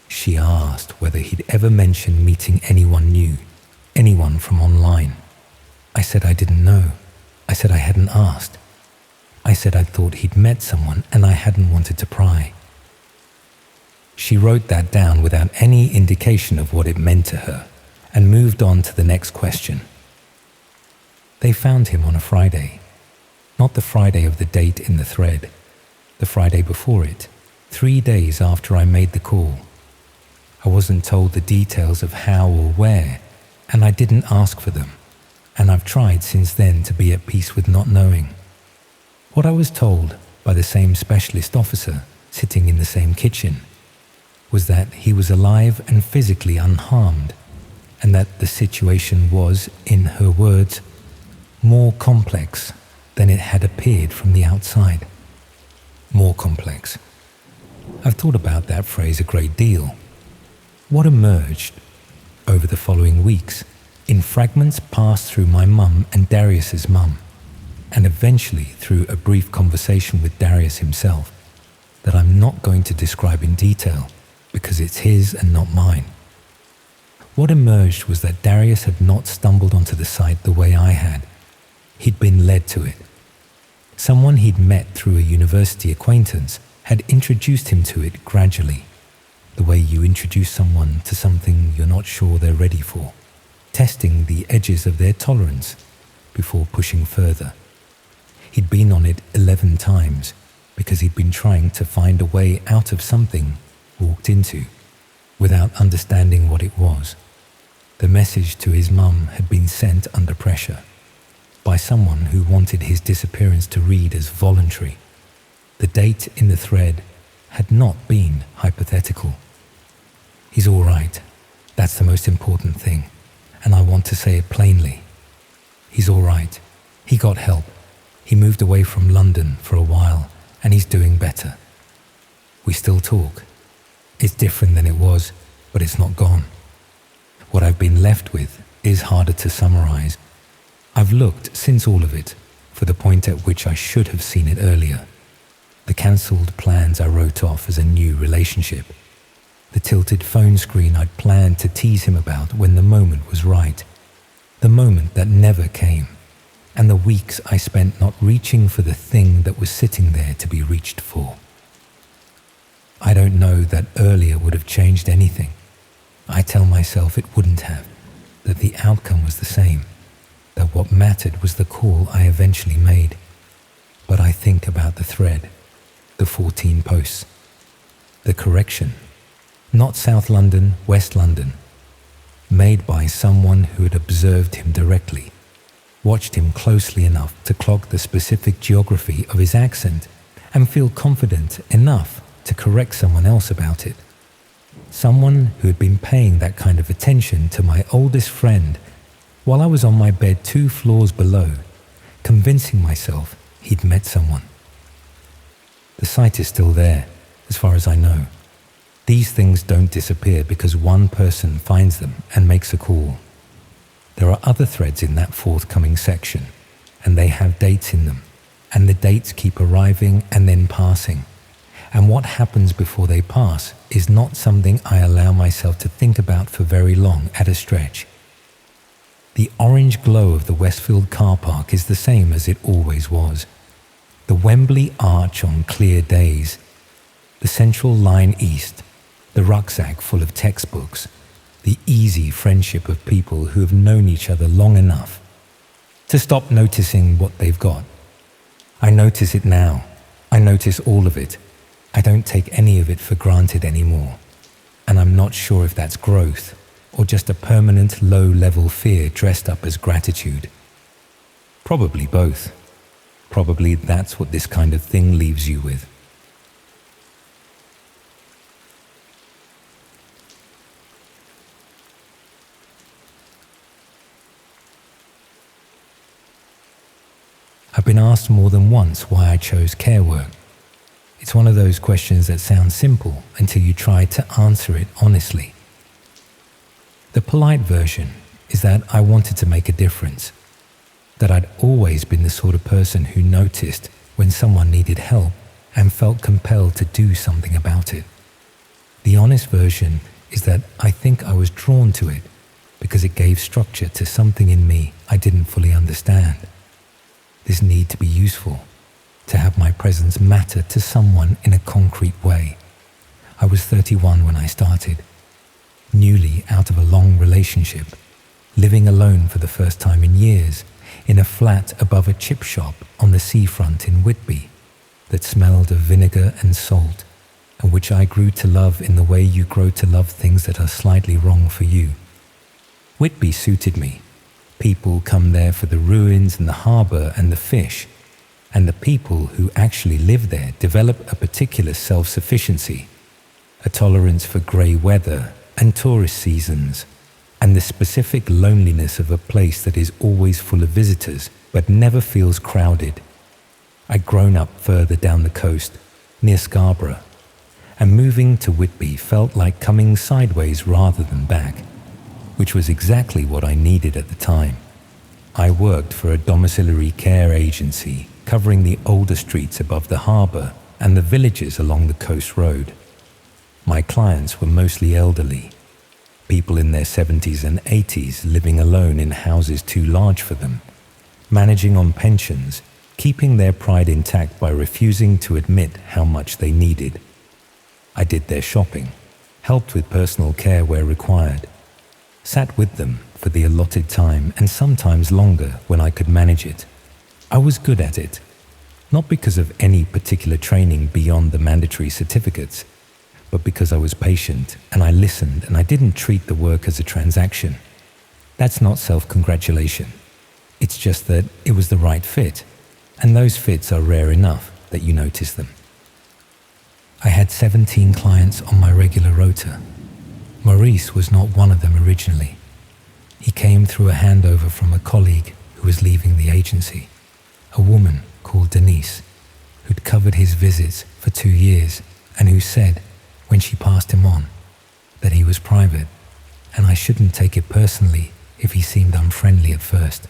She asked whether he'd ever mentioned meeting anyone new, anyone from online. I said I didn't know. I said I hadn't asked. I said I'd thought he'd met someone and I hadn't wanted to pry. She wrote that down without any indication of what it meant to her and moved on to the next question. They found him on a Friday, not the Friday of the date in the thread, the Friday before it, 3 days after I made the call. I wasn't told the details of how or where, and I didn't ask for them, and I've tried since then to be at peace with not knowing. What I was told by the same specialist officer sitting in the same kitchen was that he was alive and physically unharmed, and that the situation was, in her words, more complex than it had appeared from the outside. More complex. I've thought about that phrase a great deal. What emerged over the following weeks in fragments passed through my mum and Darius's mum, and eventually through a brief conversation with Darius himself that I'm not going to describe in detail because it's his and not mine. What emerged was that Darius had not stumbled onto the site the way I had. He'd been led to it. Someone he'd met through a university acquaintance had introduced him to it gradually, the way you introduce someone to something you're not sure they're ready for, testing the edges of their tolerance before pushing further. He'd been on it 11 times because he'd been trying to find a way out of something walked into without understanding what it was. The message to his mum had been sent under pressure by someone who wanted his disappearance to read as voluntary. The date in the thread had not been hypothetical. He's all right. That's the most important thing, and I want to say it plainly. He's all right. He got help. He moved away from London for a while, and he's doing better. We still talk. It's different than it was, but it's not gone. What I've been left with is harder to summarize. I've looked since all of it for the point at which I should have seen it earlier. The cancelled plans I wrote off as a new relationship. The tilted phone screen I'd planned to tease him about when the moment was right. The moment that never came. And the weeks I spent not reaching for the thing that was sitting there to be reached for. I don't know that earlier would have changed anything. I tell myself it wouldn't have, that the outcome was the same, that what mattered was the call I eventually made. But I think about the thread, the 14 posts, the correction, not South London, West London, made by someone who had observed him directly, watched him closely enough to clock the specific geography of his accent and feel confident enough to correct someone else about it. Someone who had been paying that kind of attention to my oldest friend while I was on my bed 2 floors below, convincing myself he'd met someone. The site is still there, as far as I know. These things don't disappear because one person finds them and makes a call. There are other threads in that forthcoming section, and they have dates in them, and the dates keep arriving and then passing. And what happens before they pass is not something I allow myself to think about for very long at a stretch. The orange glow of the Westfield car park is the same as it always was. The Wembley Arch on clear days, the Central Line East, the rucksack full of textbooks, the easy friendship of people who have known each other long enough to stop noticing what they've got. I notice it now. I notice all of it. I don't take any of it for granted anymore. And I'm not sure if that's growth or just a permanent low-level fear dressed up as gratitude. Probably both. Probably that's what this kind of thing leaves you with. I've been asked more than once why I chose care work. It's one of those questions that sounds simple until you try to answer it honestly. The polite version is that I wanted to make a difference, that I'd always been the sort of person who noticed when someone needed help and felt compelled to do something about it. The honest version is that I think I was drawn to it because it gave structure to something in me I didn't fully understand. This need to be useful, to have my presence matter to someone in a concrete way. I was 31 when I started, newly out of a long relationship, living alone for the first time in years, in a flat above a chip shop on the seafront in Whitby that smelled of vinegar and salt, and which I grew to love in the way you grow to love things that are slightly wrong for you. Whitby suited me. People come there for the ruins and the harbour and the fish, and the people who actually live there develop a particular self-sufficiency, a tolerance for grey weather and tourist seasons, and the specific loneliness of a place that is always full of visitors but never feels crowded. I'd grown up further down the coast, near Scarborough, and moving to Whitby felt like coming sideways rather than back, which was exactly what I needed at the time. I worked for a domiciliary care agency covering the older streets above the harbour and the villages along the coast road. My clients were mostly elderly, people in their 70s and 80s living alone in houses too large for them, managing on pensions, keeping their pride intact by refusing to admit how much they needed. I did their shopping, helped with personal care where required, sat with them for the allotted time and sometimes longer when I could manage it. I was good at it, not because of any particular training beyond the mandatory certificates, but because I was patient and I listened and I didn't treat the work as a transaction. That's not self-congratulation. It's just that it was the right fit, and those fits are rare enough that you notice them. I had 17 clients on my regular rota. Maurice was not one of them originally. He came through a handover from a colleague who was leaving the agency, a woman called Denise, who'd covered his visits for 2 years and who said, when she passed him on, that he was private and I shouldn't take it personally if he seemed unfriendly at first.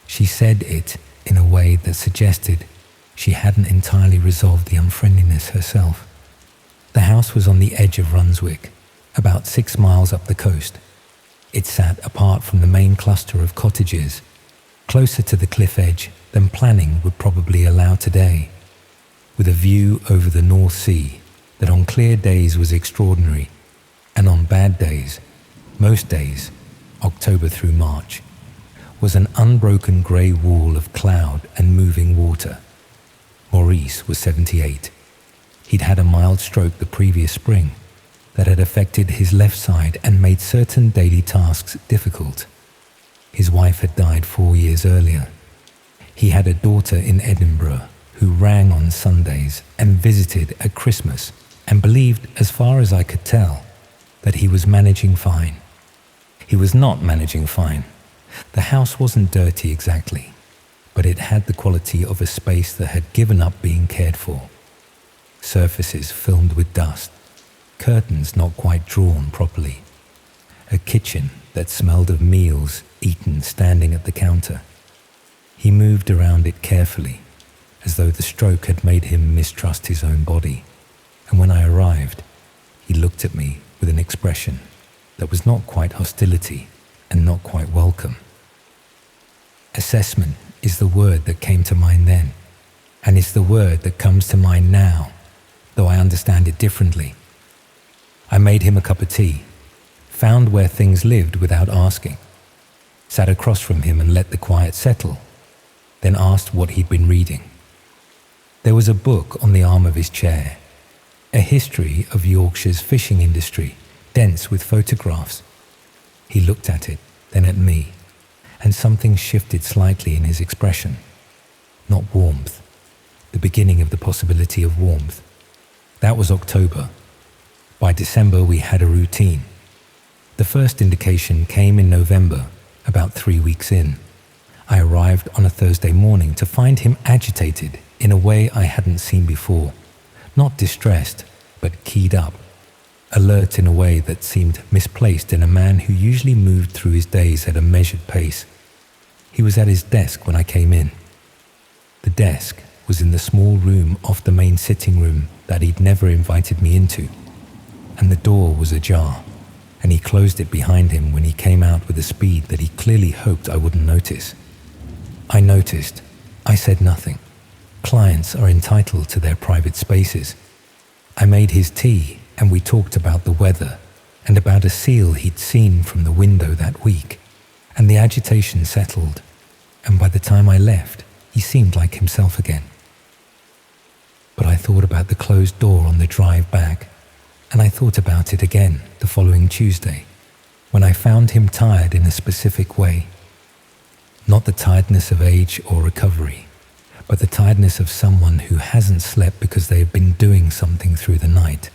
She said it in a way that suggested she hadn't entirely resolved the unfriendliness herself. The house was on the edge of Runswick, about 6 miles up the coast. It sat apart from the main cluster of cottages, closer to the cliff edge than planning would probably allow today, with a view over the North Sea that on clear days was extraordinary, and on bad days, most days, October through March, was an unbroken grey wall of cloud and moving water. Maurice was 78. He'd had a mild stroke the previous spring that had affected his left side and made certain daily tasks difficult. His wife had died 4 years earlier. He had a daughter in Edinburgh who rang on Sundays and visited at Christmas and believed, as far as I could tell, that he was managing fine. He was not managing fine. The house wasn't dirty exactly, but it had the quality of a space that had given up being cared for. Surfaces filmed with dust, curtains not quite drawn properly, a kitchen that smelled of meals eaten standing at the counter. He moved around it carefully, as though the stroke had made him mistrust his own body, and when I arrived, he looked at me with an expression that was not quite hostility and not quite welcome. Assessment is the word that came to mind then, and it's the word that comes to mind now, though I understand it differently. I made him a cup of tea, found where things lived without asking, sat across from him and let the quiet settle, then asked what he'd been reading. There was a book on the arm of his chair, a history of Yorkshire's fishing industry, dense with photographs. He looked at it, then at me, and something shifted slightly in his expression. Not warmth, the beginning of the possibility of warmth. That was October. By December we had a routine. The first indication came in November, about 3 weeks in. I arrived on a Thursday morning to find him agitated in a way I hadn't seen before. Not distressed, but keyed up. Alert in a way that seemed misplaced in a man who usually moved through his days at a measured pace. He was at his desk when I came in. The desk was in the small room off the main sitting room that he'd never invited me into, and the door was ajar, and he closed it behind him when he came out with a speed that he clearly hoped I wouldn't notice. I noticed. I said nothing. Clients are entitled to their private spaces. I made his tea, and we talked about the weather and about a seal he'd seen from the window that week, and the agitation settled, and by the time I left, he seemed like himself again. But I thought about the closed door on the drive back, and I thought about it again the following Tuesday, when I found him tired in a specific way. Not the tiredness of age or recovery, but the tiredness of someone who hasn't slept because they have been doing something through the night.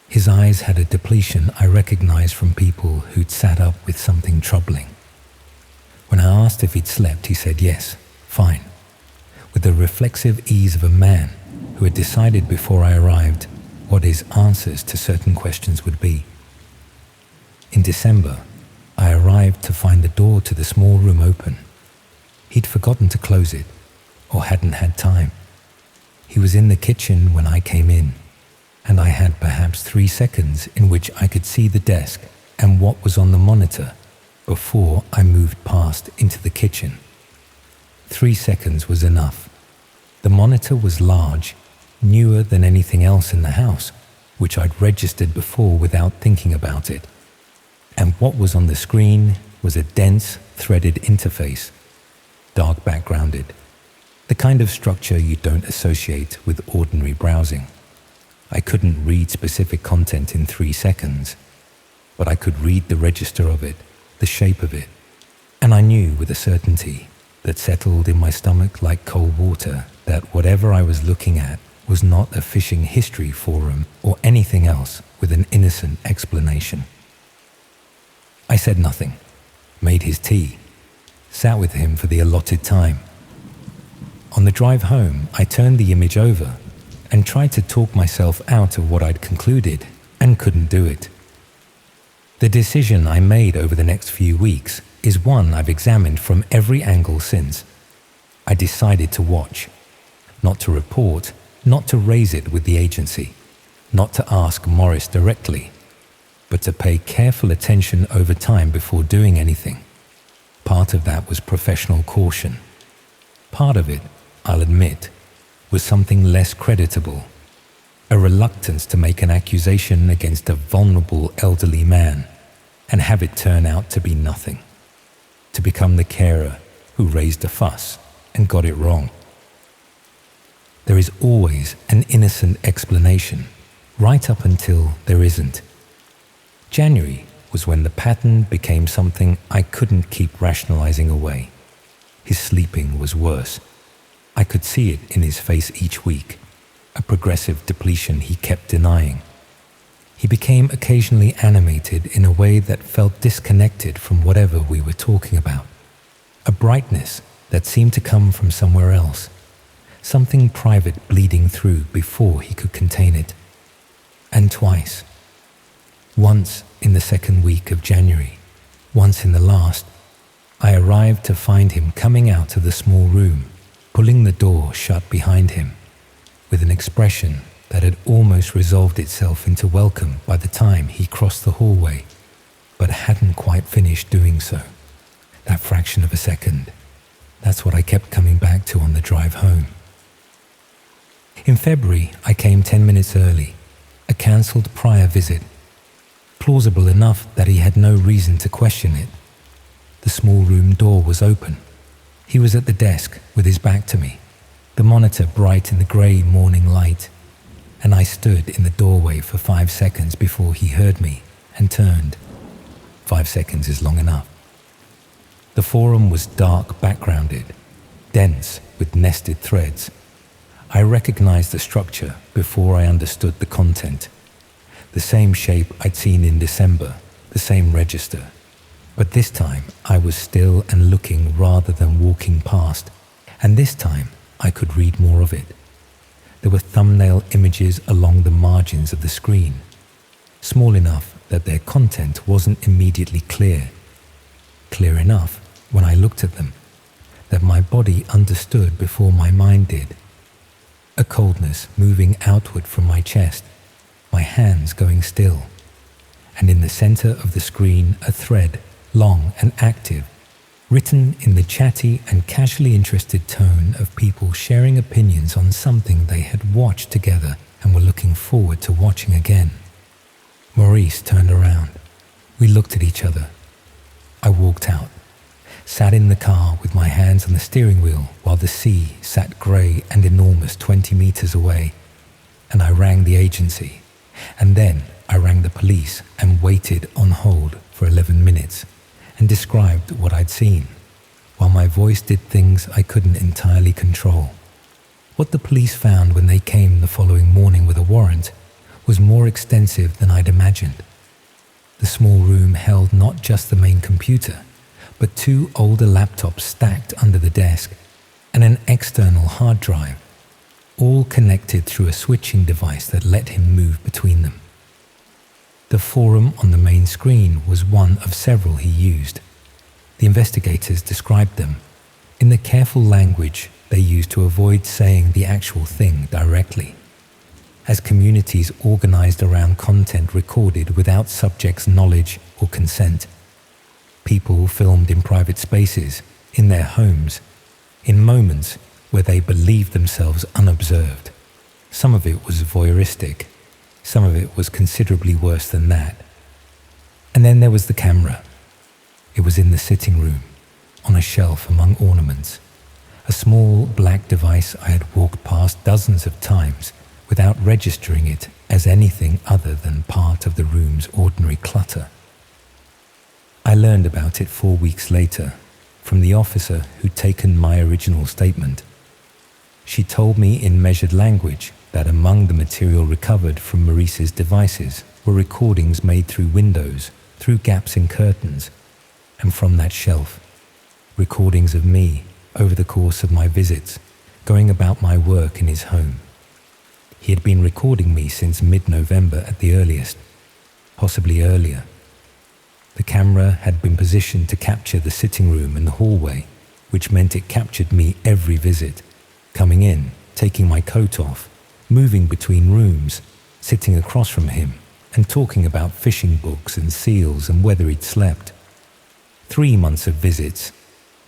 His eyes had a depletion I recognized from people who'd sat up with something troubling. When I asked if he'd slept, he said yes, fine, with the reflexive ease of a man who had decided before I arrived what his answers to certain questions would be. In December, I arrived to find the door to the small room open, He'd forgotten to close it, or hadn't had time. He was in the kitchen when I came in, and I had perhaps 3 seconds in which I could see the desk and what was on the monitor before I moved past into the kitchen. 3 seconds was enough. The monitor was large, newer than anything else in the house, which I'd registered before without thinking about it. And what was on the screen was a dense, threaded interface, dark backgrounded, the kind of structure you don't associate with ordinary browsing. I couldn't read specific content in 3 seconds, but I could read the register of it, the shape of it, and I knew with a certainty that settled in my stomach like cold water that whatever I was looking at was not a fishing history forum or anything else with an innocent explanation. I said nothing, made his tea, sat with him for the allotted time. On the drive home, I turned the image over and tried to talk myself out of what I'd concluded and couldn't do it. The decision I made over the next few weeks is one I've examined from every angle since. I decided to watch, not to report, not to raise it with the agency, not to ask Morris directly, but to pay careful attention over time before doing anything. Part of that was professional caution. Part of it, I'll admit, was something less creditable, a reluctance to make an accusation against a vulnerable elderly man and have it turn out to be nothing, to become the carer who raised a fuss and got it wrong. There is always an innocent explanation, right up until there isn't. January was when the pattern became something I couldn't keep rationalizing away. His sleeping was worse. I could see it in his face each week, a progressive depletion he kept denying. He became occasionally animated in a way that felt disconnected from whatever we were talking about, a brightness that seemed to come from somewhere else, something private bleeding through before he could contain it. And twice. Once in the second week of January, once in the last, I arrived to find him coming out of the small room, pulling the door shut behind him, with an expression that had almost resolved itself into welcome by the time he crossed the hallway, but hadn't quite finished doing so. That fraction of a second, that's what I kept coming back to on the drive home. In February, I came 10 minutes early, a cancelled prior visit, plausible enough that he had no reason to question it. The small room door was open. He was at the desk with his back to me, the monitor bright in the grey morning light, and I stood in the doorway for 5 seconds before he heard me and turned. 5 seconds is long enough. The forum was dark backgrounded, dense with nested threads. I recognized the structure before I understood the content. The same shape I'd seen in December, the same register. But this time I was still and looking rather than walking past, and this time I could read more of it. There were thumbnail images along the margins of the screen, small enough that their content wasn't immediately clear. Clear enough, when I looked at them, that my body understood before my mind did. A coldness moving outward from my chest, my hands going still, and in the center of the screen a thread, long and active, written in the chatty and casually interested tone of people sharing opinions on something they had watched together and were looking forward to watching again. Maurice turned around. We looked at each other. I walked out, sat in the car with my hands on the steering wheel while the sea sat grey and enormous 20 meters away, and I rang the agency, and then I rang the police and waited on hold for 11 minutes and described what I'd seen, while my voice did things I couldn't entirely control. What the police found when they came the following morning with a warrant was more extensive than I'd imagined. The small room held not just the main computer, but 2 older laptops stacked under the desk and an external hard drive, all connected through a switching device that let him move between them. The forum on the main screen was one of several he used. The investigators described them, in the careful language they use to avoid saying the actual thing directly. As communities organized around content recorded without subjects' knowledge or consent. People filmed in private spaces, in their homes, in moments where they believed themselves unobserved. Some of it was voyeuristic, some of it was considerably worse than that. And then there was the camera. It was in the sitting room, on a shelf among ornaments, a small black device I had walked past dozens of times without registering it as anything other than part of the room's ordinary clutter. I learned about it 4 weeks later from the officer who'd taken my original statement. She told me in measured language that among the material recovered from Maurice's devices were recordings made through windows, through gaps in curtains, and from that shelf, recordings of me over the course of my visits, going about my work in his home. He had been recording me since mid-November at the earliest, possibly earlier. The camera had been positioned to capture the sitting room and the hallway, which meant it captured me every visit, coming in, taking my coat off, moving between rooms, sitting across from him, and talking about fishing books and seals and whether he'd slept. 3 months of visits,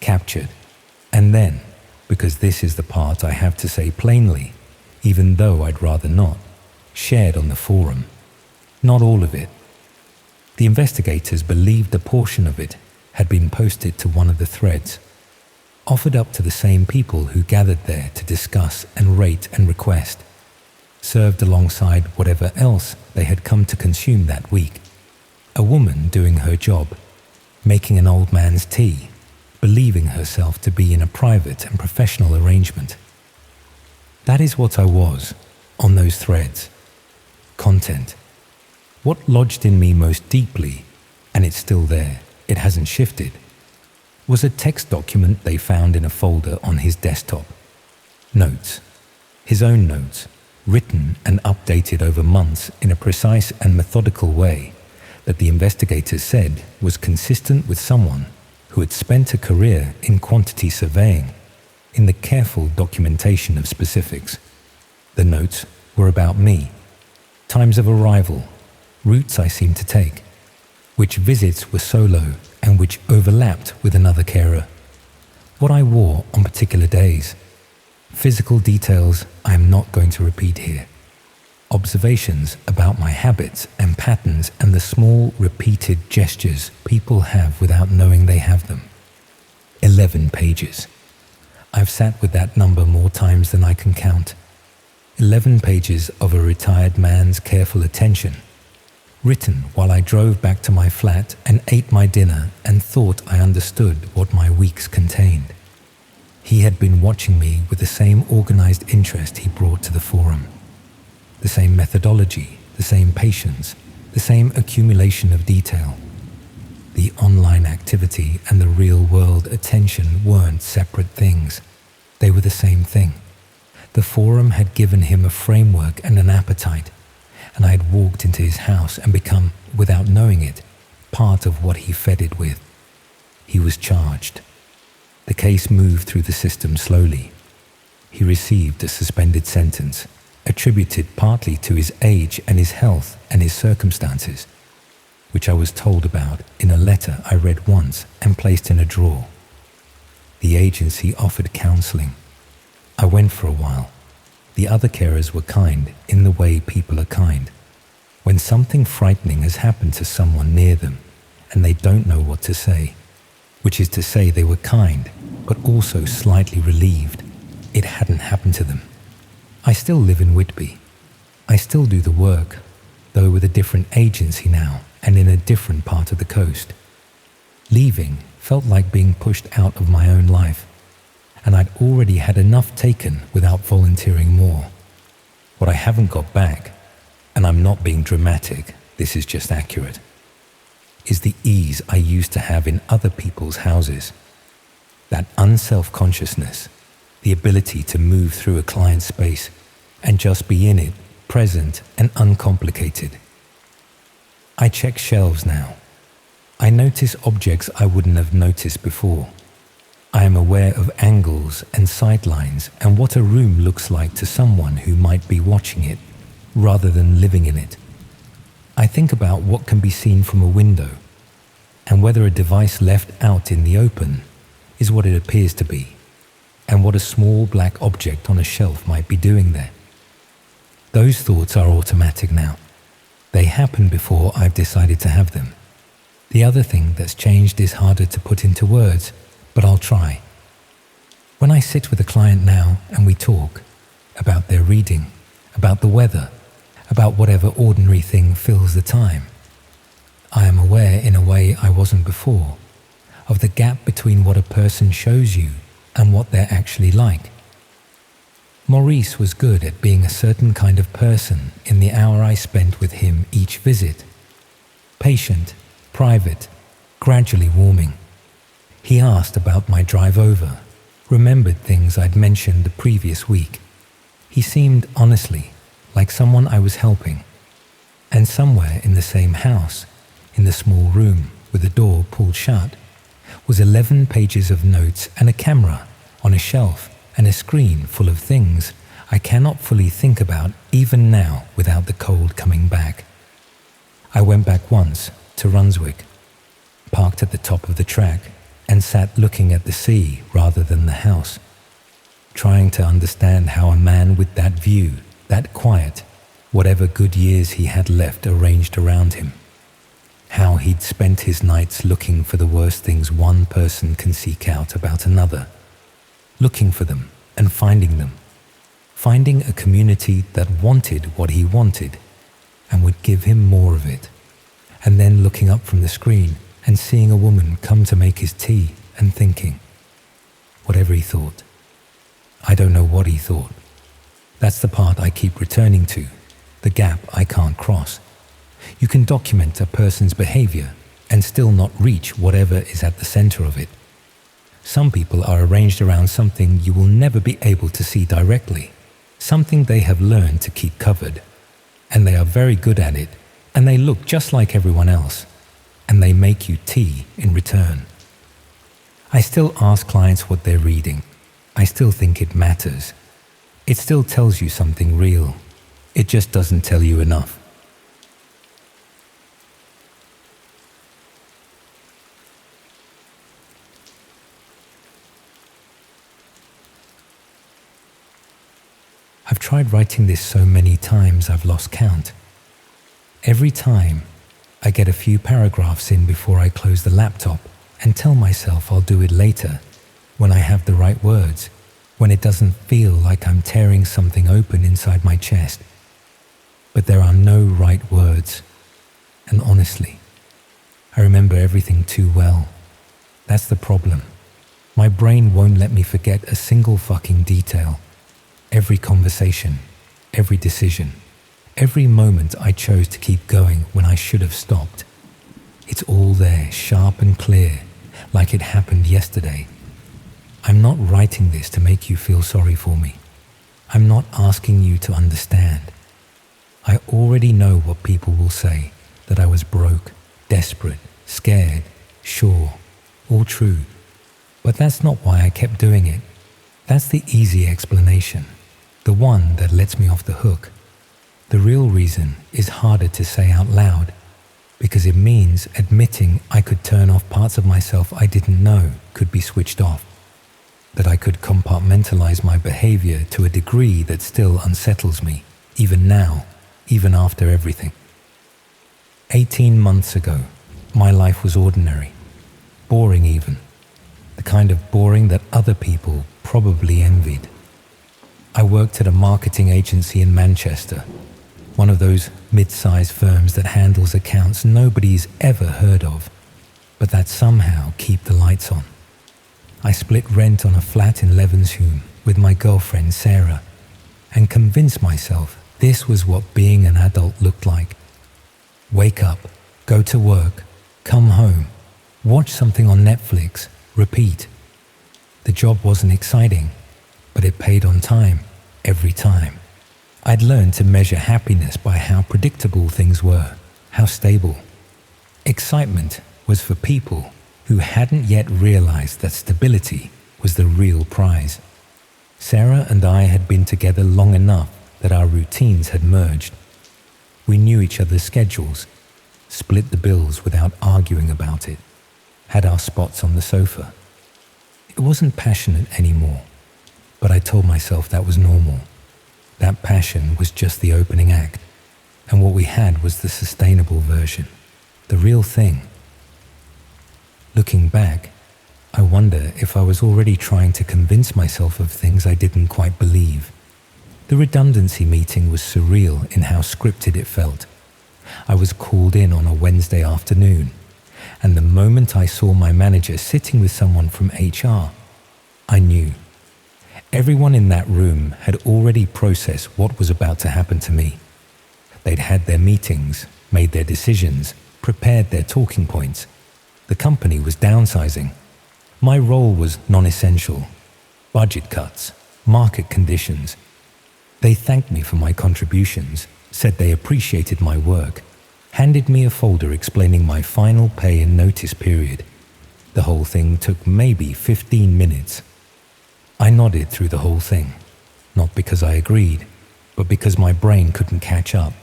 captured, and then, because this is the part I have to say plainly, even though I'd rather not, shared on the forum. Not all of it. The investigators believed a portion of it had been posted to one of the threads, offered up to the same people who gathered there to discuss and rate and request, served alongside whatever else they had come to consume that week. A woman doing her job, making an old man's tea, believing herself to be in a private and professional arrangement. That is what I was, on those threads. Content. What lodged in me most deeply, and it's still there, it hasn't shifted, was a text document they found in a folder on his desktop. Notes. His own notes, written and updated over months in a precise and methodical way that the investigators said was consistent with someone who had spent a career in quantity surveying, in the careful documentation of specifics. The notes were about me, times of arrival, routes I seemed to take, which visits were solo and which overlapped with another carer, what I wore on particular days. Physical details I am not going to repeat here. Observations about my habits and patterns and the small repeated gestures people have without knowing they have them. 11 pages. I've sat with that number more times than I can count. 11 pages of a retired man's careful attention, written while I drove back to my flat and ate my dinner and thought I understood what my weeks contained. He had been watching me with the same organized interest he brought to the forum. The same methodology, the same patience, the same accumulation of detail. The online activity and the real-world attention weren't separate things. They were the same thing. The forum had given him a framework and an appetite, and I had walked into his house and become, without knowing it, part of what he fed it with. He was charged. The case moved through the system slowly. He received a suspended sentence, attributed partly to his age and his health and his circumstances, which I was told about in a letter I read once and placed in a drawer. The agency offered counseling. I went for a while. The other carers were kind in the way people are kind. When something frightening has happened to someone near them and they don't know what to say, which is to say they were kind, but also slightly relieved it hadn't happened to them. I still live in Whitby. I still do the work, though with a different agency now and in a different part of the coast. Leaving felt like being pushed out of my own life, and I'd already had enough taken without volunteering more. What I haven't got back, and I'm not being dramatic, this is just accurate, is the ease I used to have in other people's houses. That unself-consciousness, the ability to move through a client's space and just be in it, present and uncomplicated. I check shelves now. I notice objects I wouldn't have noticed before. I am aware of angles and sightlines and what a room looks like to someone who might be watching it, rather than living in it. I think about what can be seen from a window, and whether a device left out in the open is what it appears to be, and what a small black object on a shelf might be doing there. Those thoughts are automatic now. They happen before I've decided to have them. The other thing that's changed is harder to put into words, but I'll try. When I sit with a client now and we talk about their reading, about the weather, about whatever ordinary thing fills the time, I am aware in a way I wasn't before of the gap between what a person shows you and what they're actually like. Maurice was good at being a certain kind of person in the hour I spent with him each visit. Patient, private, gradually warming. He asked about my drive over, remembered things I'd mentioned the previous week. He seemed, honestly, like someone I was helping. And somewhere in the same house, in the small room with the door pulled shut, was 11 pages of notes and a camera on a shelf and a screen full of things I cannot fully think about even now without the cold coming back. I went back once to Runswick, parked at the top of the track and sat looking at the sea rather than the house, trying to understand how a man with that view, that quiet, whatever good years he had left arranged around him, how he'd spent his nights looking for the worst things one person can seek out about another, looking for them and finding them, finding a community that wanted what he wanted and would give him more of it, and then looking up from the screen and seeing a woman come to make his tea and thinking, whatever he thought. I don't know what he thought. That's the part I keep returning to, the gap I can't cross. You can document a person's behavior and still not reach whatever is at the center of it. Some people are arranged around something you will never be able to see directly, something they have learned to keep covered, and they are very good at it, and they look just like everyone else, and they make you tea in return. I still ask clients what they're reading. I still think it matters. It still tells you something real. It just doesn't tell you enough. I've tried writing this so many times I've lost count. Every time, I get a few paragraphs in before I close the laptop and tell myself I'll do it later, when I have the right words, when it doesn't feel like I'm tearing something open inside my chest. But there are no right words, and honestly, I remember everything too well. That's the problem. My brain won't let me forget a single fucking detail. Every conversation, every decision, every moment I chose to keep going when I should have stopped. It's all there, sharp and clear, like it happened yesterday. I'm not writing this to make you feel sorry for me. I'm not asking you to understand. I already know what people will say, that I was broke, desperate, scared, sure, all true. But that's not why I kept doing it. That's the easy explanation, the one that lets me off the hook. The real reason is harder to say out loud, because it means admitting I could turn off parts of myself I didn't know could be switched off, that I could compartmentalize my behavior to a degree that still unsettles me, even now, even after everything. 18 months ago, my life was ordinary, boring even, the kind of boring that other people probably envied. I worked at a marketing agency in Manchester, one of those mid-sized firms that handles accounts nobody's ever heard of, but that somehow keep the lights on. I split rent on a flat in Levenshulme with my girlfriend Sarah and convinced myself this was what being an adult looked like. Wake up, go to work, come home, watch something on Netflix, repeat. The job wasn't exciting, but it paid on time, every time. I'd learned to measure happiness by how predictable things were, how stable. Excitement was for people who hadn't yet realized that stability was the real prize. Sarah and I had been together long enough that our routines had merged. We knew each other's schedules, split the bills without arguing about it, had our spots on the sofa. It wasn't passionate anymore, but I told myself that was normal. That passion was just the opening act, and what we had was the sustainable version, the real thing. Looking back, I wonder if I was already trying to convince myself of things I didn't quite believe. The redundancy meeting was surreal in how scripted it felt. I was called in on a Wednesday afternoon, and the moment I saw my manager sitting with someone from HR, I knew. Everyone in that room had already processed what was about to happen to me. They'd had their meetings, made their decisions, prepared their talking points. The company was downsizing. My role was non-essential. Budget cuts, market conditions. They thanked me for my contributions, said they appreciated my work, handed me a folder explaining my final pay and notice period. The whole thing took maybe 15 minutes. I nodded through the whole thing, not because I agreed, but because my brain couldn't catch up.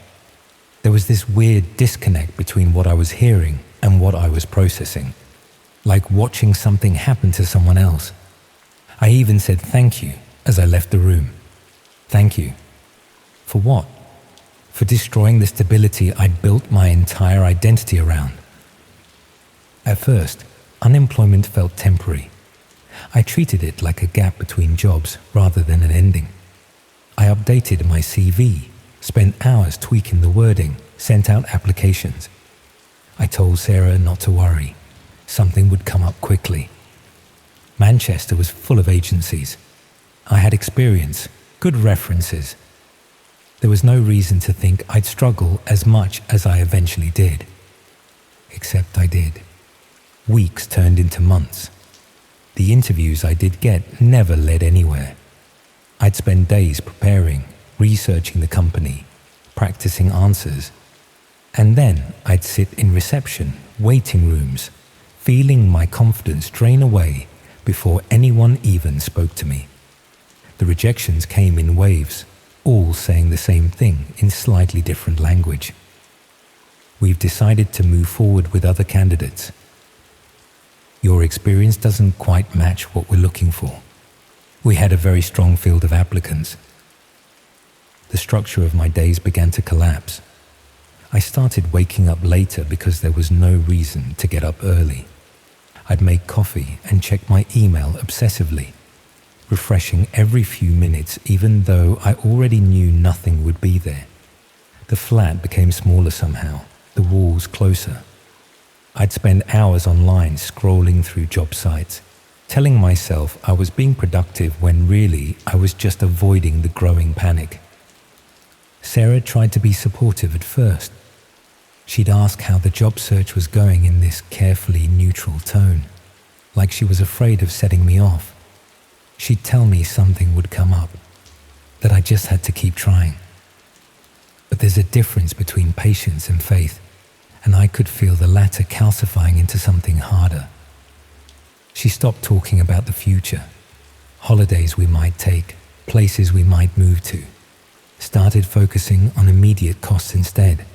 There was this weird disconnect between what I was hearing and what I was processing, like watching something happen to someone else. I even said thank you as I left the room. Thank you. For what? For destroying the stability I'd built my entire identity around. At first, unemployment felt temporary. I treated it like a gap between jobs rather than an ending. I updated my CV, spent hours tweaking the wording, sent out applications. I told Sarah not to worry. Something would come up quickly. Manchester was full of agencies. I had experience, good references. There was no reason to think I'd struggle as much as I eventually did. Except I did. Weeks turned into months. The interviews I did get never led anywhere. I'd spend days preparing, researching the company, practicing answers. And then I'd sit in reception, waiting rooms, feeling my confidence drain away before anyone even spoke to me. The rejections came in waves, all saying the same thing in slightly different language. We've decided to move forward with other candidates. Your experience doesn't quite match what we're looking for. We had a very strong field of applicants. The structure of my days began to collapse. I started waking up later because there was no reason to get up early. I'd make coffee and check my email obsessively, refreshing every few minutes even though I already knew nothing would be there. The flat became smaller somehow, the walls closer. I'd spend hours online scrolling through job sites, telling myself I was being productive when really I was just avoiding the growing panic. Sarah tried to be supportive at first. She'd ask how the job search was going in this carefully neutral tone, like she was afraid of setting me off. She'd tell me something would come up, that I just had to keep trying. But there's a difference between patience and faith, and I could feel the latter calcifying into something harder. She stopped talking about the future, holidays we might take, places we might move to, started focusing on immediate costs instead.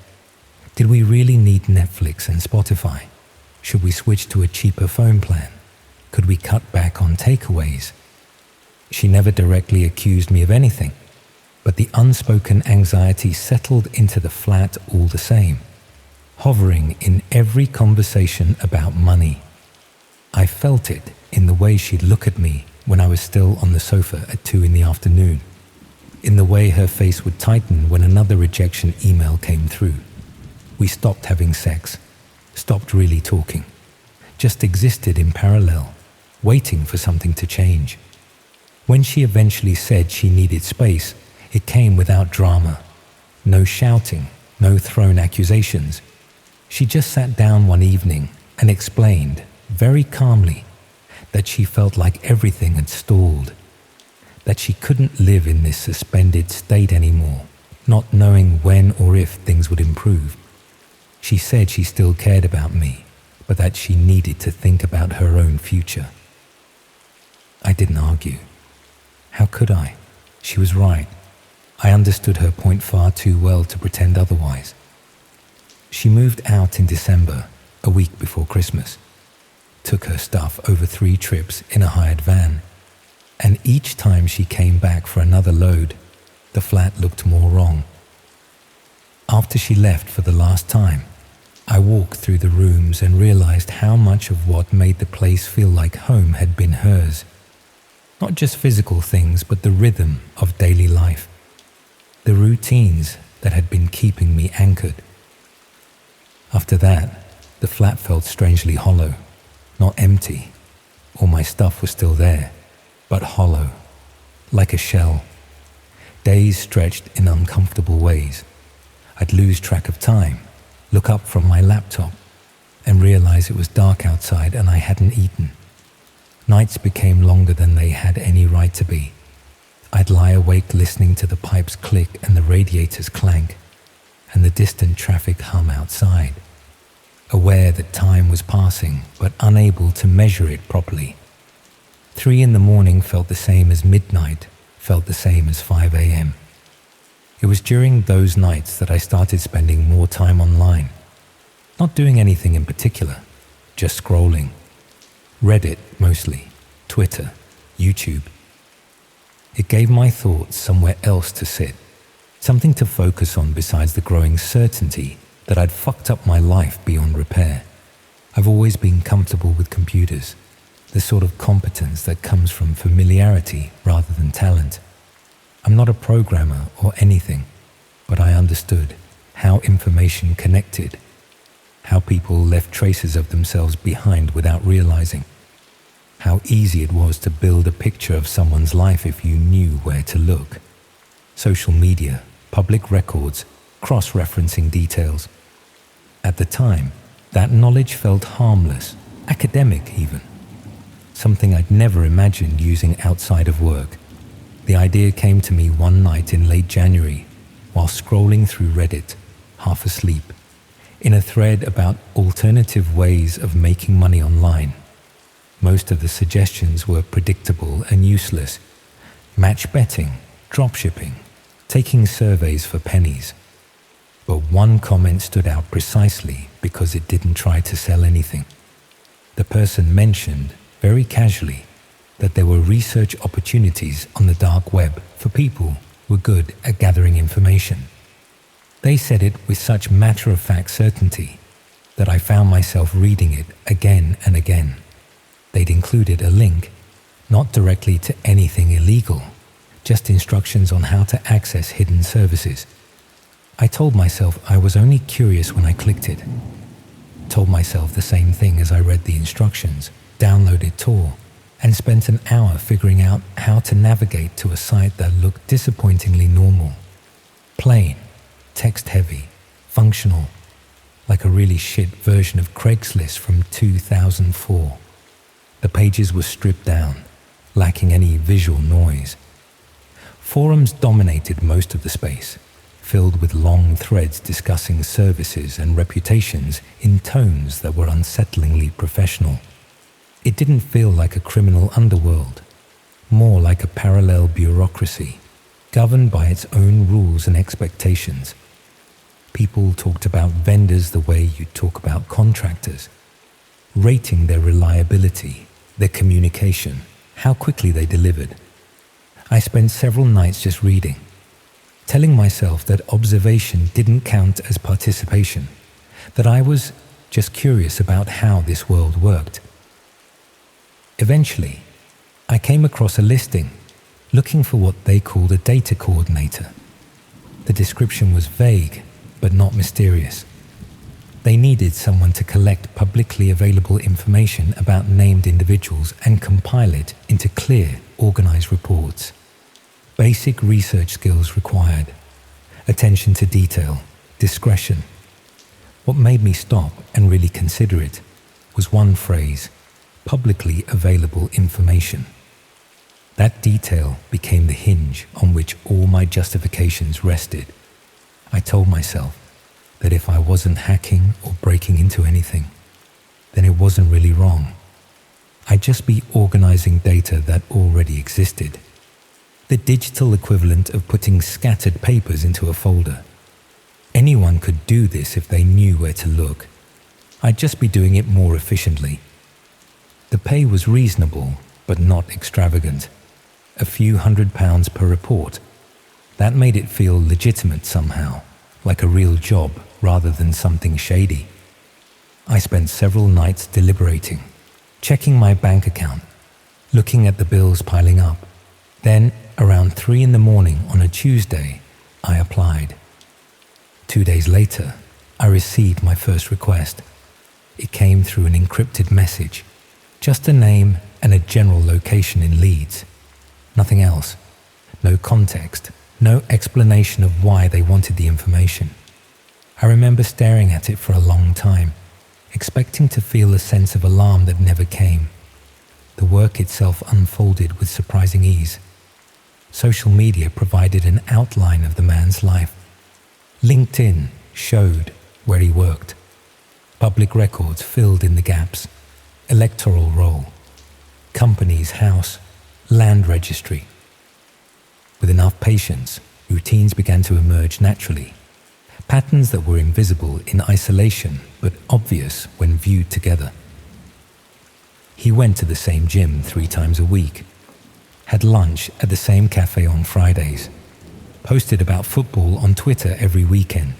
Did we really need Netflix and Spotify? Should we switch to a cheaper phone plan? Could we cut back on takeaways? She never directly accused me of anything, but the unspoken anxiety settled into the flat all the same, hovering in every conversation about money. I felt it in the way she'd look at me when I was still on the sofa at 2 p.m, in the way her face would tighten when another rejection email came through. We stopped having sex, stopped really talking, just existed in parallel, waiting for something to change. When she eventually said she needed space, it came without drama. No shouting, no thrown accusations. She just sat down one evening and explained, very calmly, that she felt like everything had stalled, that she couldn't live in this suspended state anymore, not knowing when or if things would improve. She said she still cared about me, but that she needed to think about her own future. I didn't argue. How could I? She was right. I understood her point far too well to pretend otherwise. She moved out in December, a week before Christmas. Took her stuff over 3 trips in a hired van, and each time she came back for another load, the flat looked more wrong. After she left for the last time, I walked through the rooms and realized how much of what made the place feel like home had been hers. Not just physical things, but the rhythm of daily life. The routines that had been keeping me anchored. After that, the flat felt strangely hollow, not empty. All my stuff was still there, but hollow, like a shell. Days stretched in uncomfortable ways. I'd lose track of time, look up from my laptop, and realize it was dark outside and I hadn't eaten. Nights became longer than they had any right to be. I'd lie awake listening to the pipes click and the radiators clank, and the distant traffic hum outside, aware that time was passing but unable to measure it properly. 3 in the morning felt the same as midnight, felt the same as 5 a.m. It was during those nights that I started spending more time online, not doing anything in particular, just scrolling. Reddit mostly, Twitter, YouTube. It gave my thoughts somewhere else to sit, something to focus on besides the growing certainty that I'd fucked up my life beyond repair. I've always been comfortable with computers, the sort of competence that comes from familiarity rather than talent. I'm not a programmer or anything, but I understood how information connected, how people left traces of themselves behind without realizing, how easy it was to build a picture of someone's life if you knew where to look. Social media, public records, cross-referencing details. At the time, that knowledge felt harmless, academic even. Something I'd never imagined using outside of work. The idea came to me one night in late January while scrolling through Reddit, half asleep, in a thread about alternative ways of making money online. Most of the suggestions were predictable and useless. Match betting, dropshipping, taking surveys for pennies. But one comment stood out precisely because it didn't try to sell anything. The person mentioned, very casually, that there were research opportunities on the dark web for people who were good at gathering information. They said it with such matter-of-fact certainty that I found myself reading it again and again. They'd included a link, not directly to anything illegal, just instructions on how to access hidden services. I told myself I was only curious when I clicked it. Told myself the same thing as I read the instructions, downloaded Tor, and spent an hour figuring out how to navigate to a site that looked disappointingly normal. Plain, text-heavy, functional, like a really shit version of Craigslist from 2004. The pages were stripped down, lacking any visual noise. Forums dominated most of the space, filled with long threads discussing services and reputations in tones that were unsettlingly professional. It didn't feel like a criminal underworld, more like a parallel bureaucracy, governed by its own rules and expectations. People talked about vendors the way you talk about contractors, rating their reliability, their communication, how quickly they delivered. I spent several nights just reading, telling myself that observation didn't count as participation, that I was just curious about how this world worked. Eventually, I came across a listing looking for what they called a data coordinator. The description was vague, but not mysterious. They needed someone to collect publicly available information about named individuals and compile it into clear, organized reports. Basic research skills required. Attention to detail, discretion. What made me stop and really consider it was one phrase: publicly available information. That detail became the hinge on which all my justifications rested. I told myself that if I wasn't hacking or breaking into anything, then it wasn't really wrong. I'd just be organizing data that already existed. The digital equivalent of putting scattered papers into a folder. Anyone could do this if they knew where to look. I'd just be doing it more efficiently. The pay was reasonable, but not extravagant. A few £100s per report. That made it feel legitimate somehow, like a real job rather than something shady. I spent several nights deliberating, checking my bank account, looking at the bills piling up. Then, around 3 a.m. on a Tuesday, I applied. 2 days later, I received my first request. It came through an encrypted message, just a name and a general location in Leeds. Nothing else. No context, no explanation of why they wanted the information. I remember staring at it for a long time, expecting to feel a sense of alarm that never came. The work itself unfolded with surprising ease. Social media provided an outline of the man's life. LinkedIn showed where he worked. Public records filled in the gaps. Electoral roll. Company's house. Land registry. With enough patience, routines began to emerge naturally. Patterns that were invisible in isolation but obvious when viewed together. He went to the same gym 3 times a week, had lunch at the same cafe on Fridays, posted about football on Twitter every weekend.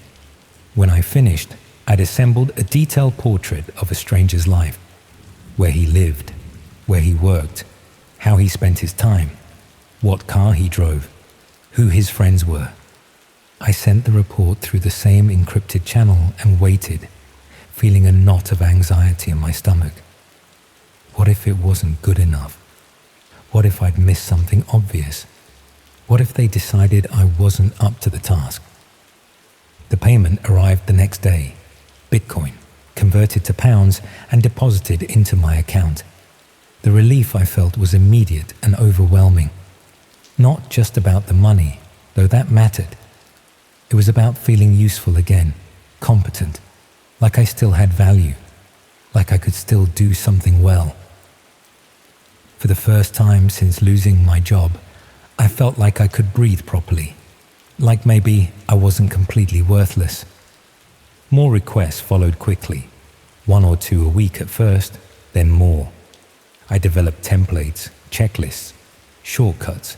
When I finished, I'd assembled a detailed portrait of a stranger's life, where he lived, where he worked, how he spent his time, what car he drove, who his friends were. I sent the report through the same encrypted channel and waited, feeling a knot of anxiety in my stomach. What if it wasn't good enough? What if I'd missed something obvious? What if they decided I wasn't up to the task? The payment arrived the next day. Bitcoin, converted to pounds and deposited into my account. The relief I felt was immediate and overwhelming. Not just about the money, though that mattered. It was about feeling useful again, competent, like I still had value, like I could still do something well. For the first time since losing my job, I felt like I could breathe properly, like maybe I wasn't completely worthless. More requests followed quickly, 1 or 2 a week at first, then more. I developed templates, checklists, shortcuts.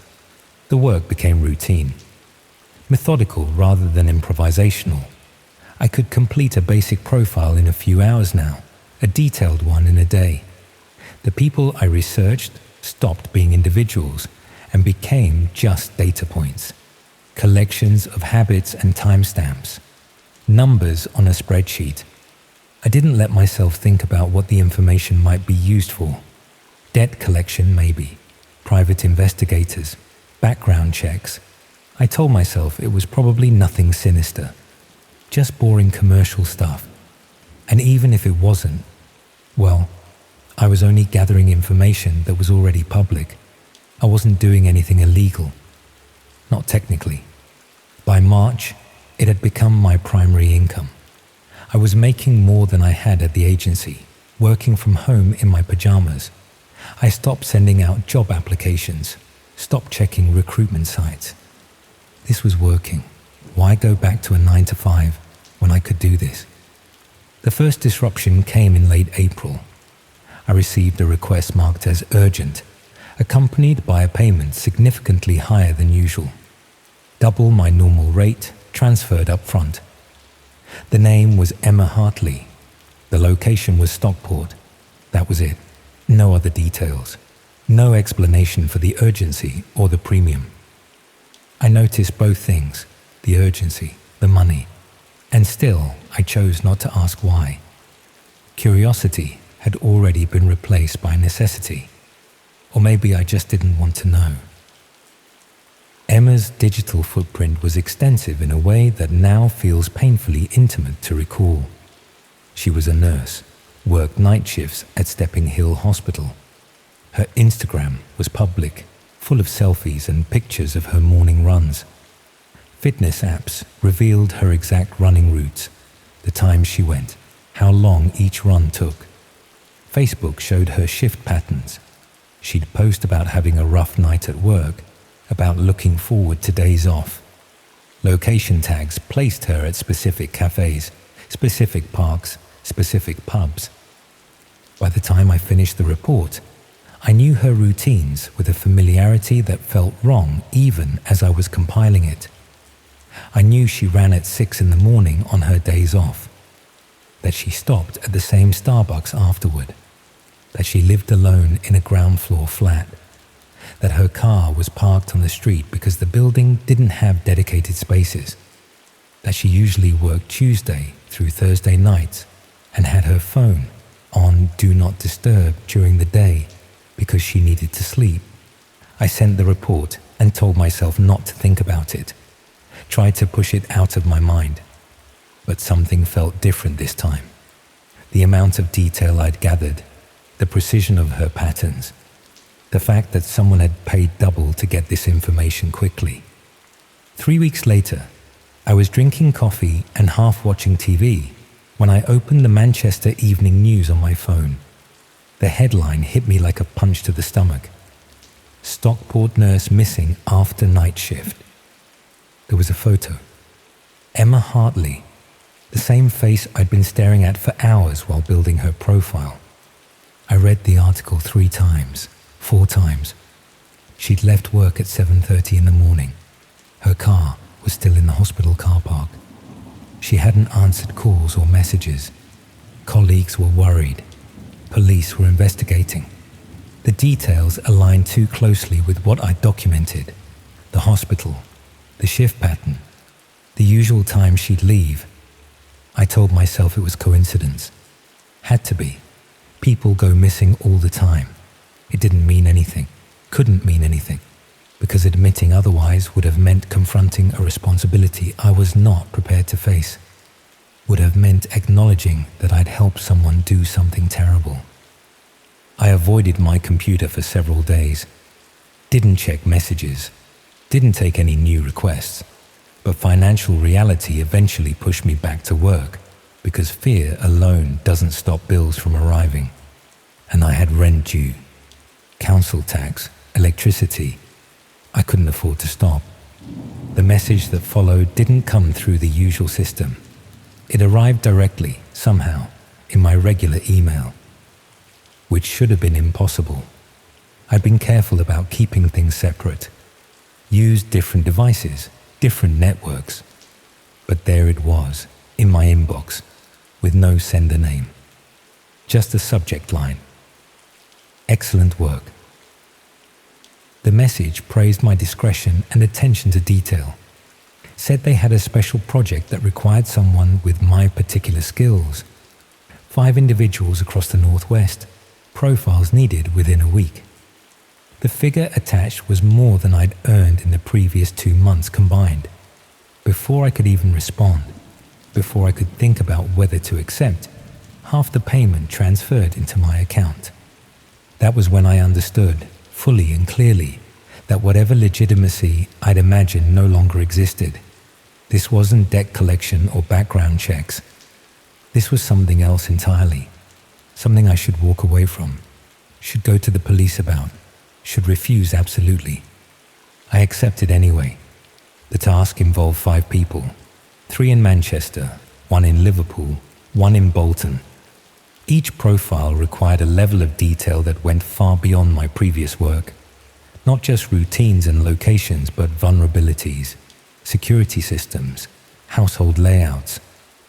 The work became routine. Methodical rather than improvisational. I could complete a basic profile in a few hours now, a detailed one in a day. The people I researched stopped being individuals and became just data points, collections of habits and timestamps, numbers on a spreadsheet. I didn't let myself think about what the information might be used for. Debt collection maybe, private investigators, background checks. I told myself it was probably nothing sinister, just boring commercial stuff. And even if it wasn't, well, I was only gathering information that was already public. I wasn't doing anything illegal. Not technically. By March, it had become my primary income. I was making more than I had at the agency, working from home in my pajamas. I stopped sending out job applications, stopped checking recruitment sites. This was working. Why go back to a 9-to-5 when I could do this? The first disruption came in late April. I received a request marked as urgent, accompanied by a payment significantly higher than usual. Double my normal rate, transferred up front. The name was Emma Hartley. The location was Stockport. That was it. No other details. No explanation for the urgency or the premium. I noticed both things, the urgency, the money, and still I chose not to ask why. Curiosity had already been replaced by necessity, or maybe I just didn't want to know. Emma's digital footprint was extensive in a way that now feels painfully intimate to recall. She was a nurse, worked night shifts at Stepping Hill Hospital. Her Instagram was public, full of selfies and pictures of her morning runs. Fitness apps revealed her exact running routes, the time she went, how long each run took. Facebook showed her shift patterns. She'd post about having a rough night at work, about looking forward to days off. Location tags placed her at specific cafes, specific parks, specific pubs. By the time I finished the report, I knew her routines with a familiarity that felt wrong even as I was compiling it. I knew she ran at 6 in the morning on her days off, that she stopped at the same Starbucks afterward, that she lived alone in a ground floor flat, that her car was parked on the street because the building didn't have dedicated spaces, that she usually worked Tuesday through Thursday nights and had her phone on Do Not Disturb during the day because she needed to sleep. I sent the report and told myself not to think about it, tried to push it out of my mind. But something felt different this time. The amount of detail I'd gathered, the precision of her patterns, the fact that someone had paid double to get this information quickly. 3 weeks later, I was drinking coffee and half watching TV when I opened the Manchester Evening News on my phone. The headline hit me like a punch to the stomach. Stockport nurse missing after night shift. There was a photo. Emma Hartley, the same face I'd been staring at for hours while building her profile. I read the article 3 times, 4 times. She'd left work at 7:30 in the morning. Her car was still in the hospital car park. She hadn't answered calls or messages. Colleagues were worried. Police were investigating. The details aligned too closely with what I'd documented. The hospital, the shift pattern, the usual time she'd leave. I told myself it was coincidence. Had to be. People go missing all the time. It didn't mean anything, couldn't mean anything, because admitting otherwise would have meant confronting a responsibility I was not prepared to face. Would have meant acknowledging that I'd helped someone do something terrible. I avoided my computer for several days. Didn't check messages. Didn't take any new requests. But financial reality eventually pushed me back to work because fear alone doesn't stop bills from arriving. And I had rent due, council tax, electricity. I couldn't afford to stop. The message that followed didn't come through the usual system. It arrived directly, somehow, in my regular email, which should have been impossible. I'd been careful about keeping things separate, used different devices, different networks, but there it was, in my inbox, with no sender name. Just a subject line. Excellent work. The message praised my discretion and attention to detail, said they had a special project that required someone with my particular skills. 5 individuals across the Northwest, profiles needed within a week. The figure attached was more than I'd earned in the previous 2 months combined. Before I could even respond, before I could think about whether to accept, half the payment transferred into my account. That was when I understood, fully and clearly, that whatever legitimacy I'd imagined no longer existed. This wasn't debt collection or background checks. This was something else entirely. Something I should walk away from, should go to the police about, should refuse absolutely. I accepted anyway. The task involved 5 people, 3 in Manchester, 1 in Liverpool, 1 in Bolton. Each profile required a level of detail that went far beyond my previous work. Not just routines and locations, but vulnerabilities, security systems, household layouts,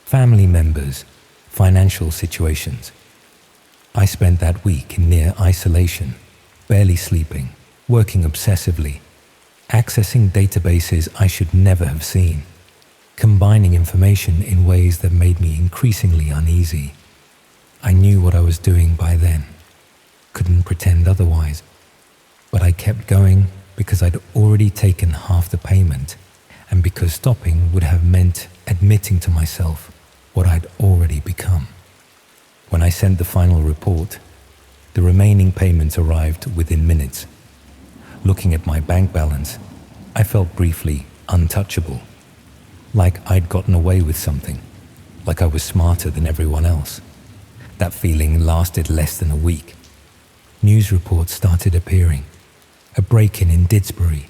family members, financial situations. I spent that week in near isolation, barely sleeping, working obsessively, accessing databases I should never have seen, combining information in ways that made me increasingly uneasy. I knew what I was doing by then, couldn't pretend otherwise, but I kept going because I'd already taken half the payment and because stopping would have meant admitting to myself what I'd already become. When I sent the final report, the remaining payments arrived within minutes. Looking at my bank balance, I felt briefly untouchable, like I'd gotten away with something, like I was smarter than everyone else. That feeling lasted less than a week. News reports started appearing. A break-in in Didsbury,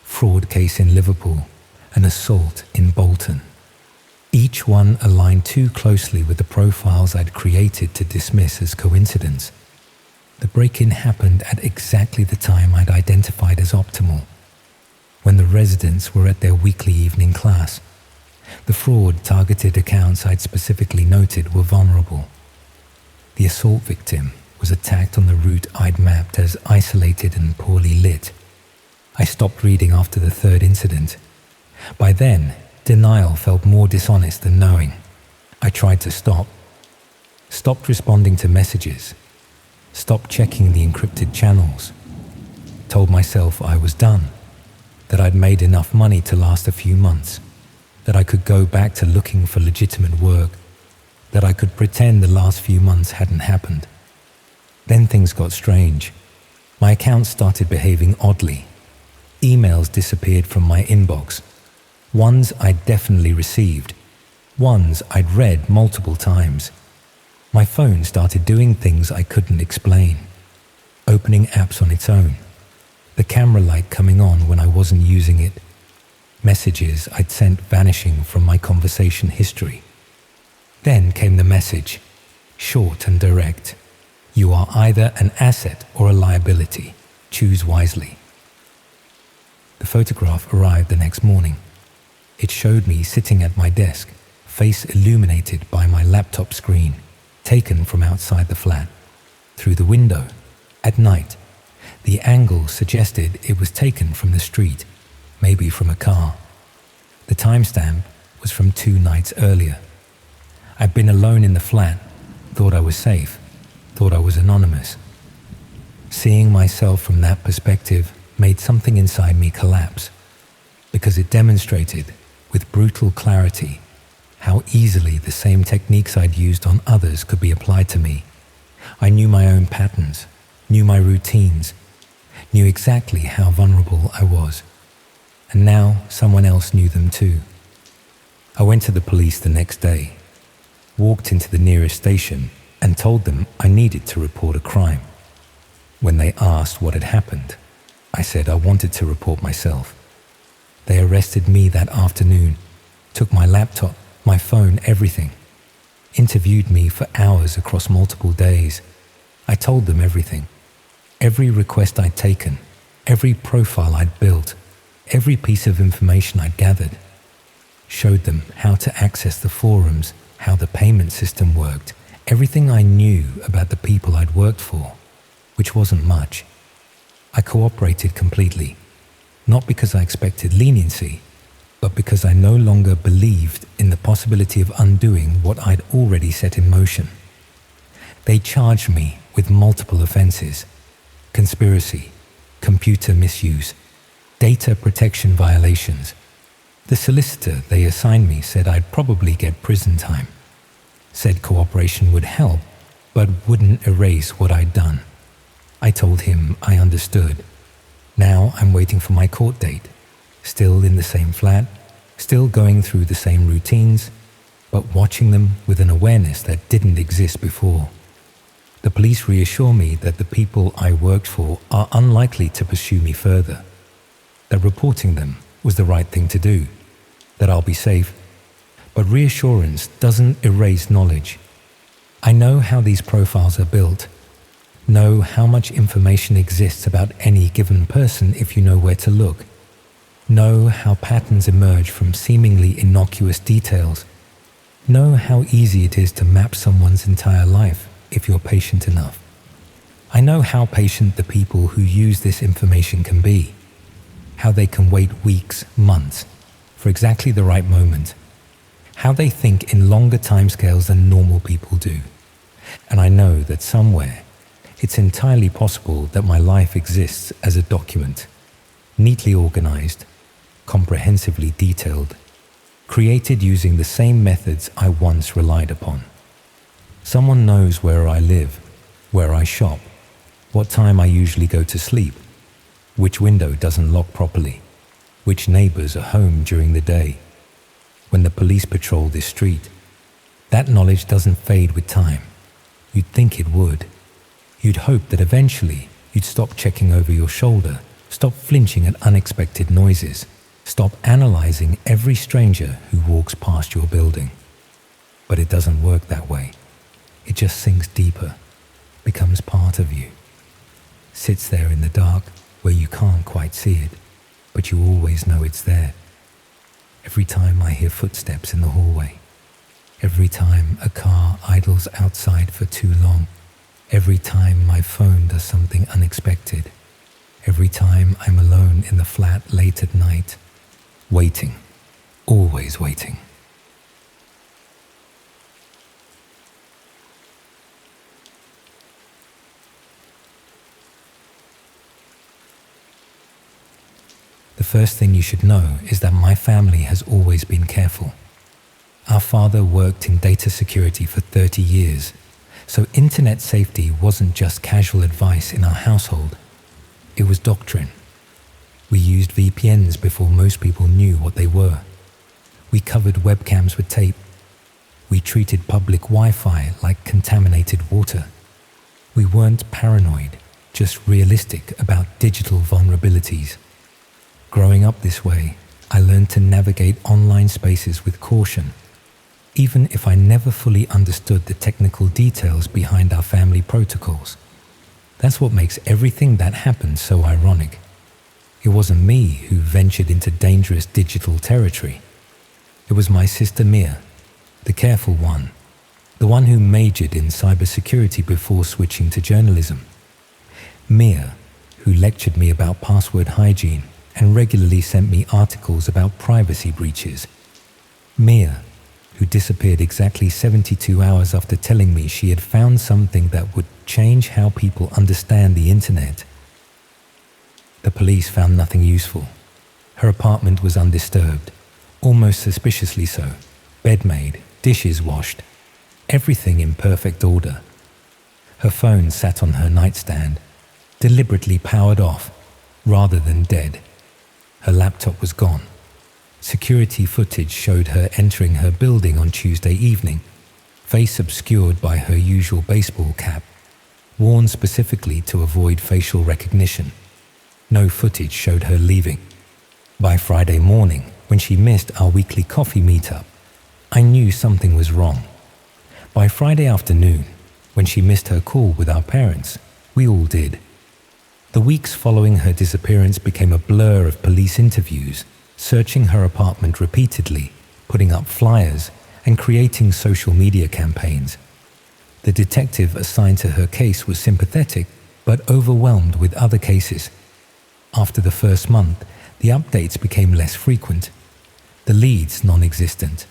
fraud case in Liverpool, an assault in Bolton. Each one aligned too closely with the profiles I'd created to dismiss as coincidence. The break-in happened at exactly the time I'd identified as optimal, when the residents were at their weekly evening class. The fraud-targeted accounts I'd specifically noted were vulnerable. The assault victim was attacked on the route I'd mapped as isolated and poorly lit. I stopped reading after the third incident. By then, denial felt more dishonest than knowing. I tried to stop. Stopped responding to messages. Stopped checking the encrypted channels. Told myself I was done. That I'd made enough money to last a few months. That I could go back to looking for legitimate work. That I could pretend the last few months hadn't happened. Then things got strange. My account started behaving oddly. Emails disappeared from my inbox. Ones I'd definitely received. Ones I'd read multiple times. My phone started doing things I couldn't explain. Opening apps on its own. The camera light coming on when I wasn't using it. Messages I'd sent vanishing from my conversation history. Then came the message, short and direct. You are either an asset or a liability. Choose wisely. The photograph arrived the next morning. It showed me sitting at my desk, face illuminated by my laptop screen, taken from outside the flat. Through the window, at night, the angle suggested it was taken from the street, maybe from a car. The timestamp was from 2 nights earlier. I'd been alone in the flat, thought I was safe, thought I was anonymous. Seeing myself from that perspective made something inside me collapse, because it demonstrated, with brutal clarity, how easily the same techniques I'd used on others could be applied to me. I knew my own patterns, knew my routines, knew exactly how vulnerable I was. And now someone else knew them too. I went to the police the next day, walked into the nearest station and told them I needed to report a crime. When they asked what had happened, I said I wanted to report myself. They arrested me that afternoon, took my laptop, my phone, everything. Interviewed me for hours across multiple days. I told them everything. Every request I'd taken, every profile I'd built, every piece of information I'd gathered. Showed them how to access the forums, how the payment system worked, everything I knew about the people I'd worked for, which wasn't much. I cooperated completely, not because I expected leniency, but because I no longer believed in the possibility of undoing what I'd already set in motion. They charged me with multiple offenses: conspiracy, computer misuse, data protection violations. The solicitor they assigned me said I'd probably get prison time. Said cooperation would help, but wouldn't erase what I'd done. I told him I understood. Now I'm waiting for my court date. Still in the same flat, still going through the same routines, but watching them with an awareness that didn't exist before. The police reassure me that the people I worked for are unlikely to pursue me further, that reporting them was the right thing to do, that I'll be safe. But reassurance doesn't erase knowledge. I know how these profiles are built, know how much information exists about any given person if you know where to look, know how patterns emerge from seemingly innocuous details, know how easy it is to map someone's entire life if you're patient enough. I know how patient the people who use this information can be, how they can wait weeks, months, for exactly the right moment, how they think in longer timescales than normal people do. And I know that somewhere, it's entirely possible that my life exists as a document, neatly organized, comprehensively detailed, created using the same methods I once relied upon. Someone knows where I live, where I shop, what time I usually go to sleep, which window doesn't lock properly, which neighbors are home during the day, when the police patrol this street. That knowledge doesn't fade with time. You'd think it would. You'd hope that eventually you'd stop checking over your shoulder, stop flinching at unexpected noises, stop analyzing every stranger who walks past your building. But it doesn't work that way. It just sinks deeper, becomes part of you, sits there in the dark where you can't quite see it, but you always know it's there. Every time I hear footsteps in the hallway, every time a car idles outside for too long, every time my phone does something unexpected, every time I'm alone in the flat late at night, waiting, always waiting. The first thing you should know is that my family has always been careful. Our father worked in data security for 30 years, so internet safety wasn't just casual advice in our household. It was doctrine. We used VPNs before most people knew what they were. We covered webcams with tape. We treated public Wi-Fi like contaminated water. We weren't paranoid, just realistic about digital vulnerabilities. Growing up this way, I learned to navigate online spaces with caution, even if I never fully understood the technical details behind our family protocols. That's what makes everything that happened so ironic. It wasn't me who ventured into dangerous digital territory. It was my sister Mia, the careful one, the one who majored in cybersecurity before switching to journalism. Mia, who lectured me about password hygiene and regularly sent me articles about privacy breaches. Mia, who disappeared exactly 72 hours after telling me she had found something that would change how people understand the internet. The police found nothing useful. Her apartment was undisturbed, almost suspiciously so. Bed made, dishes washed, everything in perfect order. Her phone sat on her nightstand, deliberately powered off, rather than dead. Her laptop was gone. Security footage showed her entering her building on Tuesday evening, face obscured by her usual baseball cap, worn specifically to avoid facial recognition. No footage showed her leaving. By Friday morning, when she missed our weekly coffee meetup, I knew something was wrong. By Friday afternoon, when she missed her call with our parents, we all did. The weeks following her disappearance became a blur of police interviews, searching her apartment repeatedly, putting up flyers, and creating social media campaigns. The detective assigned to her case was sympathetic, but overwhelmed with other cases. After the first month, the updates became less frequent, the leads non-existent.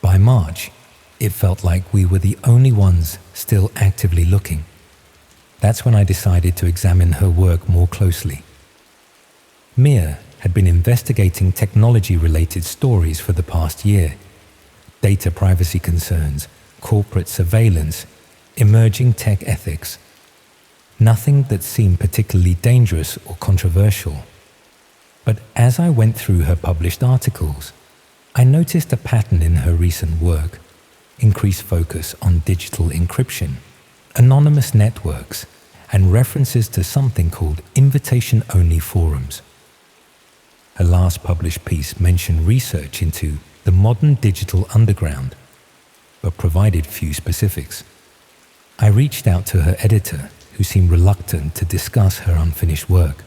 By March, it felt like we were the only ones still actively looking. That's when I decided to examine her work more closely. Mia had been investigating technology-related stories for the past year. Data privacy concerns, corporate surveillance, emerging tech ethics. Nothing that seemed particularly dangerous or controversial. But as I went through her published articles, I noticed a pattern in her recent work: increased focus on digital encryption, anonymous networks, and references to something called invitation-only forums. Her last published piece mentioned research into the modern digital underground, but provided few specifics. I reached out to her editor, who seemed reluctant to discuss her unfinished work.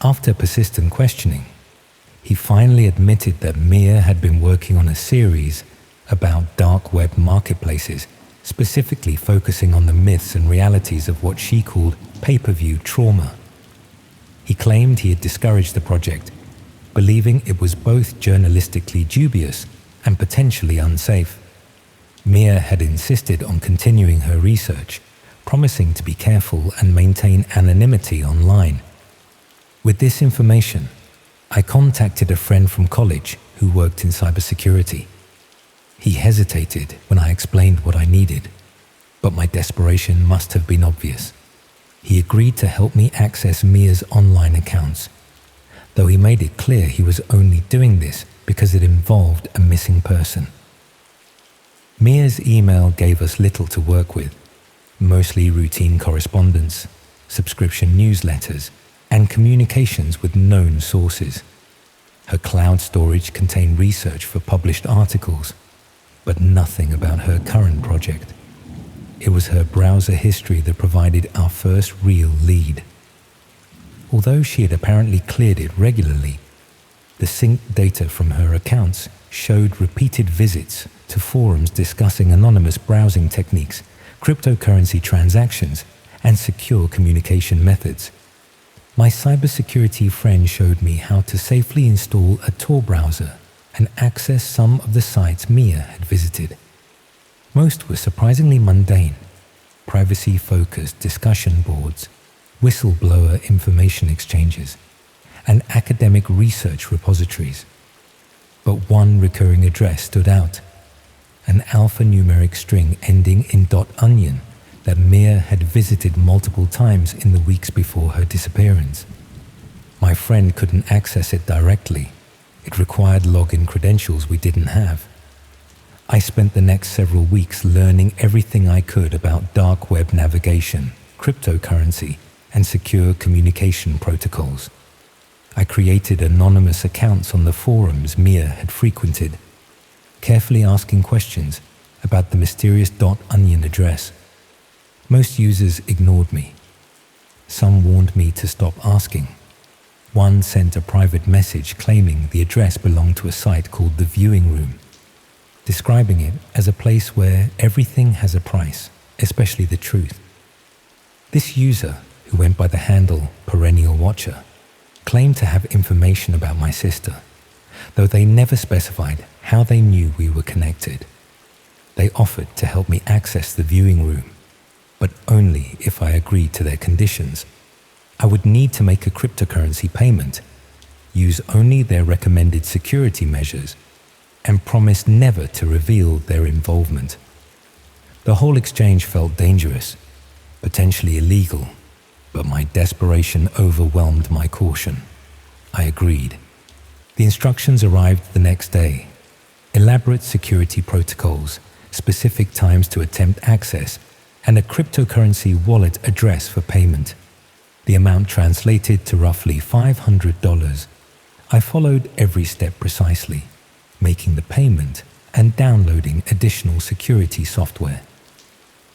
After persistent questioning, he finally admitted that Mia had been working on a series about dark web marketplaces, specifically focusing on the myths and realities of what she called pay-per-view trauma. He claimed he had discouraged the project, believing it was both journalistically dubious and potentially unsafe. Mia had insisted on continuing her research, promising to be careful and maintain anonymity online. With this information, I contacted a friend from college who worked in cybersecurity. He hesitated when I explained what I needed, but my desperation must have been obvious. He agreed to help me access Mia's online accounts, though he made it clear he was only doing this because it involved a missing person. Mia's email gave us little to work with. mostly routine correspondence, subscription newsletters, and communications with known sources. Her cloud storage contained research for published articles, but nothing about her current project. It was her browser history that provided our first real lead. Although she had apparently cleared it regularly, the synced data from her accounts showed repeated visits to forums discussing anonymous browsing techniques, cryptocurrency transactions, and secure communication methods. My cybersecurity friend showed me how to safely install a Tor browser and access some of the sites Mia had visited. Most were surprisingly mundane: privacy-focused discussion boards, whistleblower information exchanges, and academic research repositories. But one recurring address stood out: an alphanumeric string ending in .onion that Mia had visited multiple times in the weeks before her disappearance. My friend couldn't access it directly. It required login credentials we didn't have. I spent the next several weeks learning everything I could about dark web navigation, cryptocurrency, and secure communication protocols. I created anonymous accounts on the forums Mia had frequented, carefully asking questions about the mysterious .onion address. Most users ignored me. Some warned me to stop asking. One sent a private message claiming the address belonged to a site called The Viewing Room, describing it as a place where everything has a price, especially the truth. This user, who went by the handle Perennial Watcher, claimed to have information about my sister, though they never specified how they knew we were connected. They offered to help me access the viewing room, but only if I agreed to their conditions. I would need to make a cryptocurrency payment, use only their recommended security measures, and promise never to reveal their involvement. The whole exchange felt dangerous, potentially illegal, but my desperation overwhelmed my caution. I agreed. The instructions arrived the next day: elaborate security protocols, specific times to attempt access, and a cryptocurrency wallet address for payment. The amount translated to roughly $500. I followed every step precisely, making the payment and downloading additional security software.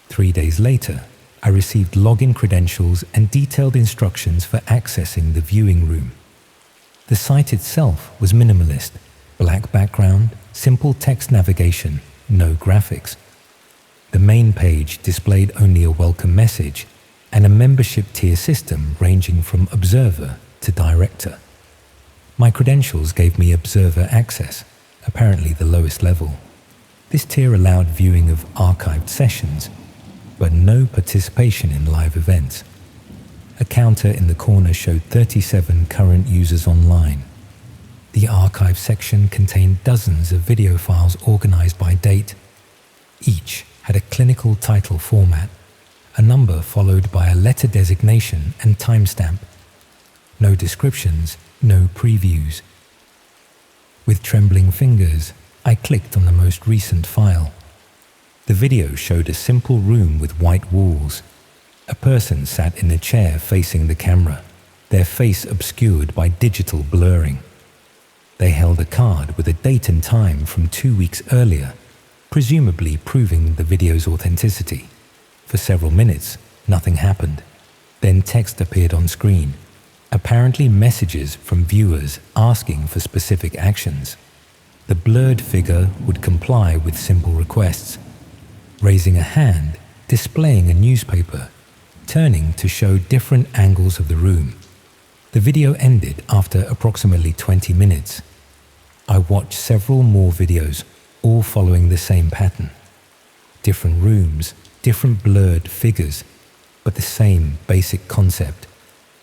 3 days later, I received login credentials and detailed instructions for accessing the viewing room. The site itself was minimalist: black background, simple text navigation, no graphics. The main page displayed only a welcome message and a membership tier system ranging from observer to director. My credentials gave me observer access, apparently the lowest level. This tier allowed viewing of archived sessions, but no participation in live events. A counter in the corner showed 37 current users online. The archive section contained dozens of video files organized by date. Each had a clinical title format, a number followed by a letter designation and timestamp. No descriptions, no previews. With trembling fingers, I clicked on the most recent file. The video showed a simple room with white walls. A person sat in a chair facing the camera, their face obscured by digital blurring. They held a card with a date and time from 2 weeks earlier, presumably proving the video's authenticity. For several minutes, nothing happened. Then text appeared on screen, apparently messages from viewers asking for specific actions. The blurred figure would comply with simple requests: raising a hand, displaying a newspaper, turning to show different angles of the room. The video ended after approximately 20 minutes. I watched several more videos, all following the same pattern. Different rooms, different blurred figures, but the same basic concept: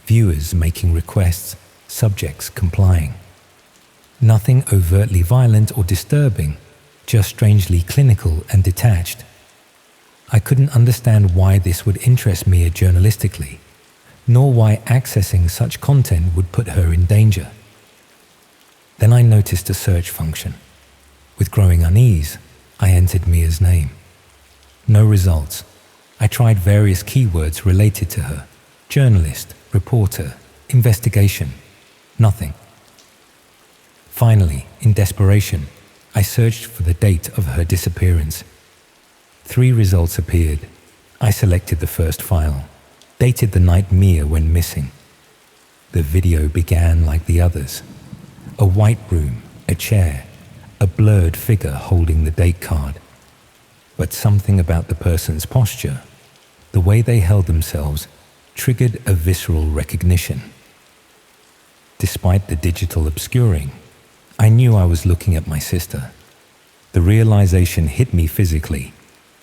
viewers making requests, subjects complying. Nothing overtly violent or disturbing, just strangely clinical and detached. I couldn't understand why this would interest Mia journalistically, nor why accessing such content would put her in danger. Then I noticed a search function. With growing unease, I entered Mia's name. No results. I tried various keywords related to her: journalist, reporter, investigation. Nothing. Finally, in desperation, I searched for the date of her disappearance. 3 results appeared. I selected the first file, dated the night Mia went missing. The video began like the others. A white room, a chair, a blurred figure holding the date card. But something about the person's posture, the way they held themselves, triggered a visceral recognition. Despite the digital obscuring, I knew I was looking at my sister. The realization hit me physically,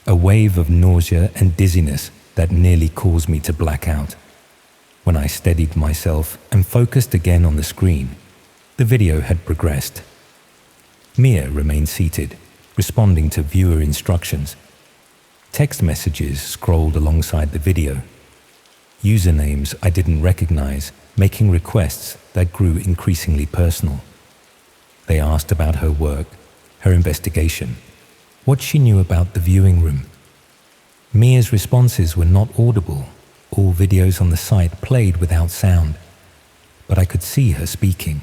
a wave of nausea and dizziness that nearly caused me to black out. When I steadied myself and focused again on the screen, the video had progressed. Mia remained seated, responding to viewer instructions. Text messages scrolled alongside the video. Usernames I didn't recognize, making requests that grew increasingly personal. They asked about her work, her investigation, what she knew about the viewing room. Mia's responses were not audible. All videos on the site played without sound, but I could see her speaking,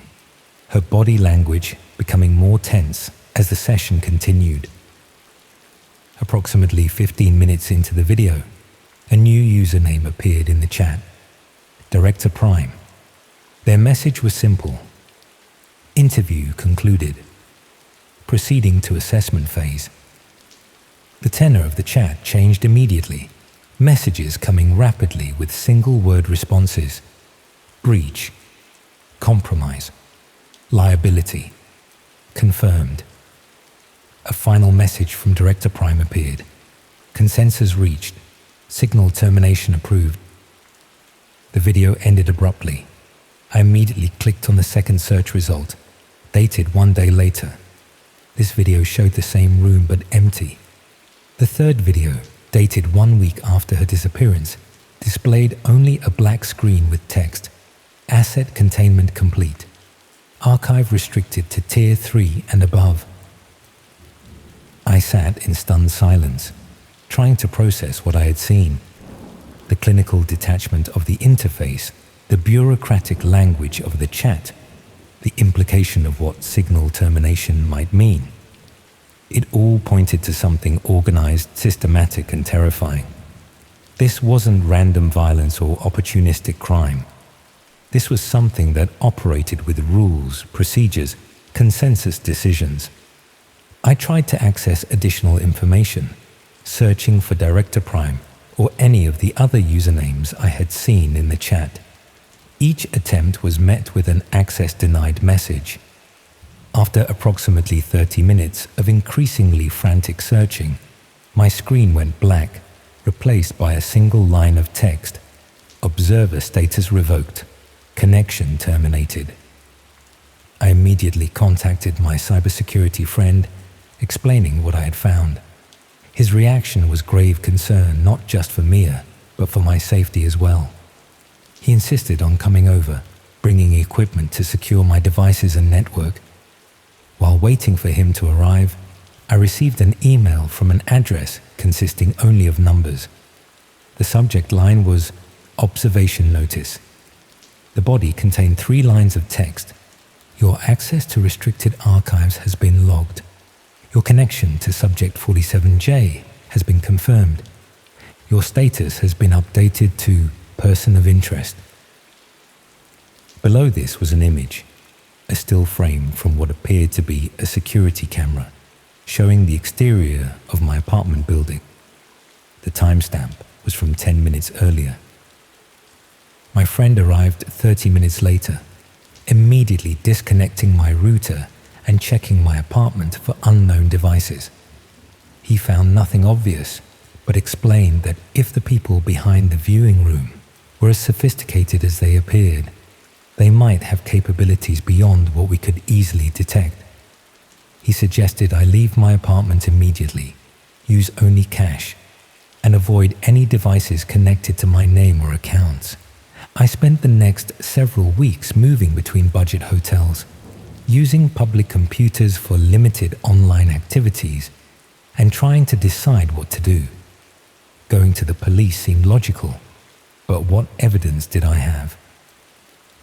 her body language becoming more tense as the session continued. Approximately 15 minutes into the video, a new username appeared in the chat: Director Prime. Their message was simple: interview concluded. Proceeding to assessment phase. The tenor of the chat changed immediately, messages coming rapidly with single-word responses: breach, compromise, liability, confirmed. A final message from Director Prime appeared: consensus reached, signal termination approved. The video ended abruptly. I immediately clicked on the second search result, dated 1 day later. This video showed the same room but empty. The third video, dated 1 week after her disappearance, displayed only a black screen with text: asset containment complete. Archive restricted to Tier 3 and above. I sat in stunned silence, trying to process what I had seen. The clinical detachment of the interface, the bureaucratic language of the chat, the implication of what signal termination might mean. It all pointed to something organized, systematic, and terrifying. This wasn't random violence or opportunistic crime. This was something that operated with rules, procedures, consensus decisions. I tried to access additional information, searching for Director Prime or any of the other usernames I had seen in the chat. Each attempt was met with an access denied message. After approximately 30 minutes of increasingly frantic searching, my screen went black, replaced by a single line of text: observer status revoked, connection terminated. I immediately contacted my cybersecurity friend, explaining what I had found. His reaction was grave concern, not just for Mia, but for my safety as well. He insisted on coming over, bringing equipment to secure my devices and network. While waiting for him to arrive, I received an email from an address consisting only of numbers. The subject line was observation notice. The body contained 3 lines of text: your access to restricted archives has been logged. Your connection to subject 47J has been confirmed. Your status has been updated to person of interest. Below this was an image, a still frame from what appeared to be a security camera, showing the exterior of my apartment building. The timestamp was from 10 minutes earlier. My friend arrived 30 minutes later, immediately disconnecting my router and checking my apartment for unknown devices. He found nothing obvious, but explained that if the people behind the viewing room were as sophisticated as they appeared, they might have capabilities beyond what we could easily detect. He suggested I leave my apartment immediately, use only cash, and avoid any devices connected to my name or accounts. I spent the next several weeks moving between budget hotels, using public computers for limited online activities, and trying to decide what to do. Going to the police seemed logical, but what evidence did I have?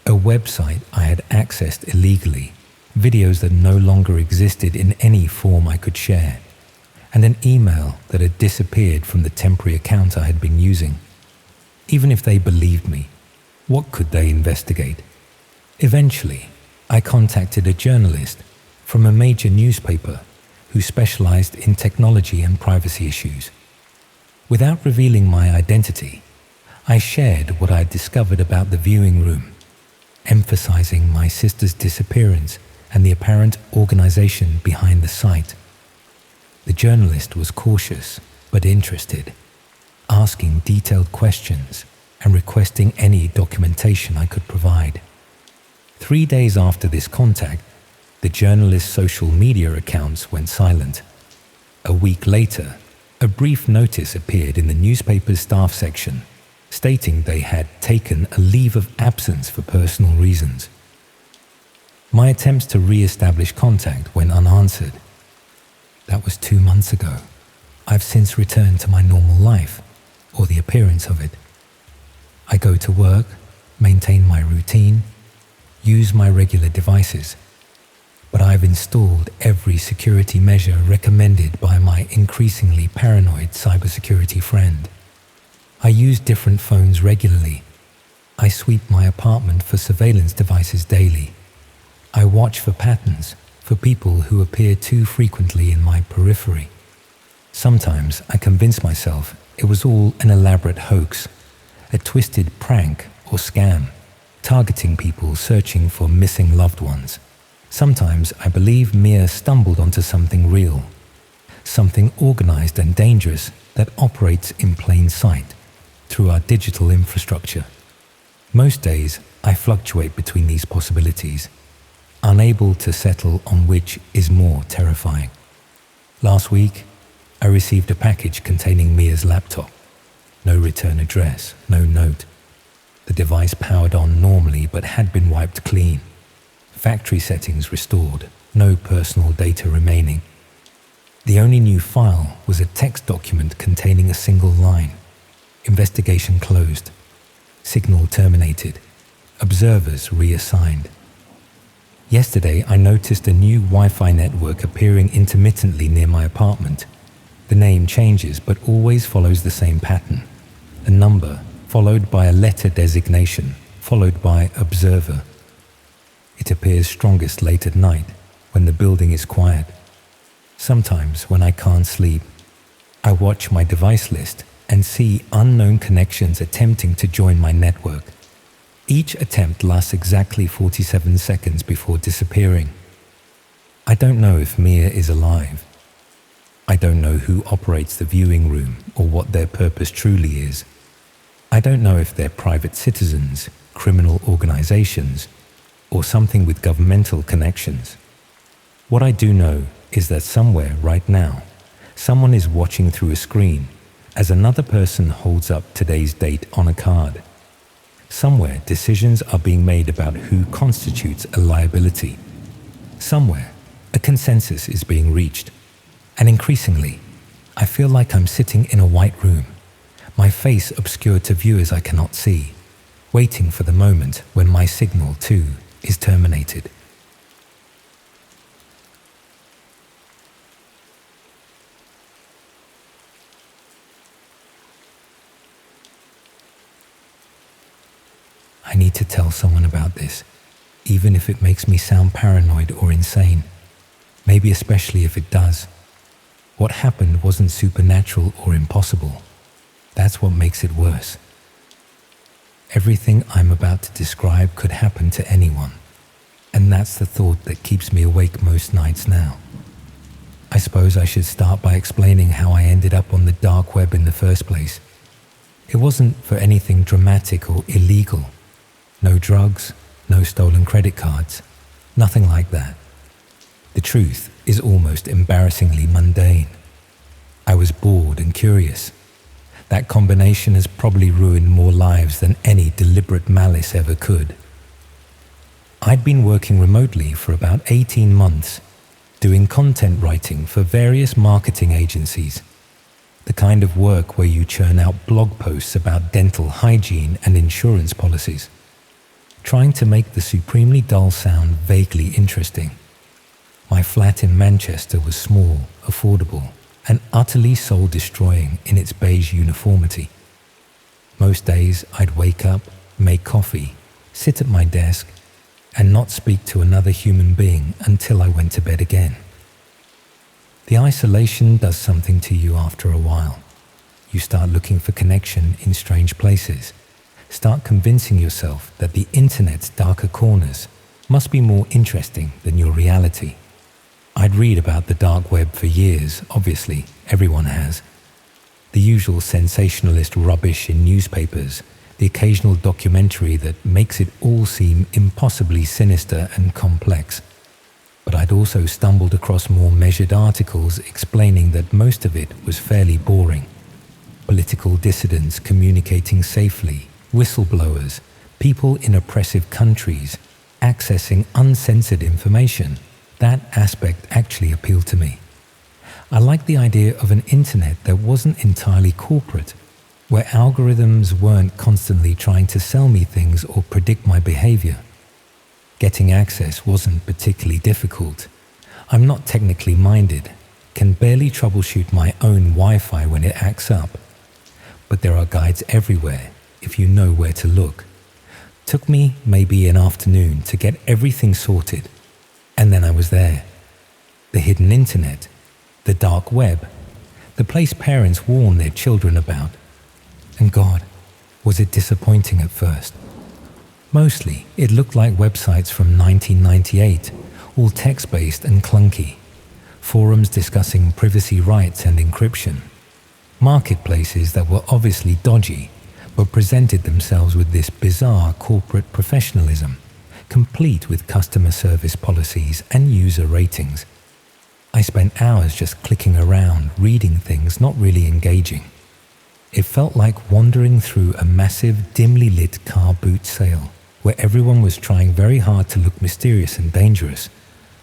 A website I had accessed illegally, videos that no longer existed in any form I could share, and an email that had disappeared from the temporary account I had been using. Even if they believed me, what could they investigate? Eventually, I contacted a journalist from a major newspaper who specialized in technology and privacy issues. Without revealing my identity, I shared what I had discovered about the viewing room, emphasizing my sister's disappearance and the apparent organization behind the site. The journalist was cautious but interested, asking detailed questions and requesting any documentation I could provide. 3 days after this contact, the journalist's social media accounts went silent. A week later, a brief notice appeared in the newspaper's staff section, stating they had taken a leave of absence for personal reasons. My attempts to re-establish contact went unanswered. That was 2 months ago. I've since returned to my normal life, or the appearance of it. I go to work, maintain my routine, use my regular devices, but I've installed every security measure recommended by my increasingly paranoid cybersecurity friend. I use different phones regularly. I sweep my apartment for surveillance devices daily. I watch for patterns, for people who appear too frequently in my periphery. Sometimes I convince myself it was all an elaborate hoax, a twisted prank or scam, targeting people searching for missing loved ones. Sometimes I believe Mia stumbled onto something real, something organized and dangerous that operates in plain sight through our digital infrastructure. Most days I fluctuate between these possibilities, unable to settle on which is more terrifying. Last week, I received a package containing Mia's laptop. No return address, no note. The device powered on normally but had been wiped clean. Factory settings restored, no personal data remaining. The only new file was a text document containing a single line. Investigation closed. Signal terminated. Observers reassigned. Yesterday, I noticed a new Wi-Fi network appearing intermittently near my apartment. The name changes but always follows the same pattern. A number, followed by a letter designation, followed by observer. It appears strongest late at night, when the building is quiet. Sometimes when I can't sleep, I watch my device list and see unknown connections attempting to join my network. Each attempt lasts exactly 47 seconds before disappearing. I don't know if Mia is alive. I don't know who operates the viewing room or what their purpose truly is. I don't know if they're private citizens, criminal organizations, or something with governmental connections. What I do know is that somewhere right now, someone is watching through a screen as another person holds up today's date on a card. Somewhere decisions are being made about who constitutes a liability. Somewhere a consensus is being reached. And increasingly, I feel like I'm sitting in a white room, my face obscured to viewers I cannot see, waiting for the moment when my signal too is terminated. I need to tell someone about this, even if it makes me sound paranoid or insane. Maybe especially if it does. What happened wasn't supernatural or impossible. That's what makes it worse. Everything I'm about to describe could happen to anyone, and that's the thought that keeps me awake most nights now. I suppose I should start by explaining how I ended up on the dark web in the first place. It wasn't for anything dramatic or illegal. No drugs, no stolen credit cards, nothing like that. The truth is almost embarrassingly mundane. I was bored and curious. That combination has probably ruined more lives than any deliberate malice ever could. I'd been working remotely for about 18 months, doing content writing for various marketing agencies. The kind of work where you churn out blog posts about dental hygiene and insurance policies, trying to make the supremely dull sound vaguely interesting. My flat in Manchester was small, affordable, and utterly soul-destroying in its beige uniformity. Most days I'd wake up, make coffee, sit at my desk, and not speak to another human being until I went to bed again. The isolation does something to you after a while. You start looking for connection in strange places, start convincing yourself that the internet's darker corners must be more interesting than your reality. I'd read about the dark web for years, obviously, everyone has. The usual sensationalist rubbish in newspapers, the occasional documentary that makes it all seem impossibly sinister and complex. But I'd also stumbled across more measured articles explaining that most of it was fairly boring. Political dissidents communicating safely, whistleblowers, people in oppressive countries, accessing uncensored information. That aspect actually appealed to me. I liked the idea of an internet that wasn't entirely corporate, where algorithms weren't constantly trying to sell me things or predict my behavior. Getting access wasn't particularly difficult. I'm not technically minded, can barely troubleshoot my own Wi-Fi when it acts up. But there are guides everywhere if you know where to look. Took me maybe an afternoon to get everything sorted. And then I was there. The hidden internet, the dark web, the place parents warn their children about. And God, was it disappointing at first. Mostly, it looked like websites from 1998, all text-based and clunky. Forums discussing privacy rights and encryption. Marketplaces that were obviously dodgy, but presented themselves with this bizarre corporate professionalism, complete with customer service policies and user ratings. I spent hours just clicking around, reading things, not really engaging. It felt like wandering through a massive, dimly lit car boot sale, where everyone was trying very hard to look mysterious and dangerous,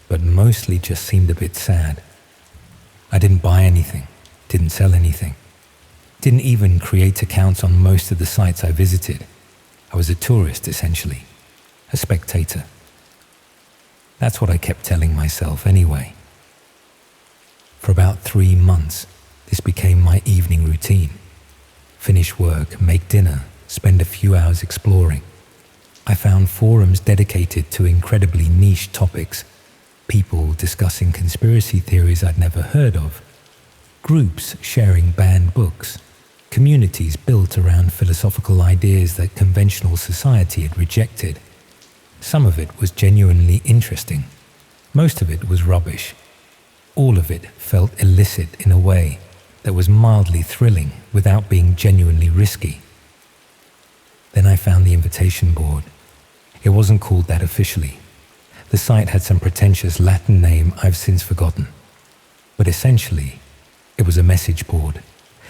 but mostly just seemed a bit sad. I didn't buy anything, didn't sell anything, didn't even create accounts on most of the sites I visited. I was a tourist, essentially. A spectator. That's what I kept telling myself anyway. For about 3 months, this became my evening routine. Finish work, make dinner, spend a few hours exploring. I found forums dedicated to incredibly niche topics, people discussing conspiracy theories I'd never heard of, groups sharing banned books, communities built around philosophical ideas that conventional society had rejected. Some of it was genuinely interesting. Most of it was rubbish. All of it felt illicit in a way that was mildly thrilling without being genuinely risky. Then I found the invitation board. It wasn't called that officially. The site had some pretentious Latin name I've since forgotten. But essentially, it was a message board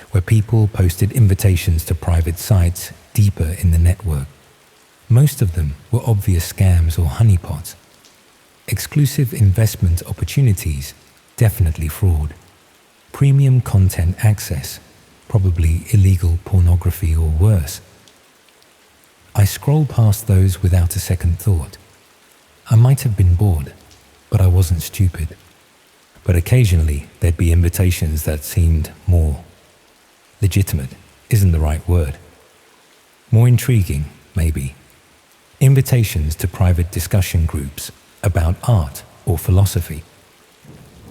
where people posted invitations to private sites deeper in the network. Most of them were obvious scams or honeypots. Exclusive investment opportunities, definitely fraud. Premium content access, probably illegal pornography or worse. I scrolled past those without a second thought. I might have been bored, but I wasn't stupid. But occasionally there'd be invitations that seemed more legitimate, isn't the right word. More intriguing, maybe. Invitations to private discussion groups about art or philosophy.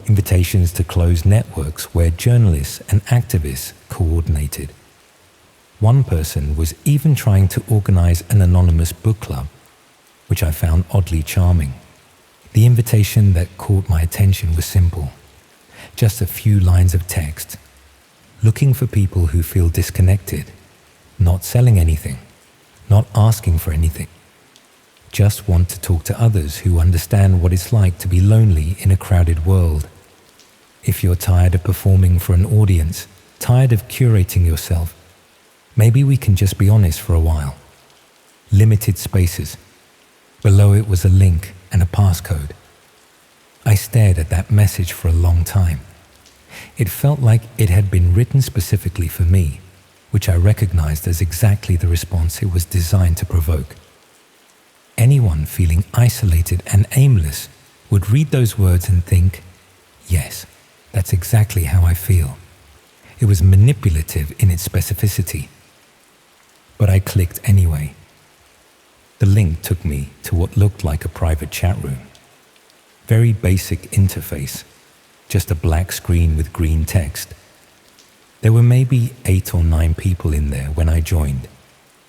Invitations to closed networks where journalists and activists coordinated. One person was even trying to organize an anonymous book club, which I found oddly charming. The invitation that caught my attention was simple. Just a few lines of text. Looking for people who feel disconnected, not selling anything, not asking for anything. Just want to talk to others who understand what it's like to be lonely in a crowded world. If you're tired of performing for an audience, tired of curating yourself, maybe we can just be honest for a while. Limited spaces. Below it was a link and a passcode. I stared at that message for a long time. It felt like it had been written specifically for me, which I recognized as exactly the response it was designed to provoke. Anyone feeling isolated and aimless would read those words and think, yes, that's exactly how I feel. It was manipulative in its specificity. But I clicked anyway. The link took me to what looked like a private chat room. Very basic interface, just a black screen with green text. There were maybe 8 or 9 people in there when I joined,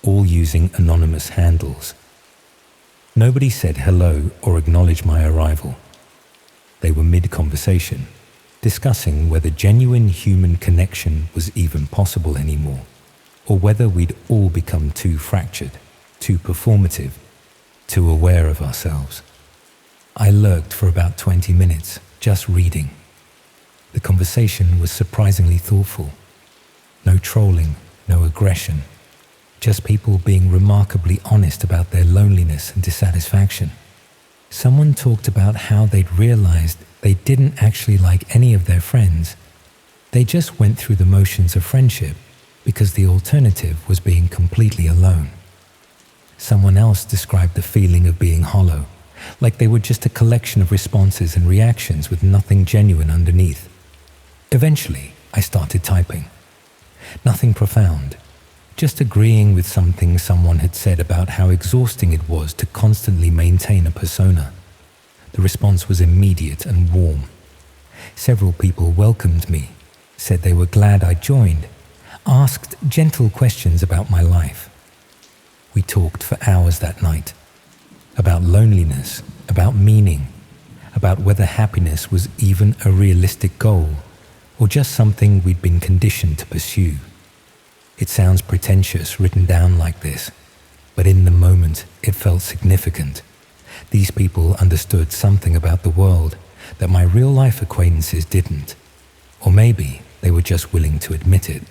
all using anonymous handles. Nobody said hello or acknowledged my arrival. They were mid-conversation, discussing whether genuine human connection was even possible anymore, or whether we'd all become too fractured, too performative, too aware of ourselves. I lurked for about 20 minutes, just reading. The conversation was surprisingly thoughtful. No trolling, no aggression, just people being remarkably honest about their loneliness and dissatisfaction. Someone talked about how they'd realized they didn't actually like any of their friends. They just went through the motions of friendship because the alternative was being completely alone. Someone else described the feeling of being hollow, like they were just a collection of responses and reactions with nothing genuine underneath. Eventually, I started typing. Nothing profound, just agreeing with something someone had said about how exhausting it was to constantly maintain a persona. The response was immediate and warm. Several people welcomed me, said they were glad I joined, asked gentle questions about my life. We talked for hours that night, about loneliness, about meaning, about whether happiness was even a realistic goal, or just something we'd been conditioned to pursue. It sounds pretentious written down like this, but in the moment it felt significant. These people understood something about the world that my real-life acquaintances didn't, or maybe they were just willing to admit it.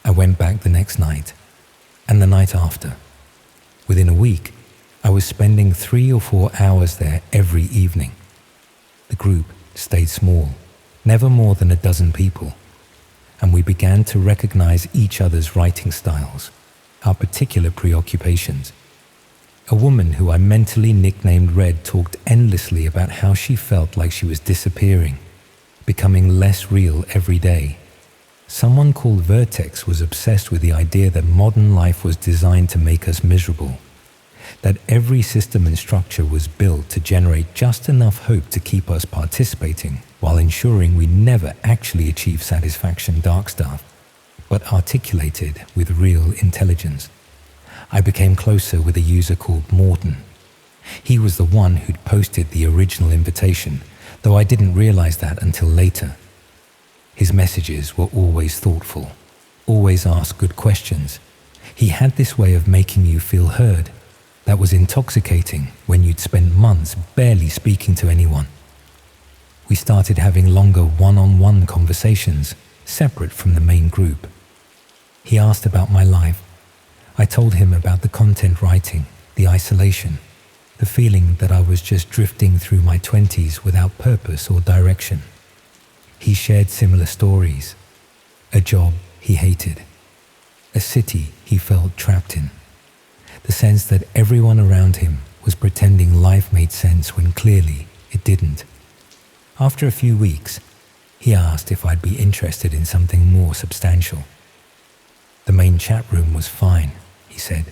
I went back the next night, and the night after. Within a week, I was spending 3 or 4 hours there every evening. The group stayed small, never more than a dozen people, and we began to recognize each other's writing styles, our particular preoccupations. A woman who I mentally nicknamed Red talked endlessly about how she felt like she was disappearing, becoming less real every day. Someone called Vertex was obsessed with the idea that modern life was designed to make us miserable, that every system and structure was built to generate just enough hope to keep us participating while ensuring we never actually achieve satisfaction. Dark stuff, but articulated with real intelligence. I became closer with a user called Morton. He was the one who'd posted the original invitation, though I didn't realize that until later. His messages were always thoughtful, always asked good questions. He had this way of making you feel heard that was intoxicating when you'd spent months barely speaking to anyone. We started having longer one-on-one conversations, separate from the main group. He asked about my life. I told him about the content writing, the isolation, the feeling that I was just drifting through my 20s without purpose or direction. He shared similar stories. A job he hated. A city he felt trapped in. The sense that everyone around him was pretending life made sense when clearly it didn't. After a few weeks, he asked if I'd be interested in something more substantial. The main chat room was fine, he said,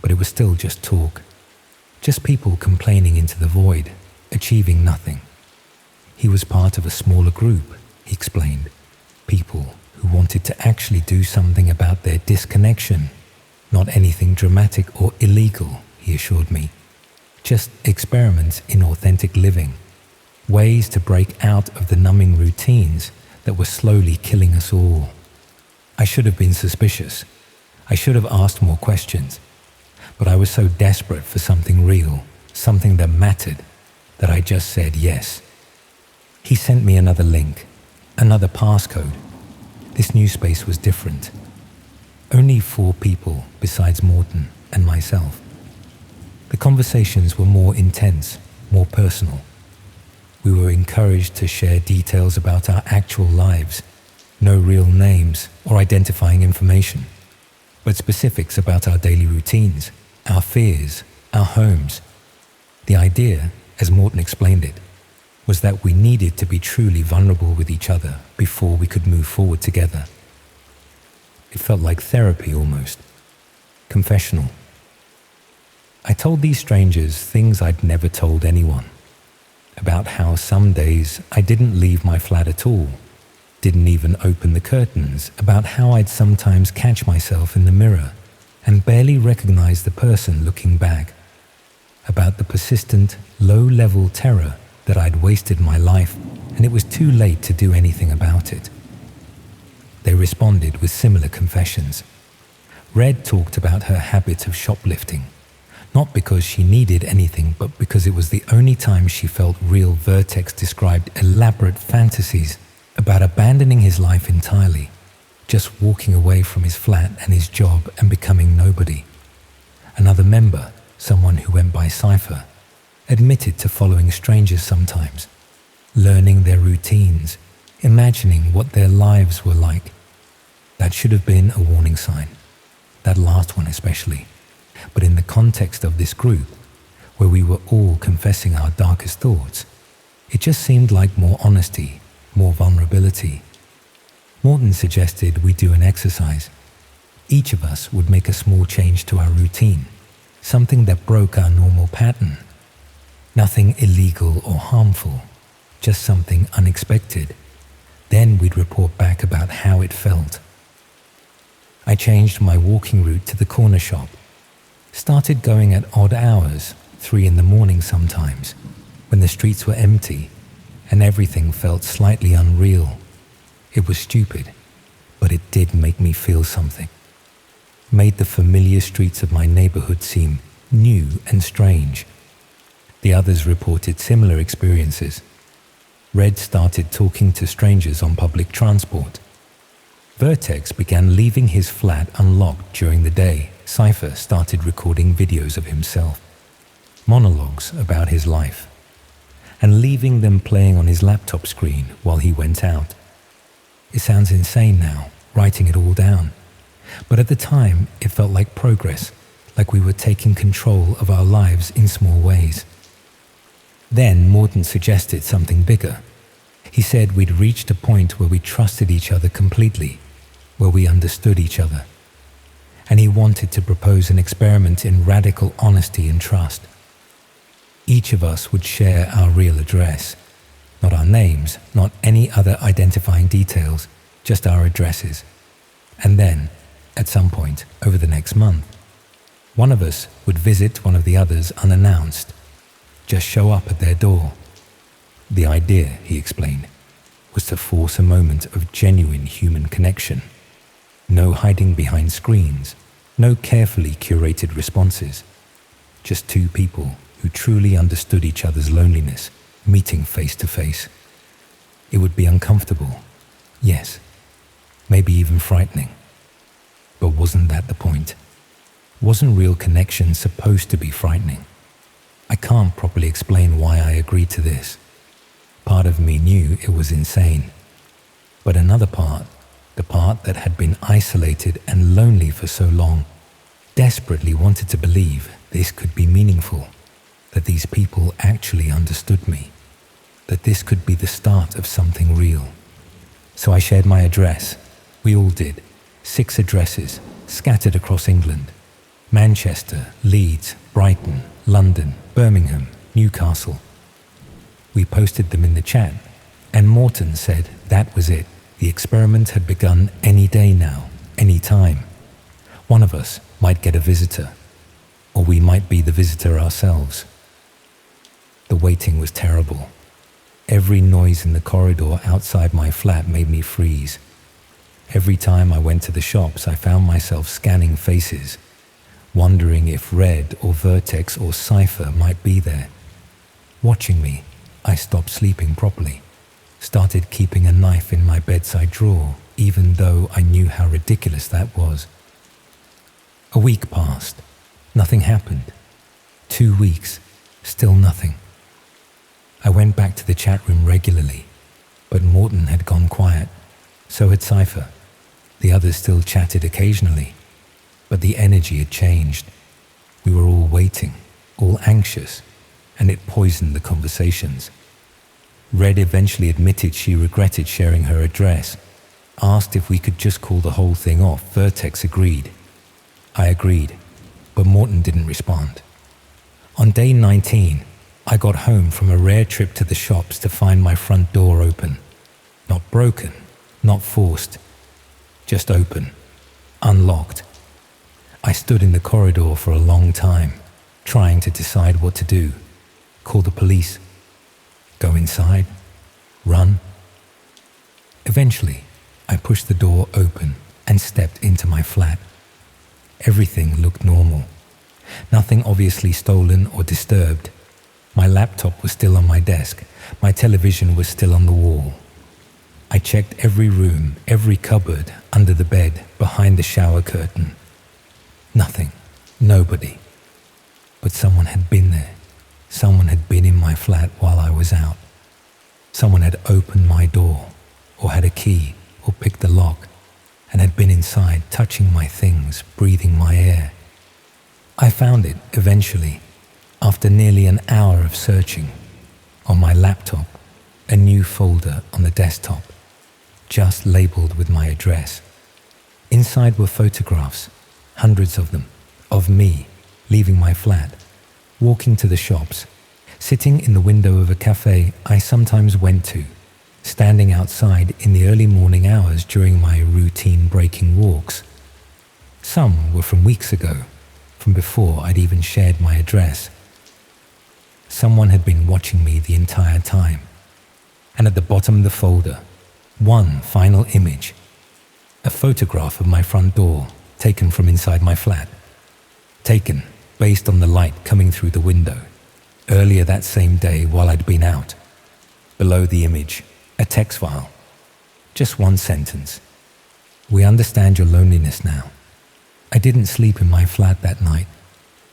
but it was still just talk. Just people complaining into the void, achieving nothing. He was part of a smaller group, he explained. People who wanted to actually do something about their disconnection. Not anything dramatic or illegal, he assured me. Just experiments in authentic living. Ways to break out of the numbing routines that were slowly killing us all. I should have been suspicious. I should have asked more questions. But I was so desperate for something real, something that mattered, that I just said yes. He sent me another link, another passcode. This new space was different. Only 4 people besides Morton and myself. The conversations were more intense, more personal. We were encouraged to share details about our actual lives, no real names or identifying information, but specifics about our daily routines, our fears, our homes. The idea, as Morton explained it, was that we needed to be truly vulnerable with each other before we could move forward together. It felt like therapy almost, confessional. I told these strangers things I'd never told anyone, about how some days I didn't leave my flat at all, didn't even open the curtains, about how I'd sometimes catch myself in the mirror and barely recognize the person looking back, about the persistent, low-level terror that I'd wasted my life and it was too late to do anything about it. They responded with similar confessions. Red talked about her habit of shoplifting, not because she needed anything, but because it was the only time she felt real. Vertex described elaborate fantasies about abandoning his life entirely, just walking away from his flat and his job and becoming nobody. Another member, someone who went by Cypher, admitted to following strangers sometimes, learning their routines, imagining what their lives were like. That should have been a warning sign, that last one especially. But in the context of this group, where we were all confessing our darkest thoughts, it just seemed like more honesty, more vulnerability. Morton suggested we do an exercise. Each of us would make a small change to our routine, something that broke our normal pattern. Nothing illegal or harmful, just something unexpected. Then we'd report back about how it felt. I changed my walking route to the corner shop, started going at odd hours, 3 in the morning sometimes, when the streets were empty and everything felt slightly unreal. It was stupid, but it did make me feel something. Made the familiar streets of my neighborhood seem new and strange. The others reported similar experiences. Red started talking to strangers on public transport. Vertex began leaving his flat unlocked during the day. Cypher started recording videos of himself, monologues about his life, and leaving them playing on his laptop screen while he went out. It sounds insane now, writing it all down, but at the time it felt like progress, like we were taking control of our lives in small ways. Then Morton suggested something bigger. He said we'd reached a point where we trusted each other completely, where we understood each other. And he wanted to propose an experiment in radical honesty and trust. Each of us would share our real address, not our names, not any other identifying details, just our addresses. And then, at some point over the next month, one of us would visit one of the others unannounced, just show up at their door. The idea, he explained, was to force a moment of genuine human connection. No hiding behind screens, no carefully curated responses. Just 2 people who truly understood each other's loneliness, meeting face to face. It would be uncomfortable, yes, maybe even frightening. But wasn't that the point? Wasn't real connection supposed to be frightening? I can't properly explain why I agreed to this. Part of me knew it was insane. But another part, the part that had been isolated and lonely for so long, desperately wanted to believe this could be meaningful, that these people actually understood me, that this could be the start of something real. So I shared my address. We all did. 6 addresses, scattered across England. Manchester, Leeds, Brighton, London, Birmingham, Newcastle. We posted them in the chat, and Morton said that was it. The experiment had begun any day now, any time. One of us might get a visitor, or we might be the visitor ourselves. The waiting was terrible. Every noise in the corridor outside my flat made me freeze. Every time I went to the shops, I found myself scanning faces, wondering if Red or Vertex or Cypher might be there. Watching me, I stopped sleeping properly, started keeping a knife in my bedside drawer, even though I knew how ridiculous that was. A week passed. Nothing happened. 2 weeks. Still nothing. I went back to the chat room regularly, but Morton had gone quiet. So had Cypher. The others still chatted occasionally, but the energy had changed. We were all waiting, all anxious, and it poisoned the conversations. Red eventually admitted she regretted sharing her address, asked if we could just call the whole thing off. Vertex agreed. I agreed, but Morton didn't respond. On day 19, I got home from a rare trip to the shops to find my front door open. Not broken, not forced, just open, unlocked. I stood in the corridor for a long time, trying to decide what to do. Call the police, go inside, run. Eventually, I pushed the door open and stepped into my flat. Everything looked normal. Nothing obviously stolen or disturbed. My laptop was still on my desk. My television was still on the wall. I checked every room, every cupboard, under the bed, behind the shower curtain. Nothing. Nobody. But someone had been there. Someone had been in my flat while I was out. Someone had opened my door, or had a key, or picked the lock, and had been inside, touching my things, breathing my air. I found it, eventually, after nearly an hour of searching. On my laptop, a new folder on the desktop, just labeled with my address. Inside were photographs, hundreds of them, of me, leaving my flat, walking to the shops, sitting in the window of a cafe I sometimes went to, standing outside in the early morning hours during my routine breaking walks. Some were from weeks ago, from before I'd even shared my address. Someone had been watching me the entire time. And at the bottom of the folder, one final image, a photograph of my front door taken from inside my flat, taken based on the light coming through the window, earlier that same day while I'd been out. Below the image, a text file, just one sentence. We understand your loneliness now. I didn't sleep in my flat that night,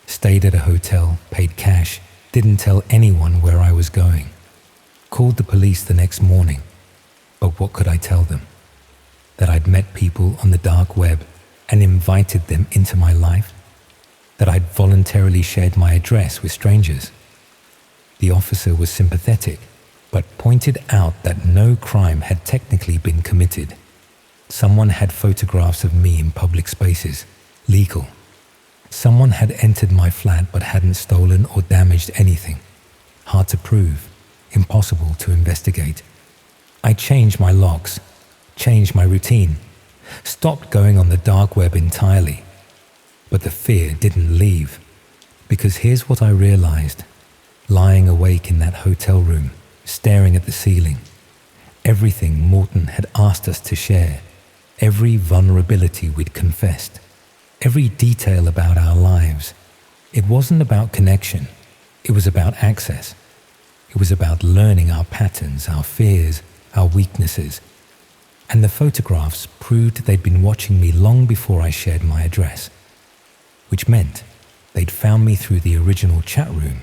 stayed at a hotel, paid cash, didn't tell anyone where I was going. Called the police the next morning, but what could I tell them? That I'd met people on the dark web and invited them into my life? That I'd voluntarily shared my address with strangers? The officer was sympathetic, but pointed out that no crime had technically been committed. Someone had photographs of me in public spaces, legal. Someone had entered my flat but hadn't stolen or damaged anything. Hard to prove, impossible to investigate. I changed my locks, changed my routine, stopped going on the dark web entirely. But the fear didn't leave, because here's what I realized, lying awake in that hotel room, staring at the ceiling. Everything Morton had asked us to share, every vulnerability we'd confessed, every detail about our lives. It wasn't about connection. It was about access. It was about learning our patterns, our fears, our weaknesses. And the photographs proved they'd been watching me long before I shared my address, which meant they'd found me through the original chat room,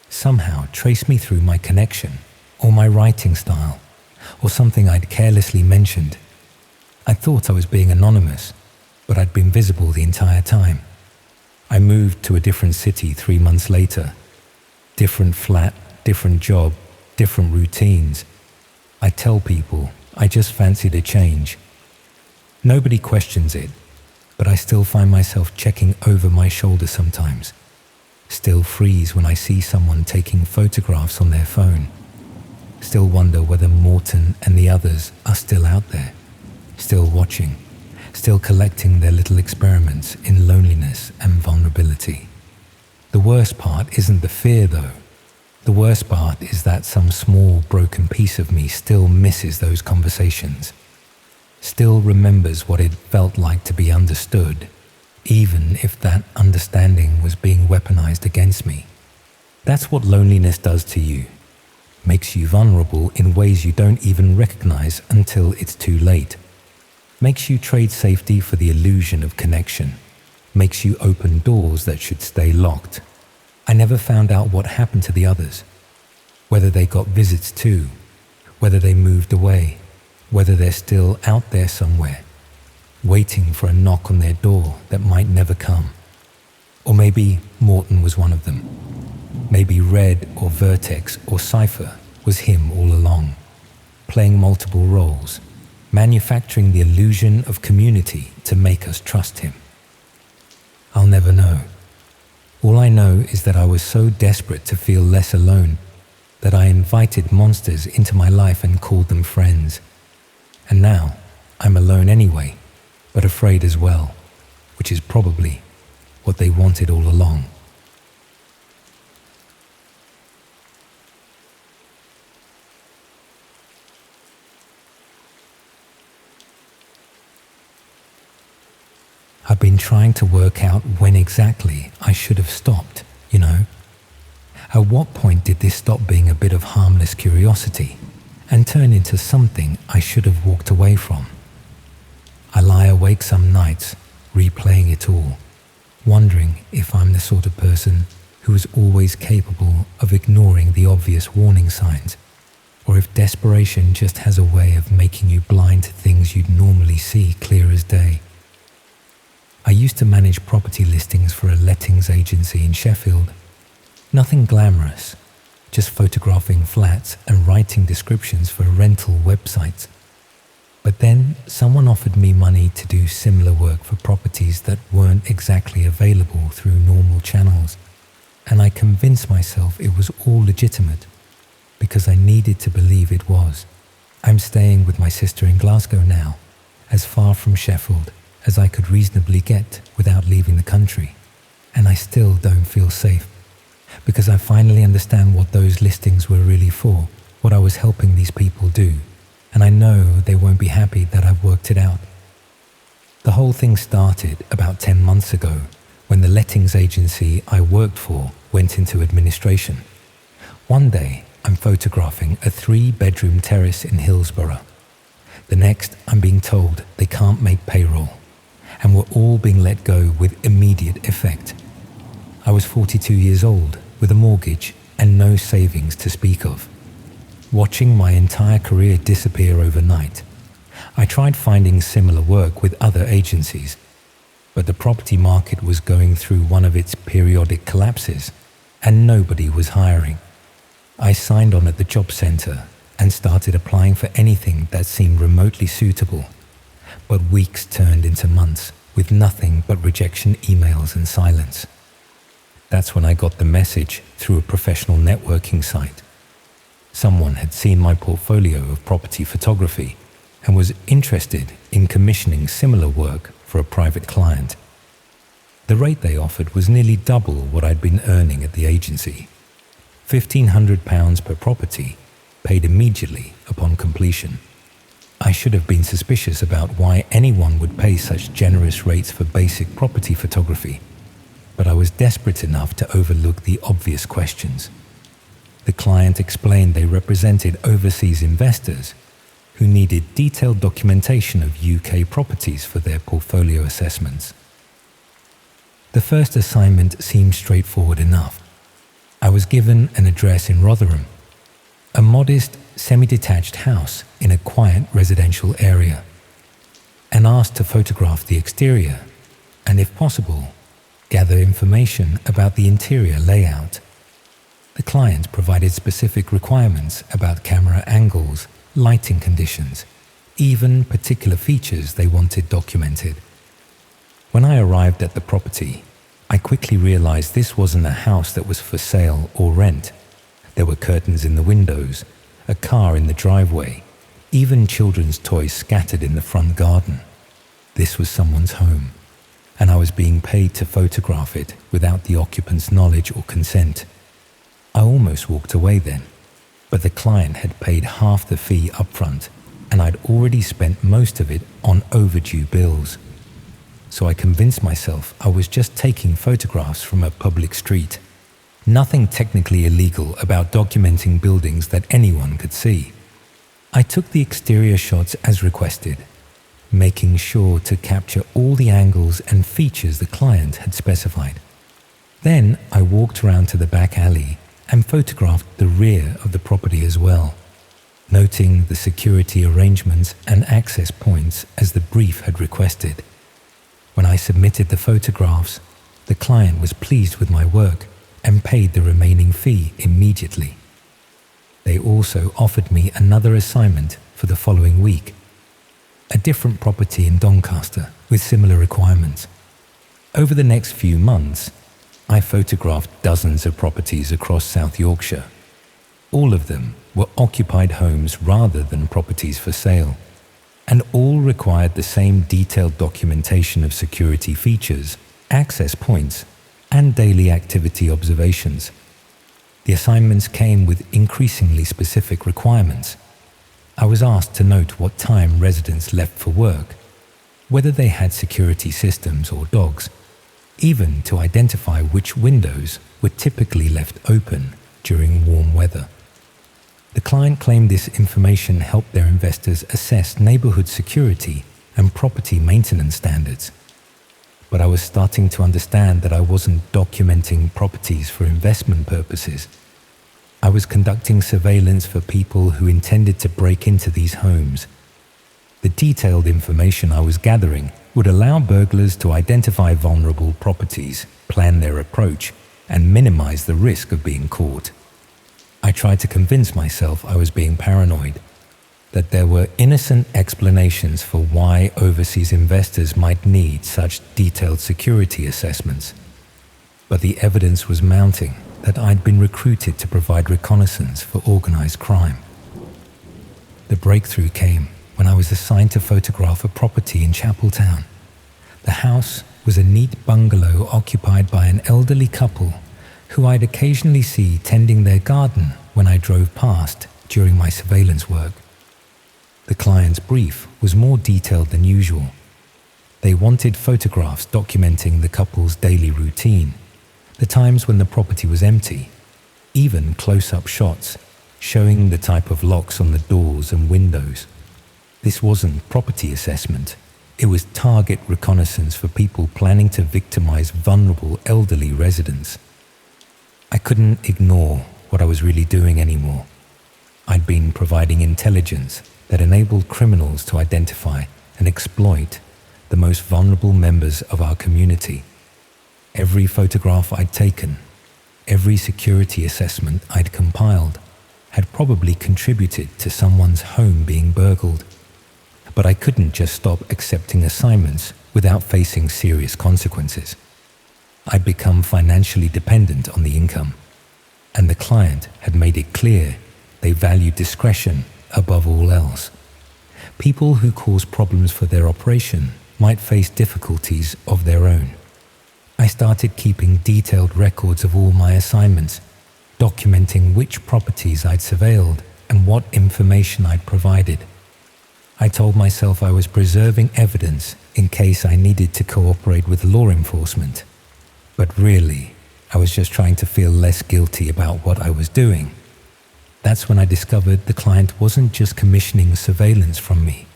somehow traced me through my connection, or my writing style, or something I'd carelessly mentioned. I thought I was being anonymous, but I'd been visible the entire time. I moved to a different city 3 months later. Different flat, different job, different routines. I tell people I just fancied a change. Nobody questions it, but I still find myself checking over my shoulder sometimes. Still freeze when I see someone taking photographs on their phone. Still wonder whether Morton and the others are still out there, still watching, still collecting their little experiments in loneliness and vulnerability. The worst part isn't the fear, though. The worst part is that some small broken piece of me still misses those conversations, still remembers what it felt like to be understood, even if that understanding was being weaponized against me. That's what loneliness does to you. Makes you vulnerable in ways you don't even recognize until it's too late. Makes you trade safety for the illusion of connection. Makes you open doors that should stay locked. I never found out what happened to the others. whether they got visits too, whether they moved away, whether they're still out there somewhere, waiting for a knock on their door that might never come. Or maybe Morton was one of them. Maybe Red or Vertex or Cypher was him all along, playing multiple roles, manufacturing the illusion of community to make us trust him. I'll never know. All I know is that I was so desperate to feel less alone that I invited monsters into my life and called them friends. And now I'm alone anyway, but afraid as well, which is probably what they wanted all along. I've been trying to work out when exactly I should have stopped, you know. At what point did this stop being a bit of harmless curiosity and turn into something I should have walked away from? I lie awake some nights, replaying it all, wondering if I'm the sort of person who is always capable of ignoring the obvious warning signs, or if desperation just has a way of making you blind to things you'd normally see clear as day. I used to manage property listings for a lettings agency in Sheffield. Nothing glamorous, just photographing flats and writing descriptions for rental websites. But then someone offered me money to do similar work for properties that weren't exactly available through normal channels, and I convinced myself it was all legitimate because I needed to believe it was. I'm staying with my sister in Glasgow now, as far from Sheffield as I could reasonably get without leaving the country, and I still don't feel safe because I finally understand what those listings were really for, what I was helping these people do, and I know they won't be happy that I've worked it out. The whole thing started about 10 months ago when the lettings agency I worked for went into administration. One day, I'm photographing a 3-bedroom terrace in Hillsborough. The next, I'm being told they can't make payroll, and we're all being let go with immediate effect. I was 42 years old, with a mortgage and no savings to speak of. Watching my entire career disappear overnight, I tried finding similar work with other agencies, but the property market was going through one of its periodic collapses, and nobody was hiring. I signed on at the job centre and started applying for anything that seemed remotely suitable, but weeks turned into months with nothing but rejection emails and silence. That's when I got the message through a professional networking site. Someone had seen my portfolio of property photography and was interested in commissioning similar work for a private client. The rate they offered was nearly double what I'd been earning at the agency. £1,500 per property, paid immediately upon completion. I should have been suspicious about why anyone would pay such generous rates for basic property photography, but I was desperate enough to overlook the obvious questions. The client explained they represented overseas investors who needed detailed documentation of UK properties for their portfolio assessments. The first assignment seemed straightforward enough. I was given an address in Rotherham, a modest, semi-detached house in a quiet residential area, and asked to photograph the exterior and, if possible, gather information about the interior layout. The client provided specific requirements about camera angles, lighting conditions, even particular features they wanted documented. When I arrived at the property, I quickly realized this wasn't a house that was for sale or rent. There were curtains in the windows, a car in the driveway, even children's toys scattered in the front garden. This was someone's home, and I was being paid to photograph it without the occupant's knowledge or consent. I almost walked away then, but the client had paid half the fee upfront, and I'd already spent most of it on overdue bills. So I convinced myself I was just taking photographs from a public street. Nothing technically illegal about documenting buildings that anyone could see. I took the exterior shots as requested, making sure to capture all the angles and features the client had specified. Then I walked around to the back alley and photographed the rear of the property as well, noting the security arrangements and access points as the brief had requested. When I submitted the photographs, the client was pleased with my work and paid the remaining fee immediately. They also offered me another assignment for the following week, a different property in Doncaster with similar requirements. Over the next few months, I photographed dozens of properties across South Yorkshire. All of them were occupied homes rather than properties for sale, and all required the same detailed documentation of security features, access points, and daily activity observations. The assignments came with increasingly specific requirements. I was asked to note what time residents left for work, whether they had security systems or dogs, even to identify which windows were typically left open during warm weather. The client claimed this information helped their investors assess neighborhood security and property maintenance standards. But I was starting to understand that I wasn't documenting properties for investment purposes. I was conducting surveillance for people who intended to break into these homes. The detailed information I was gathering would allow burglars to identify vulnerable properties, plan their approach, and minimize the risk of being caught. I tried to convince myself I was being paranoid, that there were innocent explanations for why overseas investors might need such detailed security assessments. But the evidence was mounting that I'd been recruited to provide reconnaissance for organized crime. The breakthrough came when I was assigned to photograph a property in Chapeltown. The house was a neat bungalow occupied by an elderly couple who I'd occasionally see tending their garden when I drove past during my surveillance work. The client's brief was more detailed than usual. They wanted photographs documenting the couple's daily routine, the times when the property was empty, even close-up shots showing the type of locks on the doors and windows. This wasn't property assessment. It was target reconnaissance for people planning to victimize vulnerable elderly residents. I couldn't ignore what I was really doing anymore. I'd been providing intelligence that enabled criminals to identify and exploit the most vulnerable members of our community. Every photograph I'd taken, every security assessment I'd compiled, had probably contributed to someone's home being burgled. But I couldn't just stop accepting assignments without facing serious consequences. I'd become financially dependent on the income, and the client had made it clear they valued discretion above all else. People who cause problems for their operation might face difficulties of their own. I started keeping detailed records of all my assignments, documenting which properties I'd surveilled and what information I'd provided. I told myself I was preserving evidence in case I needed to cooperate with law enforcement. But really, I was just trying to feel less guilty about what I was doing. That's when I discovered the client wasn't just commissioning surveillance from me.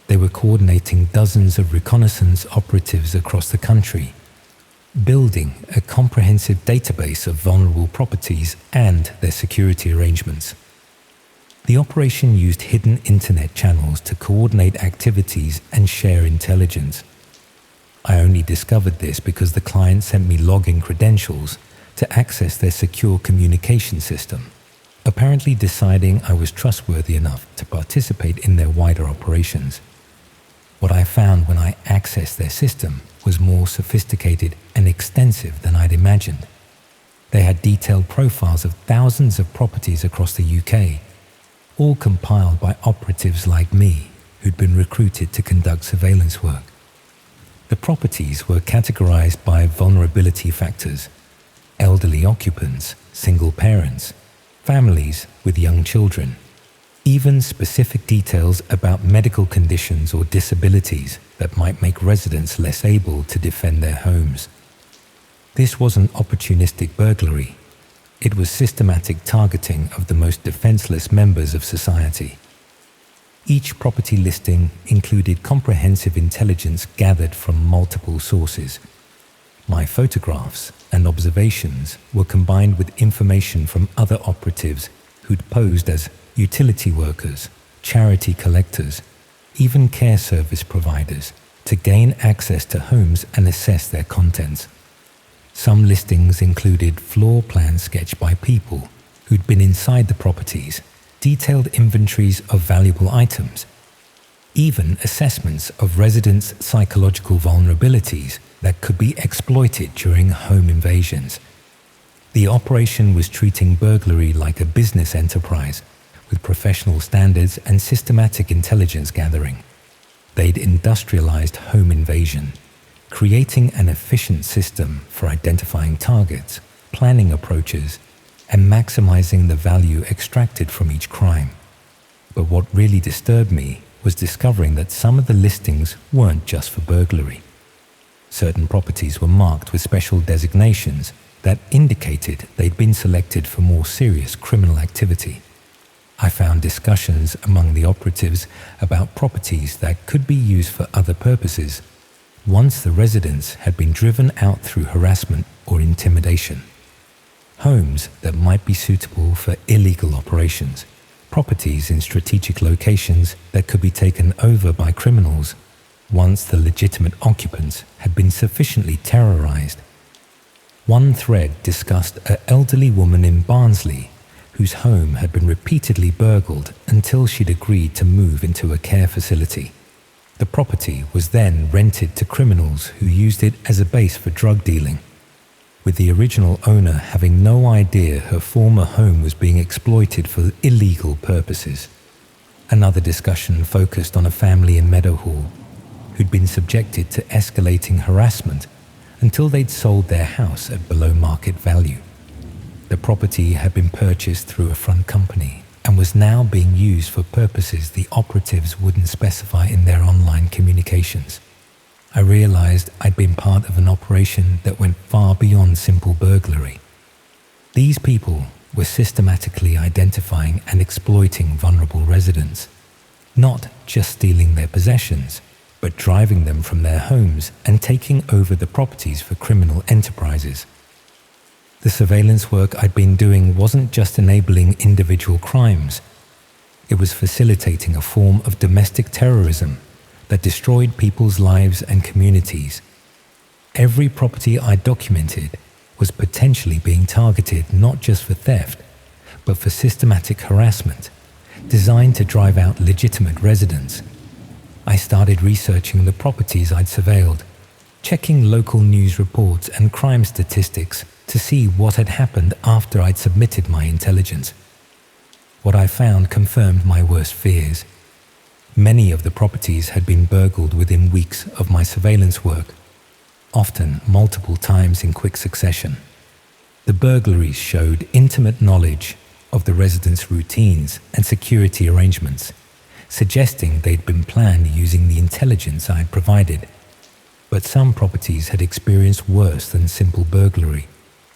They were coordinating dozens of reconnaissance operatives across the country, building a comprehensive database of vulnerable properties and their security arrangements. The operation used hidden internet channels to coordinate activities and share intelligence. I only discovered this because the client sent me login credentials to access their secure communication system, apparently deciding I was trustworthy enough to participate in their wider operations. What I found when I accessed their system was more sophisticated and extensive than I'd imagined. They had detailed profiles of thousands of properties across the UK, all compiled by operatives like me who'd been recruited to conduct surveillance work. The properties were categorized by vulnerability factors: elderly occupants, single parents, families with young children, even specific details about medical conditions or disabilities that might make residents less able to defend their homes. This wasn't opportunistic burglary. It was systematic targeting of the most defenseless members of society. Each property listing included comprehensive intelligence gathered from multiple sources. My photographs and observations were combined with information from other operatives who'd posed as utility workers, charity collectors, even care service providers to gain access to homes and assess their contents. Some listings included floor plans sketched by people who'd been inside the properties, detailed inventories of valuable items, even assessments of residents' psychological vulnerabilities that could be exploited during home invasions. The operation was treating burglary like a business enterprise with professional standards and systematic intelligence gathering. They'd industrialized home invasion, creating an efficient system for identifying targets, planning approaches, and maximizing the value extracted from each crime. But what really disturbed me was discovering that some of the listings weren't just for burglary. Certain properties were marked with special designations that indicated they'd been selected for more serious criminal activity. I found discussions among the operatives about properties that could be used for other purposes once the residents had been driven out through harassment or intimidation. Homes that might be suitable for illegal operations, properties in strategic locations that could be taken over by criminals once the legitimate occupants had been sufficiently terrorized. One thread discussed an elderly woman in Barnsley whose home had been repeatedly burgled until she'd agreed to move into a care facility. The property was then rented to criminals who used it as a base for drug dealing, with the original owner having no idea her former home was being exploited for illegal purposes. Another discussion focused on a family in Meadowhall who'd been subjected to escalating harassment until they'd sold their house at below market value. The property had been purchased through a front company and was now being used for purposes the operatives wouldn't specify in their online communications. I realized I'd been part of an operation that went far beyond simple burglary. These people were systematically identifying and exploiting vulnerable residents, not just stealing their possessions, but driving them from their homes and taking over the properties for criminal enterprises. The surveillance work I'd been doing wasn't just enabling individual crimes. It was facilitating a form of domestic terrorism that destroyed people's lives and communities. Every property I documented was potentially being targeted not just for theft, but for systematic harassment, designed to drive out legitimate residents. I started researching the properties I'd surveilled, checking local news reports and crime statistics to see what had happened after I'd submitted my intelligence. What I found confirmed my worst fears. Many of the properties had been burgled within weeks of my surveillance work, often multiple times in quick succession. The burglaries showed intimate knowledge of the residents' routines and security arrangements, suggesting they'd been planned using the intelligence I had provided. But some properties had experienced worse than simple burglary.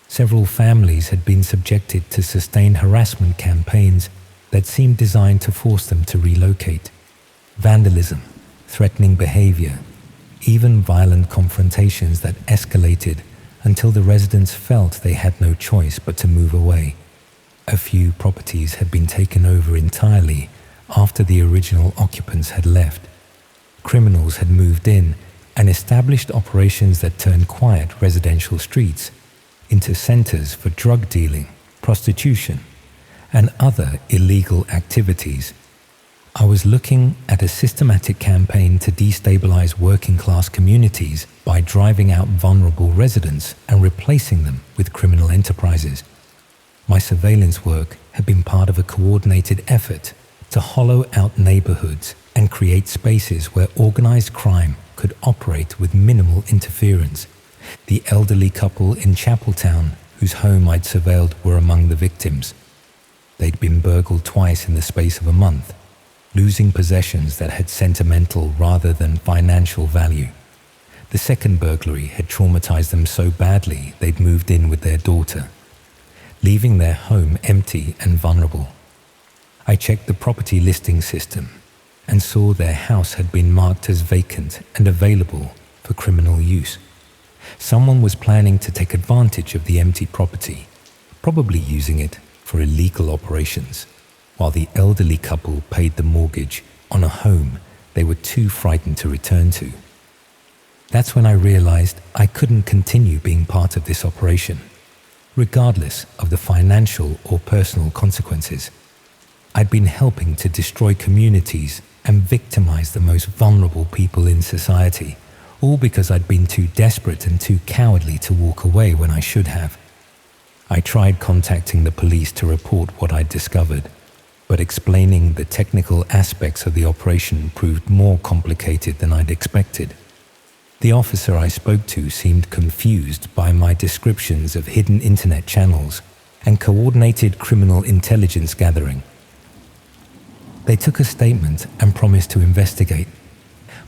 Several families had been subjected to sustained harassment campaigns that seemed designed to force them to relocate. Vandalism, threatening behavior, even violent confrontations that escalated until the residents felt they had no choice but to move away. A few properties had been taken over entirely after the original occupants had left. Criminals had moved in and established operations that turned quiet residential streets into centers for drug dealing, prostitution, and other illegal activities. I was looking at a systematic campaign to destabilize working-class communities by driving out vulnerable residents and replacing them with criminal enterprises. My surveillance work had been part of a coordinated effort to hollow out neighborhoods and create spaces where organized crime could operate with minimal interference. The elderly couple in Chapeltown, whose home I'd surveilled, were among the victims. They'd been burgled twice in the space of a month, losing possessions that had sentimental rather than financial value. The second burglary had traumatized them so badly they'd moved in with their daughter, leaving their home empty and vulnerable. I checked the property listing system and saw their house had been marked as vacant and available for criminal use. Someone was planning to take advantage of the empty property, probably using it for illegal operations, while the elderly couple paid the mortgage on a home they were too frightened to return to. That's when I realized I couldn't continue being part of this operation, regardless of the financial or personal consequences. I'd been helping to destroy communities and victimize the most vulnerable people in society, all because I'd been too desperate and too cowardly to walk away when I should have. I tried contacting the police to report what I'd discovered, but explaining the technical aspects of the operation proved more complicated than I'd expected. The officer I spoke to seemed confused by my descriptions of hidden internet channels and coordinated criminal intelligence gathering. They took a statement and promised to investigate,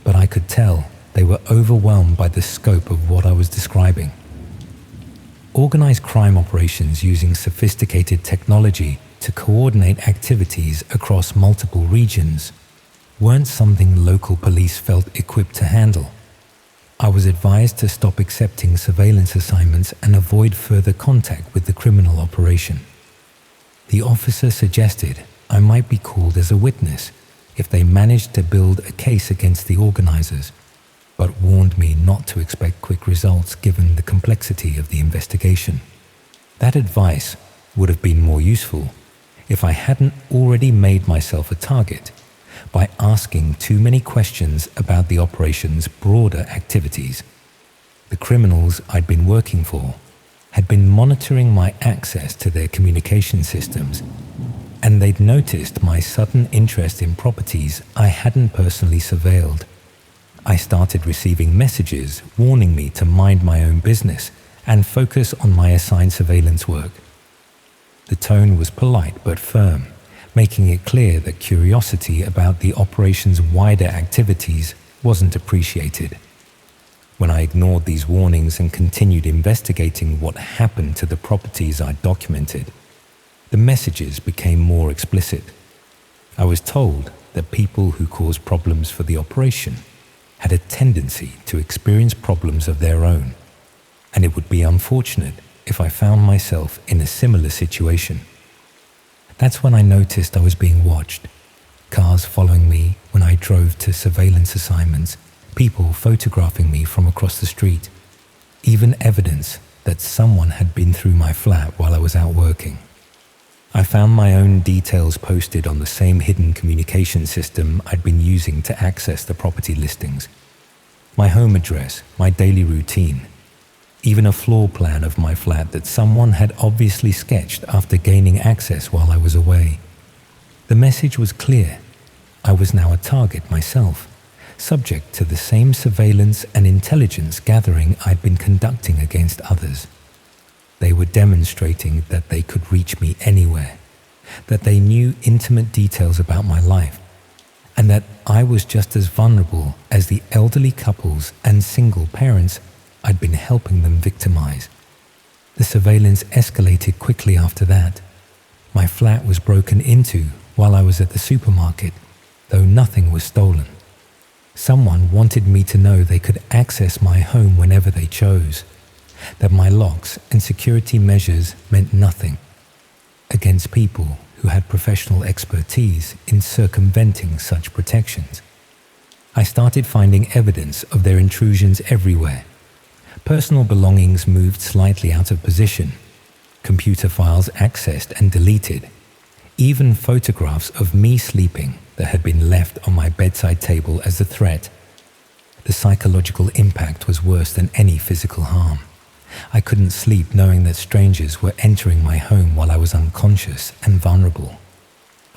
but I could tell they were overwhelmed by the scope of what I was describing. Organized crime operations using sophisticated technology to coordinate activities across multiple regions weren't something local police felt equipped to handle. I was advised to stop accepting surveillance assignments and avoid further contact with the criminal operation. The officer suggested I might be called as a witness if they managed to build a case against the organizers, but warned me not to expect quick results given the complexity of the investigation. That advice would have been more useful if I hadn't already made myself a target by asking too many questions about the operation's broader activities. The criminals I'd been working for had been monitoring my access to their communication systems, and they'd noticed my sudden interest in properties I hadn't personally surveilled. I started receiving messages warning me to mind my own business and focus on my assigned surveillance work. The tone was polite but firm, making it clear that curiosity about the operation's wider activities wasn't appreciated. When I ignored these warnings and continued investigating what happened to the properties I documented, the messages became more explicit. I was told that people who caused problems for the operation had a tendency to experience problems of their own, and it would be unfortunate if I found myself in a similar situation. That's when I noticed I was being watched. Cars following me when I drove to surveillance assignments, people photographing me from across the street, even evidence that someone had been through my flat while I was out working. I found my own details posted on the same hidden communication system I'd been using to access the property listings. My home address, my daily routine, even a floor plan of my flat that someone had obviously sketched after gaining access while I was away. The message was clear. I was now a target myself, subject to the same surveillance and intelligence gathering I'd been conducting against others. They were demonstrating that they could reach me anywhere, that they knew intimate details about my life, and that I was just as vulnerable as the elderly couples and single parents I'd been helping them victimize. The surveillance escalated quickly after that. My flat was broken into while I was at the supermarket, though nothing was stolen. Someone wanted me to know they could access my home whenever they chose, that my locks and security measures meant nothing against people who had professional expertise in circumventing such protections. I started finding evidence of their intrusions everywhere. Personal belongings moved slightly out of position, computer files accessed and deleted, even photographs of me sleeping that had been left on my bedside table as a threat. The psychological impact was worse than any physical harm. I couldn't sleep knowing that strangers were entering my home while I was unconscious and vulnerable.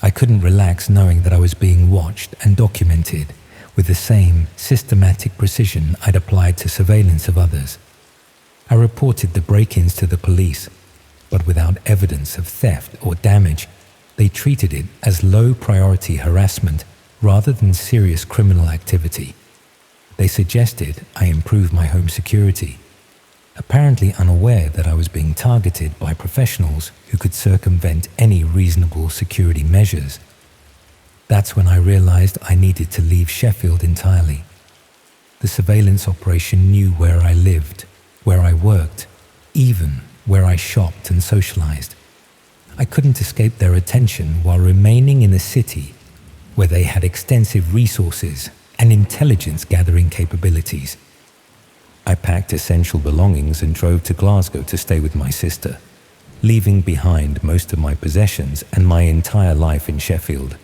I couldn't relax knowing that I was being watched and documented with the same systematic precision I'd applied to surveillance of others. I reported the break-ins to the police, but without evidence of theft or damage, they treated it as low-priority harassment rather than serious criminal activity. They suggested I improve my home security, apparently unaware that I was being targeted by professionals who could circumvent any reasonable security measures. That's when I realized I needed to leave Sheffield entirely. The surveillance operation knew where I lived, where I worked, even where I shopped and socialized. I couldn't escape their attention while remaining in a city where they had extensive resources and intelligence gathering capabilities. I packed essential belongings and drove to Glasgow to stay with my sister, leaving behind most of my possessions and my entire life in Sheffield.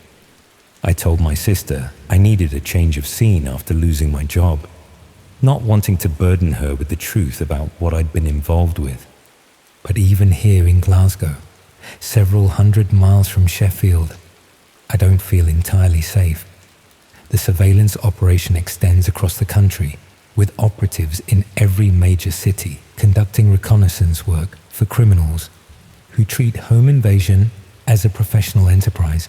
I told my sister I needed a change of scene after losing my job, not wanting to burden her with the truth about what I'd been involved with. But even here in Glasgow, several hundred miles from Sheffield, I don't feel entirely safe. The surveillance operation extends across the country, with operatives in every major city conducting reconnaissance work for criminals who treat home invasion as a professional enterprise.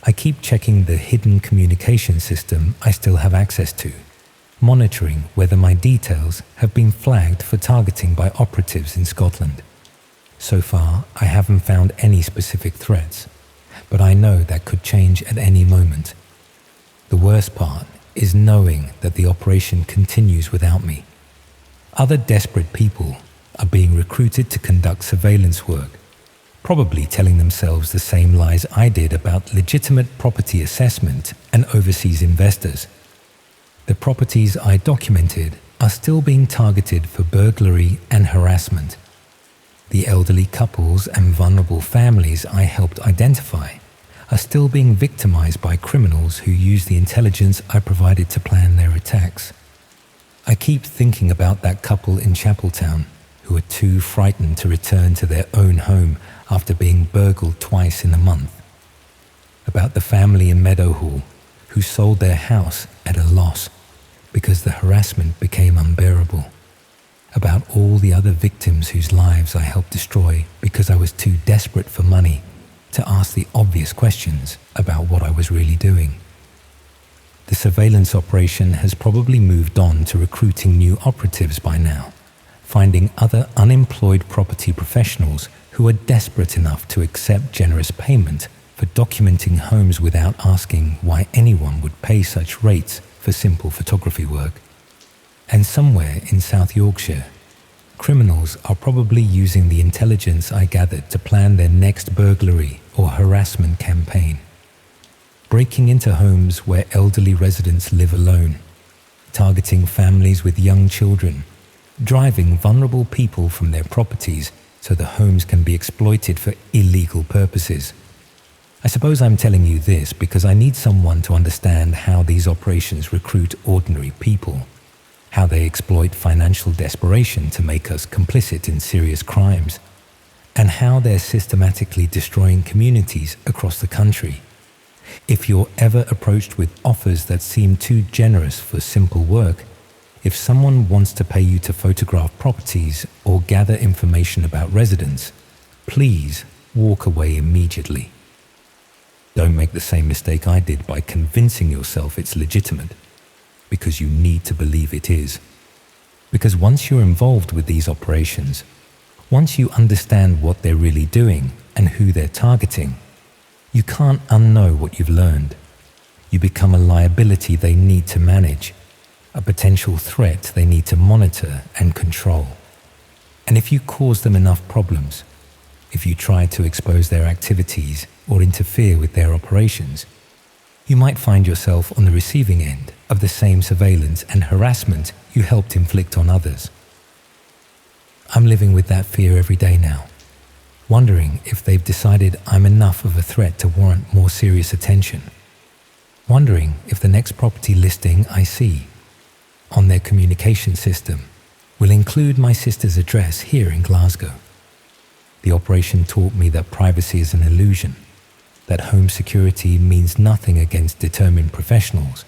I keep checking the hidden communication system I still have access to, monitoring whether my details have been flagged for targeting by operatives in Scotland. So far, I haven't found any specific threats, but I know that could change at any moment. The worst part is knowing that the operation continues without me. Other desperate people are being recruited to conduct surveillance work, probably telling themselves the same lies I did about legitimate property assessment and overseas investors. The properties I documented are still being targeted for burglary and harassment. The elderly couples and vulnerable families I helped identify are still being victimized by criminals who use the intelligence I provided to plan their attacks. I keep thinking about that couple in Chapeltown who are too frightened to return to their own home after being burgled twice in a month. About the family in Meadowhall who sold their house at a loss because the harassment became unbearable. About all the other victims whose lives I helped destroy because I was too desperate for money to ask the obvious questions about what I was really doing. The surveillance operation has probably moved on to recruiting new operatives by now, finding other unemployed property professionals who are desperate enough to accept generous payment for documenting homes without asking why anyone would pay such rates for simple photography work. And somewhere in South Yorkshire, criminals are probably using the intelligence I gathered to plan their next burglary or harassment campaign. Breaking into homes where elderly residents live alone, targeting families with young children, driving vulnerable people from their properties so the homes can be exploited for illegal purposes. I suppose I'm telling you this because I need someone to understand how these operations recruit ordinary people, how they exploit financial desperation to make us complicit in serious crimes, and how they're systematically destroying communities across the country. If you're ever approached with offers that seem too generous for simple work, if someone wants to pay you to photograph properties or gather information about residents, please walk away immediately. Don't make the same mistake I did by convincing yourself it's legitimate, because you need to believe it is. Because once you're involved with these operations, once you understand what they're really doing and who they're targeting, you can't unknow what you've learned. You become a liability they need to manage, a potential threat they need to monitor and control. And if you cause them enough problems, if you try to expose their activities or interfere with their operations, you might find yourself on the receiving end of the same surveillance and harassment you helped inflict on others. I'm living with that fear every day now, wondering if they've decided I'm enough of a threat to warrant more serious attention, wondering if the next property listing I see on their communication system will include my sister's address here in Glasgow. The operation taught me that privacy is an illusion, that home security means nothing against determined professionals,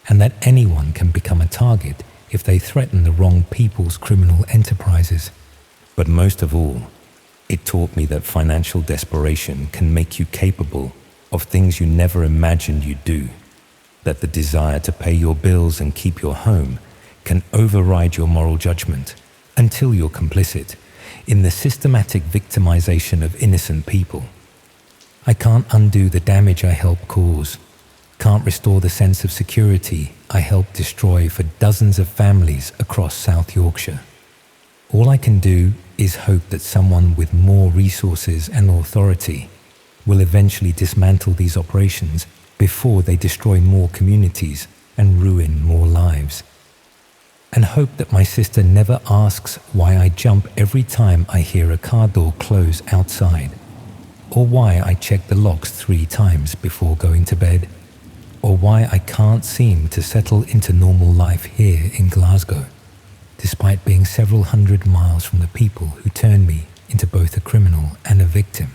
and that anyone can become a target if they threaten the wrong people's criminal enterprises. But most of all, it taught me that financial desperation can make you capable of things you never imagined you'd do, that the desire to pay your bills and keep your home can override your moral judgment until you're complicit in the systematic victimization of innocent people. I can't undo the damage I helped cause, can't restore the sense of security I helped destroy for dozens of families across South Yorkshire. All I can do is hope that someone with more resources and authority will eventually dismantle these operations before they destroy more communities and ruin more lives. And hope that my sister never asks why I jump every time I hear a car door close outside, or why I check the locks 3 times before going to bed, or why I can't seem to settle into normal life here in Glasgow, despite being several hundred miles from the people who turned me into both a criminal and a victim.